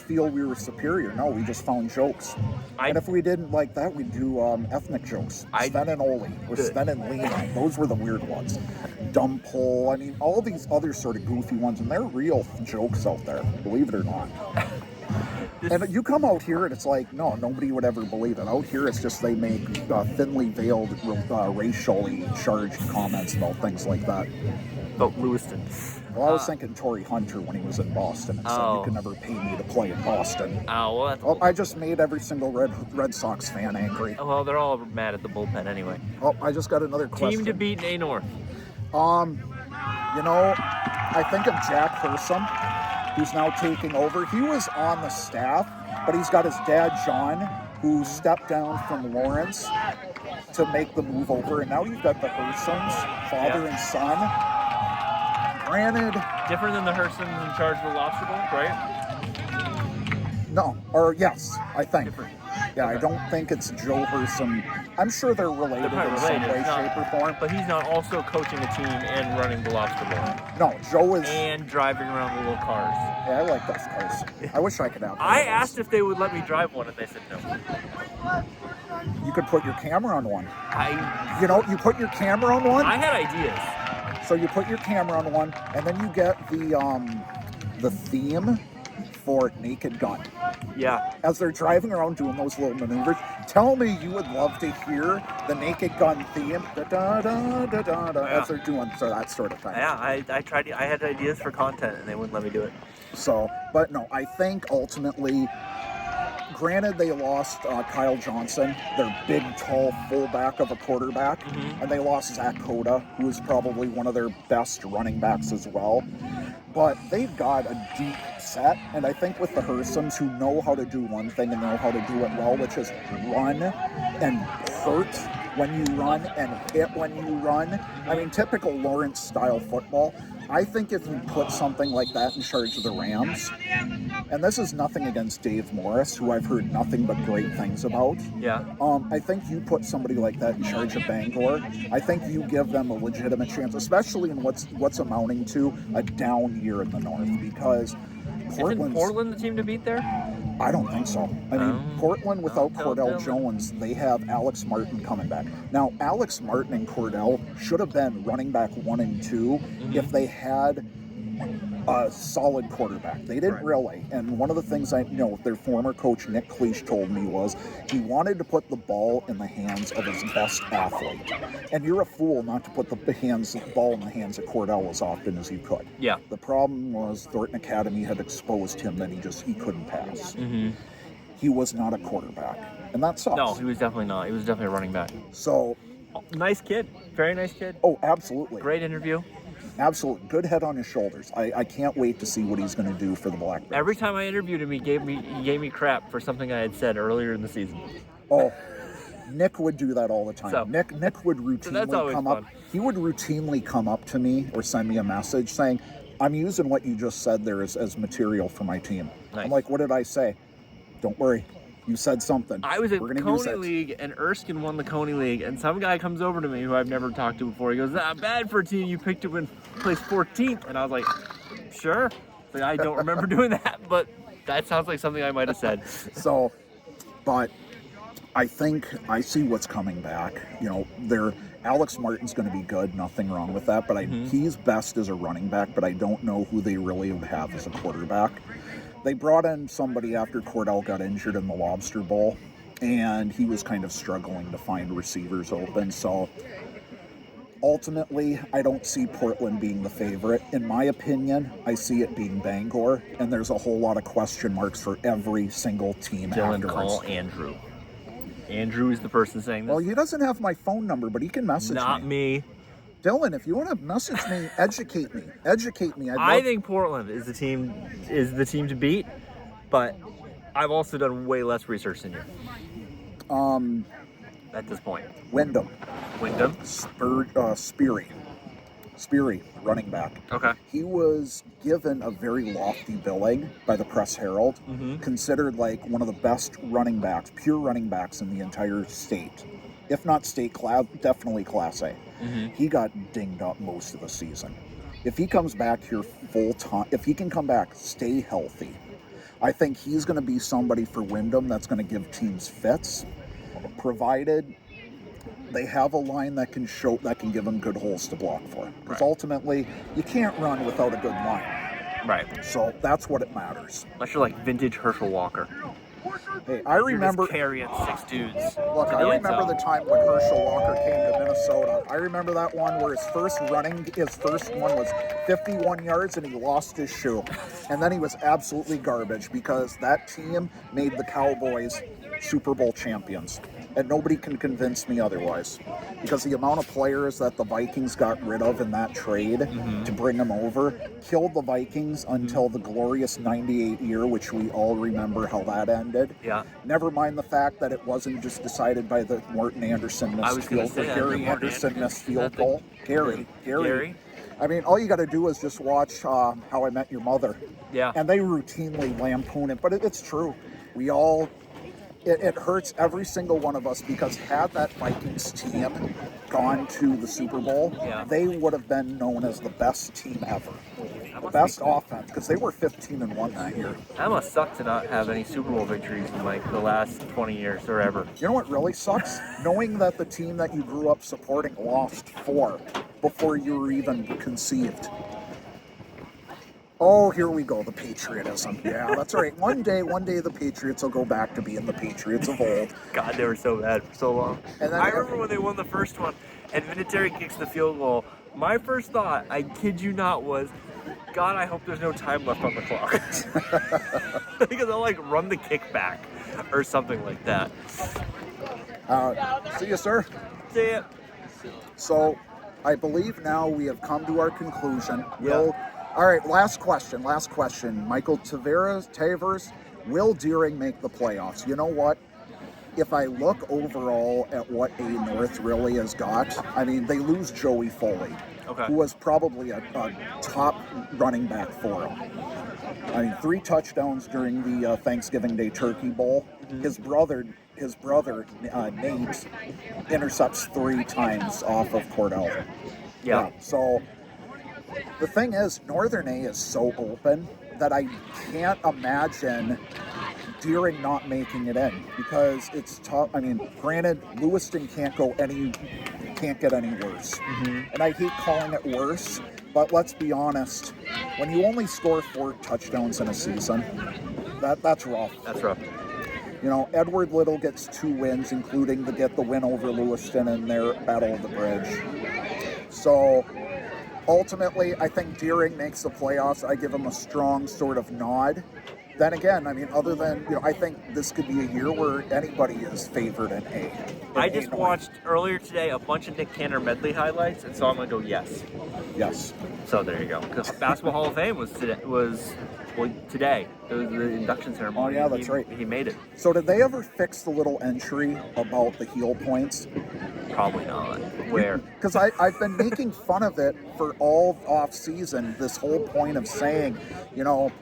[SPEAKER 2] feel we were superior. No, we just found jokes. And if we didn't like that, we'd do ethnic jokes. Sven and Oli, or Sven and Lena. Those were the weird ones. Dumb Pole. I mean, all these other sort of goofy ones, and they're real jokes out there, believe it or not. And you come out here and it's like, no, nobody would ever believe it. Out here, it's just they make thinly veiled, racially charged comments about things like that.
[SPEAKER 3] About Lewiston.
[SPEAKER 2] Well, I was thinking Torrey Hunter when he was in Boston and said, you could never pay me to play in Boston.
[SPEAKER 3] Oh, well, that's...
[SPEAKER 2] Well, I just made every single Red Sox fan angry.
[SPEAKER 3] Oh, well, they're all mad at the bullpen anyway.
[SPEAKER 2] Oh, I just got another question.
[SPEAKER 3] Team to beat A North.
[SPEAKER 2] You know, I think of Jack Hersom, who's now taking over. He was on the staff, but he's got his dad, John, who stepped down from Lawrence to make the move over. And now you've got the Hersoms, father and son. Granted...
[SPEAKER 3] Different than the Hersons in charge of the Lobster Bowl, right?
[SPEAKER 2] No, or yes, I think.
[SPEAKER 3] Different.
[SPEAKER 2] Yeah, I don't think it's Joe Hersom. I'm sure they're related
[SPEAKER 3] They're
[SPEAKER 2] in
[SPEAKER 3] probably
[SPEAKER 2] some
[SPEAKER 3] related.
[SPEAKER 2] way,
[SPEAKER 3] It's not-
[SPEAKER 2] shape, or form.
[SPEAKER 3] But he's not also coaching a team and running the Lobster Bowl.
[SPEAKER 2] No, Joe is...
[SPEAKER 3] And driving around the little cars.
[SPEAKER 2] Yeah, I like those cars. I wish I could have
[SPEAKER 3] I
[SPEAKER 2] those.
[SPEAKER 3] asked if they would let me drive one, and they said no.
[SPEAKER 2] You could put your camera on one.
[SPEAKER 3] I
[SPEAKER 2] You know, you put your camera on one,
[SPEAKER 3] had ideas.
[SPEAKER 2] so you put your camera on one, and then you get the theme for Naked Gun.
[SPEAKER 3] Yeah.
[SPEAKER 2] As they're driving around doing those little maneuvers, tell me you would love to hear the Naked Gun theme, da-da-da-da-da-da, as they're doing that sort of thing.
[SPEAKER 3] Yeah, I tried. I had ideas for content, and they wouldn't let me do it.
[SPEAKER 2] So, but no, I think ultimately, granted they lost Kyle Johnson, their big, tall fullback of a quarterback, and they lost Zach Coda, who is probably one of their best running backs as well. But they've got a deep set, and I think with the Hersoms, who know how to do one thing and know how to do it well, which is run and hurt when you run and hit when you run. I mean, typical Lawrence-style football. I think if you put something like that in charge of the Rams, and this is nothing against Dave Morris, who I've heard nothing but great things about.
[SPEAKER 3] Yeah.
[SPEAKER 2] I think you put somebody like that in charge of Bangor. I think you give them a legitimate chance, especially in what's amounting to a down year in the North, because
[SPEAKER 3] Isn't Portland the team to beat there?
[SPEAKER 2] I don't think so. I mean, Portland without
[SPEAKER 3] don't
[SPEAKER 2] Cordell
[SPEAKER 3] tell me.
[SPEAKER 2] Jones, they have Alex Martin coming back. Now, Alex Martin and Cordell should have been running back 1 and 2 if they had a solid quarterback. They didn't really. And one of the things I know their former coach, Nick Cleach, told me was he wanted to put the ball in the hands of his best athlete. And you're a fool not to put the ball in the hands of Cordell as often as you could.
[SPEAKER 3] Yeah.
[SPEAKER 2] The problem was Thornton Academy had exposed him that he couldn't pass.
[SPEAKER 3] Mm-hmm.
[SPEAKER 2] He was not a quarterback. And that sucks.
[SPEAKER 3] No, he was definitely not. He was definitely a running back.
[SPEAKER 2] So...
[SPEAKER 3] Nice kid. Very nice kid.
[SPEAKER 2] Oh, absolutely.
[SPEAKER 3] Great interview.
[SPEAKER 2] Absolutely. Good head on his shoulders. I can't wait to see what he's going to do for the Black Bears.
[SPEAKER 3] Every time I interviewed him, he gave me crap for something I had said earlier in the season.
[SPEAKER 2] Oh, Nick would do that all the time.
[SPEAKER 3] So,
[SPEAKER 2] Nick would routinely come up. He would routinely come up to me or send me a message saying, I'm using what you just said there as material for my team.
[SPEAKER 3] Nice.
[SPEAKER 2] I'm like, what did I say? Don't worry. You said something.
[SPEAKER 3] I was at Coney League, and Erskine won the Coney League, and some guy comes over to me who I've never talked to before. He goes, not bad for a team you picked to win place 14th. And I was like, sure. Like, I don't remember doing that, but that sounds like something I might have said.
[SPEAKER 2] So, but I think I see what's coming back. You know, Alex Martin's going to be good, nothing wrong with that, but he's best as a running back, but I don't know who they really would have as a quarterback. They brought in somebody after Cordell got injured in the Lobster Bowl, and he was kind of struggling to find receivers open. So ultimately, I don't see Portland being the favorite. In my opinion, I see it being Bangor, and there's a whole lot of question marks for every single team
[SPEAKER 3] Dylan,
[SPEAKER 2] afterwards.
[SPEAKER 3] call Andrew. Andrew is the person saying this.
[SPEAKER 2] Well, he doesn't have my phone number, but he can message me.
[SPEAKER 3] Not me.
[SPEAKER 2] Dylan, if you want to message me, educate me.
[SPEAKER 3] I think Portland is the team to beat, but I've also done way less research than you. At this point.
[SPEAKER 2] Wyndham. Speary, running back.
[SPEAKER 3] Okay.
[SPEAKER 2] He was given a very lofty billing by the Press Herald, considered like one of the best running backs, pure running backs in the entire state. If not state class, definitely Class A. He got dinged up most of the season. If he comes back here full time, if he can come back, stay healthy, I think he's going to be somebody for Wyndham that's going to give teams fits, provided they have a line that can give them good holes to block for. Because ultimately, you can't run without a good line.
[SPEAKER 3] Right.
[SPEAKER 2] So that's what it matters.
[SPEAKER 3] Unless you're like vintage Herschel Walker.
[SPEAKER 2] Hey, I remember
[SPEAKER 3] just carrying 6 dudes.
[SPEAKER 2] Look, I remember the time when Herschel Walker came to Minnesota. I remember that one where his first one was 51 yards and he lost his shoe. And then he was absolutely garbage because that team made the Cowboys Super Bowl champions. And nobody can convince me otherwise. Because the amount of players that the Vikings got rid of in that trade to bring them over killed the Vikings until the glorious 98 year, which we all remember how that ended.
[SPEAKER 3] Yeah.
[SPEAKER 2] Never mind the fact that it wasn't just decided by the Morton Anderson missed field goal. Gary Anderson missed field goal. Gary. I mean, all you got to do is just watch How I Met Your Mother.
[SPEAKER 3] Yeah.
[SPEAKER 2] And they routinely lampoon it, but it's true. We all... It hurts every single one of us because had that Vikings team gone to the Super Bowl, they would have been known as the best team ever. The best offense, because they were 15-1 that year.
[SPEAKER 3] That must suck to not have any Super Bowl victories in like the last 20 years or ever.
[SPEAKER 2] You know what really sucks? Knowing that the team that you grew up supporting lost 4 before you were even conceived. Oh, here we go, the patriotism. Yeah, that's all right. One day the Patriots will go back to being the Patriots of old.
[SPEAKER 3] God, they were so bad for so long.
[SPEAKER 2] And then
[SPEAKER 3] I remember when they won the first one, and Vinatieri kicks the field goal. My first thought, I kid you not, was, God, I hope there's no time left on the clock. Because I'll like run the kick back or something like that.
[SPEAKER 2] See you, sir.
[SPEAKER 3] See ya.
[SPEAKER 2] So, I believe now we have come to our conclusion. All right, last question. Michael Tavers, will Deering make the playoffs? You know what? If I look overall at what A North really has got, I mean, they lose Joey Foley, who was probably a top running back for him. I mean, 3 touchdowns during the Thanksgiving Day Turkey Bowl. His brother Nate intercepts 3 times off of Cordell. Yeah. So the thing is, Northern A is so open that I can't imagine Deering not making it in because it's tough. I mean, granted, Lewiston can't get any worse, and I hate calling it worse, But let's be honest, when you only score 4 touchdowns in a season, that's rough.
[SPEAKER 3] That's rough.
[SPEAKER 2] You know, Edward Little gets 2 wins, including to get the win over Lewiston in their Battle of the Bridge. So ultimately, I think Deering makes the playoffs. I give him a strong sort of nod. Then again, I mean, other than, you know, I think this could be a year where anybody is favored in A.
[SPEAKER 3] I just watched earlier today a bunch of Nick Cantor medley highlights, and so I'm going to go yes.
[SPEAKER 2] Yes.
[SPEAKER 3] So there you go. Because Basketball Hall of Fame was today. It was the induction ceremony.
[SPEAKER 2] Oh, yeah, that's right.
[SPEAKER 3] He made it.
[SPEAKER 2] So did they ever fix the little entry about the heel points?
[SPEAKER 3] Probably not. Where?
[SPEAKER 2] Because I've been making fun of it for all off season. This whole point of saying, you know,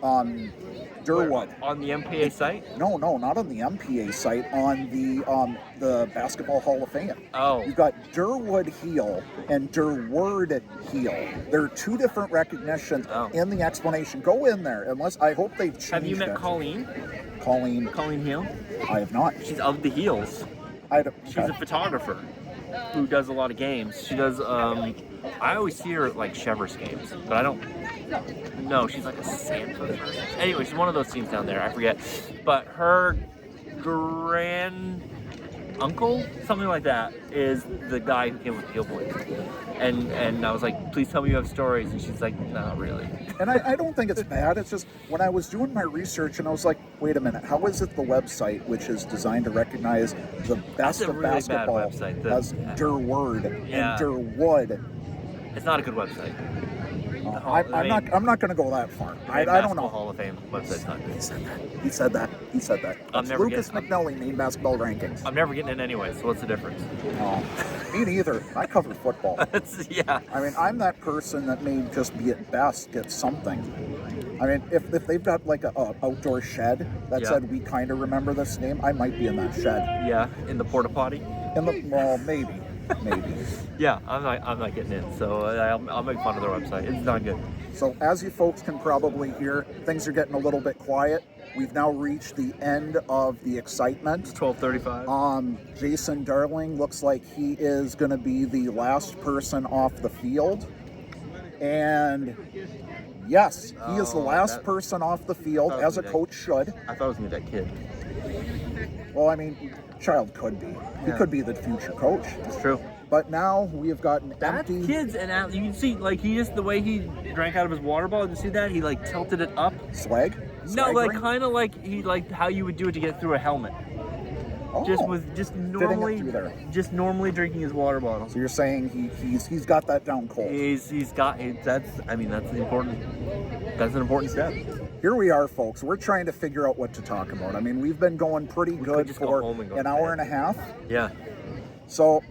[SPEAKER 2] Durwood.
[SPEAKER 3] On the MPA site?
[SPEAKER 2] No, not on the MPA site. On the Basketball Hall of Fame.
[SPEAKER 3] Oh.
[SPEAKER 2] You've got Durwood heel and Durward heel. There are 2 different recognitions in the explanation. Go in there. Unless I hope they've changed it.
[SPEAKER 3] Have you met Colleen? Colleen Heel?
[SPEAKER 2] I have not.
[SPEAKER 3] She's of the Heels. She's a photographer who does a lot of games. She does, I always see her at like Chevrolet's games, but I don't know. She's like a Santa person. Anyway, she's one of those teams down there. I forget. But her grand uncle, something like that, is the guy who came with Heel Points. And I was like, please tell me you have stories. And she's like, not really.
[SPEAKER 2] And I don't think it's bad. It's just when I was doing my research and I was like, wait a minute, how is it the website, which is designed to recognize the best of
[SPEAKER 3] really
[SPEAKER 2] basketball,
[SPEAKER 3] bad website.
[SPEAKER 2] has Durward and Durwood?
[SPEAKER 3] It's not a good website.
[SPEAKER 2] I'm not going to go that far. I don't know.
[SPEAKER 3] Hall of Fame website's not good.
[SPEAKER 2] He said that.
[SPEAKER 3] I'm never
[SPEAKER 2] Lucas McNelly, Maine basketball rankings.
[SPEAKER 3] I'm never getting in anyway, so what's the difference?
[SPEAKER 2] Me neither. I cover football.
[SPEAKER 3] Yeah.
[SPEAKER 2] I mean, I'm that person that may just be at best get something. I mean, if they've got like a outdoor shed that said we kind of remember this name, I might be in that shed.
[SPEAKER 3] Yeah, in the porta potty.
[SPEAKER 2] Well, maybe.
[SPEAKER 3] Yeah, I'm not getting in, so I'll make fun of their website. It's not good.
[SPEAKER 2] So as you folks can probably hear, things are getting a little bit quiet. We've now reached the end of the excitement.
[SPEAKER 3] It's 12:35.
[SPEAKER 2] Jason Darling looks like he is going to be the last person off the field. And yes, he is the last person off the field, as a coach should.
[SPEAKER 3] I thought it was going to be that kid.
[SPEAKER 2] Well, I mean, child could be. He could be the future coach.
[SPEAKER 3] It's true.
[SPEAKER 2] But now we have gotten empty.
[SPEAKER 3] That kid's an out. You can see, like, he just, the way he drank out of his water bottle, you see that? He, like, tilted it up.
[SPEAKER 2] Swag?
[SPEAKER 3] No, like, kind of like how you would do it to get through a helmet. Just normally drinking his water bottle.
[SPEAKER 2] So you're saying he's got that down cold.
[SPEAKER 3] That's an important step.
[SPEAKER 2] Here we are, folks. We're trying to figure out what to talk about. I mean, we've been going pretty good for an hour and a half.
[SPEAKER 3] Yeah.
[SPEAKER 2] So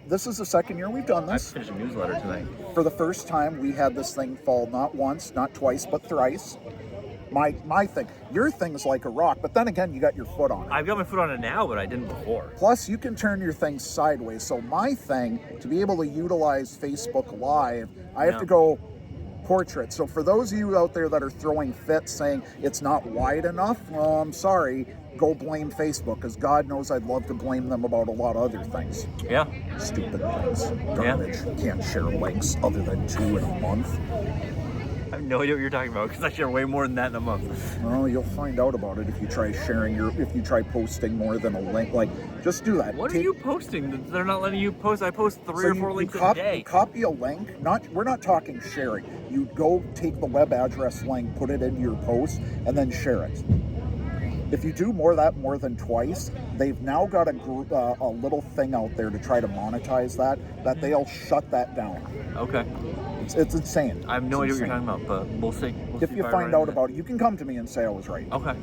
[SPEAKER 2] this is the second year we've done this.
[SPEAKER 3] I finished a newsletter tonight.
[SPEAKER 2] For the first time, we had this thing fall not once, not twice, but thrice. My thing, your thing's like a rock, but then again, you got your foot on it.
[SPEAKER 3] I've got my foot on it now, but I didn't before.
[SPEAKER 2] Plus, you can turn your thing sideways. So my thing, to be able to utilize Facebook Live, I have to go portrait. So for those of you out there that are throwing fits saying it's not wide enough, well, I'm sorry, go blame Facebook, because God knows I'd love to blame them about a lot of other things.
[SPEAKER 3] Yeah.
[SPEAKER 2] Stupid things. Garbage. Can't share links other than 2 in a month.
[SPEAKER 3] I have no idea what you're talking about, because I share way more than that in a month.
[SPEAKER 2] Well, you'll find out about it if you try posting more than a link. Like, just do that.
[SPEAKER 3] What are you posting? They're not letting you post. I post 3 or 4 links a day.
[SPEAKER 2] You copy a link. We're not talking sharing. You go take the web address link, put it into your post, and then share it. If you do more than twice, they've now got a little thing out there to try to monetize that they'll shut that down.
[SPEAKER 3] Okay.
[SPEAKER 2] It's insane.
[SPEAKER 3] I have no idea what you're talking about, but we'll see.
[SPEAKER 2] If you find out about it, you can come to me and say I was right.
[SPEAKER 3] Okay.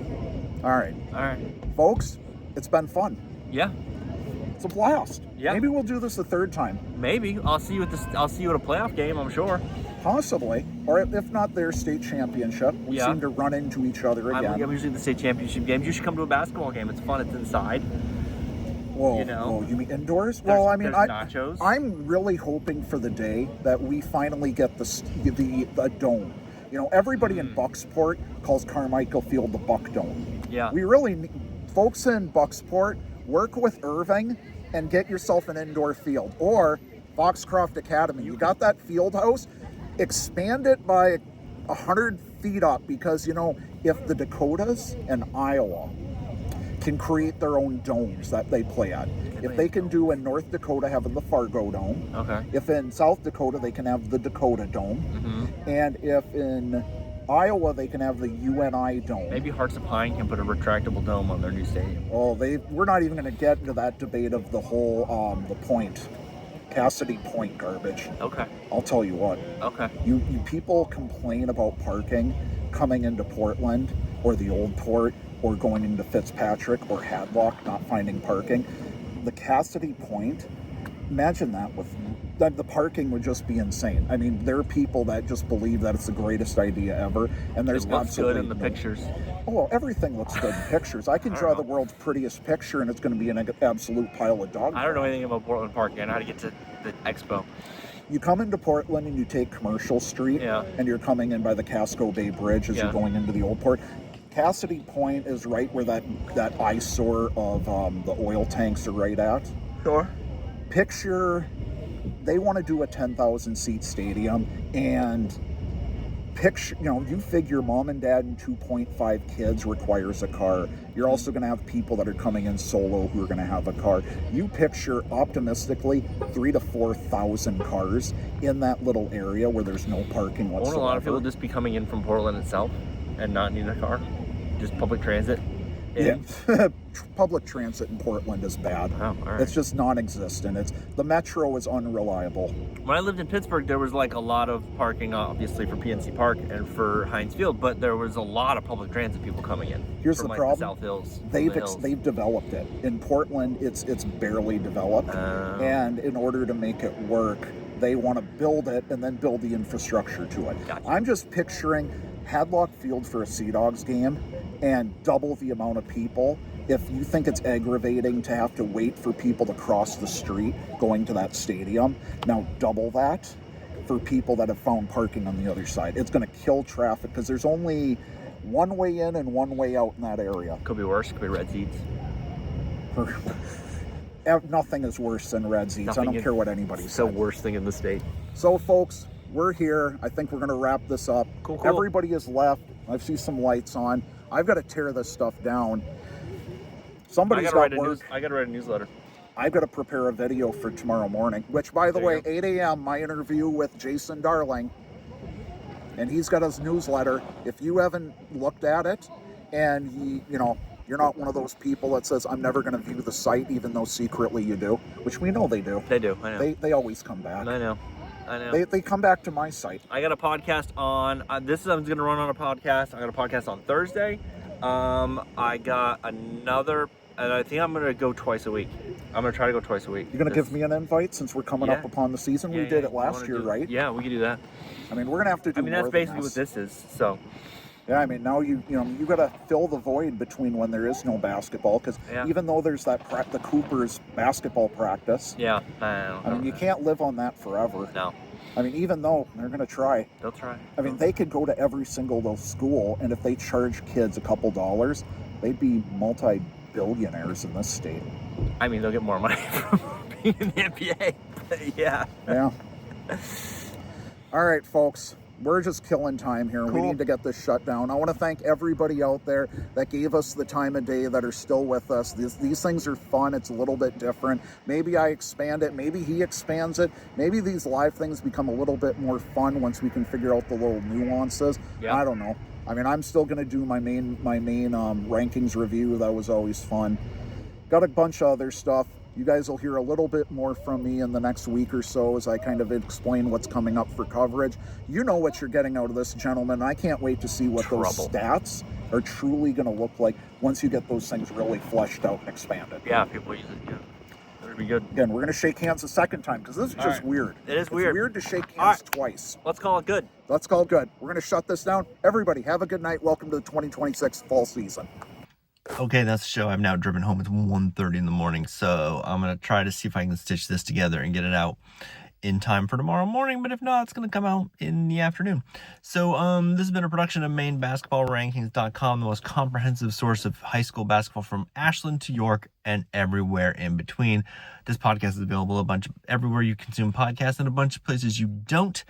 [SPEAKER 2] All right. Folks, it's been fun.
[SPEAKER 3] Yeah.
[SPEAKER 2] It's a blast.
[SPEAKER 3] Yeah.
[SPEAKER 2] Maybe we'll do this a third time.
[SPEAKER 3] Maybe. I'll see you at a playoff game, I'm sure.
[SPEAKER 2] Possibly. Or if not their state championship. We seem to run into each other again.
[SPEAKER 3] I'm usually at the state championship games. You should come to a basketball game. It's fun. It's inside.
[SPEAKER 2] Whoa, you mean indoors? Well, I mean,
[SPEAKER 3] nachos.
[SPEAKER 2] I'm really hoping for the day that we finally get the dome. You know, everybody in Bucksport calls Carmichael Field the Buck Dome.
[SPEAKER 3] Yeah.
[SPEAKER 2] We really need, folks in Bucksport, work with Irving and get yourself an indoor field. Or Foxcroft Academy. You got that field house, expand it by 100 feet up, because, you know, if the Dakotas and Iowa can create their own domes that they play at, if they can do in North Dakota having the Fargo Dome,
[SPEAKER 3] Okay.
[SPEAKER 2] if in South Dakota they can have the Dakota Dome, and if in Iowa they can have the UNI Dome.
[SPEAKER 3] Maybe Hearts of Pine can put a retractable dome on their new stadium.
[SPEAKER 2] Oh, we're not even going to get into that debate of the whole the point, Cassidy Point garbage.
[SPEAKER 3] Okay.
[SPEAKER 2] I'll tell you what.
[SPEAKER 3] Okay.
[SPEAKER 2] You people complain about parking coming into Portland or the Old Port or going into Fitzpatrick or Hadlock, not finding parking. The Cassidy Point, imagine that the parking would just be insane. I mean, there are people that just believe that it's the greatest idea ever, and there's
[SPEAKER 3] It looks
[SPEAKER 2] absolutely
[SPEAKER 3] good in the pictures.
[SPEAKER 2] Oh, well, everything looks good in pictures. I can draw the world's prettiest picture, and it's going to be an absolute pile of dog.
[SPEAKER 3] I don't know anything about Portland parking. I know how to get to the expo.
[SPEAKER 2] You come into Portland and you take Commercial Street, and you're coming in by the Casco Bay Bridge as you're going into the Old Port. Cassidy Point is right where that eyesore of the oil tanks are right at.
[SPEAKER 3] Sure.
[SPEAKER 2] Picture, they want to do a 10,000 seat stadium, and picture, you figure mom and dad and 2.5 kids requires a car. You're also going to have people that are coming in solo who are going to have a car. You picture optimistically 3,000 to 4,000 cars in that little area where there's no parking whatsoever.
[SPEAKER 3] Won't a lot of people just be coming in from Portland itself and not need a car? Just public transit?
[SPEAKER 2] Yeah, public transit in Portland is bad.
[SPEAKER 3] Oh, all right.
[SPEAKER 2] It's just non-existent. The metro is unreliable.
[SPEAKER 3] When I lived in Pittsburgh, there was like a lot of parking, obviously for PNC Park and for Heinz Field, but there was a lot of public transit people coming in.
[SPEAKER 2] Here's
[SPEAKER 3] from
[SPEAKER 2] the
[SPEAKER 3] like
[SPEAKER 2] problem:
[SPEAKER 3] the South Hills.
[SPEAKER 2] they've developed it. In Portland, it's barely developed, and in order to make it work, they want to build it and then build the infrastructure to it.
[SPEAKER 3] Gotcha.
[SPEAKER 2] I'm just picturing Hadlock Field for a Sea Dogs game and double the amount of people. If you think it's aggravating to have to wait for people to cross the street going to that stadium, now double that for people that have found parking on the other side. It's going to kill traffic because there's only one way in and one way out in that area.
[SPEAKER 3] Could be worse. Could be red seats.
[SPEAKER 2] Nothing is worse than red seats. I don't care what anybody says.
[SPEAKER 3] It's the worst thing in the state.
[SPEAKER 2] So, folks, we're here. I think we're going to wrap this up.
[SPEAKER 3] Cool.
[SPEAKER 2] Everybody is left. I see some lights on. I've got to tear this stuff down. Somebody's got work.
[SPEAKER 3] I got to write a newsletter.
[SPEAKER 2] I've got to prepare a video for tomorrow morning, which, by the way, 8 a.m., my interview with Jason Darling, and he's got his newsletter. If you haven't looked at it, and you're not one of those people that says, I'm never going to view the site, even though secretly you do, which we know they do.
[SPEAKER 3] They do, I know.
[SPEAKER 2] They always come back.
[SPEAKER 3] I know.
[SPEAKER 2] They come back to my site.
[SPEAKER 3] I got a podcast on, I'm going to run on a podcast. I got a podcast on Thursday. I got another, and I think I'm going to go twice a week. I'm going to try to go twice a week.
[SPEAKER 2] You're going to give me an invite since we're coming up upon the season? We did it last year, right?
[SPEAKER 3] Yeah, we can do that.
[SPEAKER 2] I mean, we're going to have to do more
[SPEAKER 3] that's basically what this is, so.
[SPEAKER 2] Yeah, I mean, now you got to fill the void between when there is no basketball, because even though there's the Coopers basketball practice, I mean, you can't live on that forever.
[SPEAKER 3] No.
[SPEAKER 2] I mean, even though they're going to try.
[SPEAKER 3] They'll try.
[SPEAKER 2] I mean, they could go to every single little school, and if they charge kids a couple dollars, they'd be multi-billionaires in this state.
[SPEAKER 3] I mean, they'll get more money from being in the NBA. Yeah.
[SPEAKER 2] All right, folks. We're just killing time here. We need to get this shut down. I want to thank everybody out there that gave us the time of day, that are still with us. These things are fun. It's a little bit different. Maybe I expand it. Maybe he expands it. Maybe these live things become a little bit more fun once we can figure out the little nuances. I don't know. I mean, I'm still going to do my main rankings review. That was always fun. Got a bunch of other stuff. You guys will hear a little bit more from me in the next week or so as I kind of explain what's coming up for coverage. You know what you're getting out of this, gentlemen. I can't wait to see what those stats are truly going to look like once you get those things really fleshed out and expanded.
[SPEAKER 3] Yeah, people use it. Yeah, that'll be good.
[SPEAKER 2] Again, we're going to shake hands a second time because this is just weird.
[SPEAKER 3] It is weird.
[SPEAKER 2] It's weird to shake hands twice.
[SPEAKER 3] Let's call it good.
[SPEAKER 2] Let's call it good. We're going to shut this down. Everybody, have a good night. Welcome to the 2026 fall season.
[SPEAKER 1] Okay, that's the show. I've now driven home. It's 1:30 in the morning, so I'm going to try to see if I can stitch this together and get it out in time for tomorrow morning, but if not, it's going to come out in the afternoon. So this has been a production of MaineBasketballRankings.com, the most comprehensive source of high school basketball from Ashland to York and everywhere in between. This podcast is available everywhere you consume podcasts and a bunch of places you don't.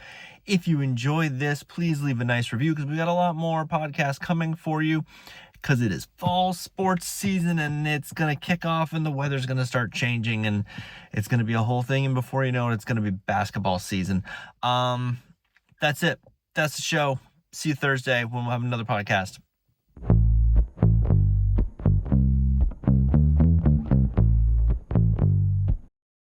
[SPEAKER 1] If you enjoy this, please leave a nice review, because we got a lot more podcasts coming for you, because it is fall sports season and it's going to kick off and the weather's going to start changing and it's going to be a whole thing. And before you know it, it's going to be basketball season. That's it. That's the show. See you Thursday when we'll have another podcast.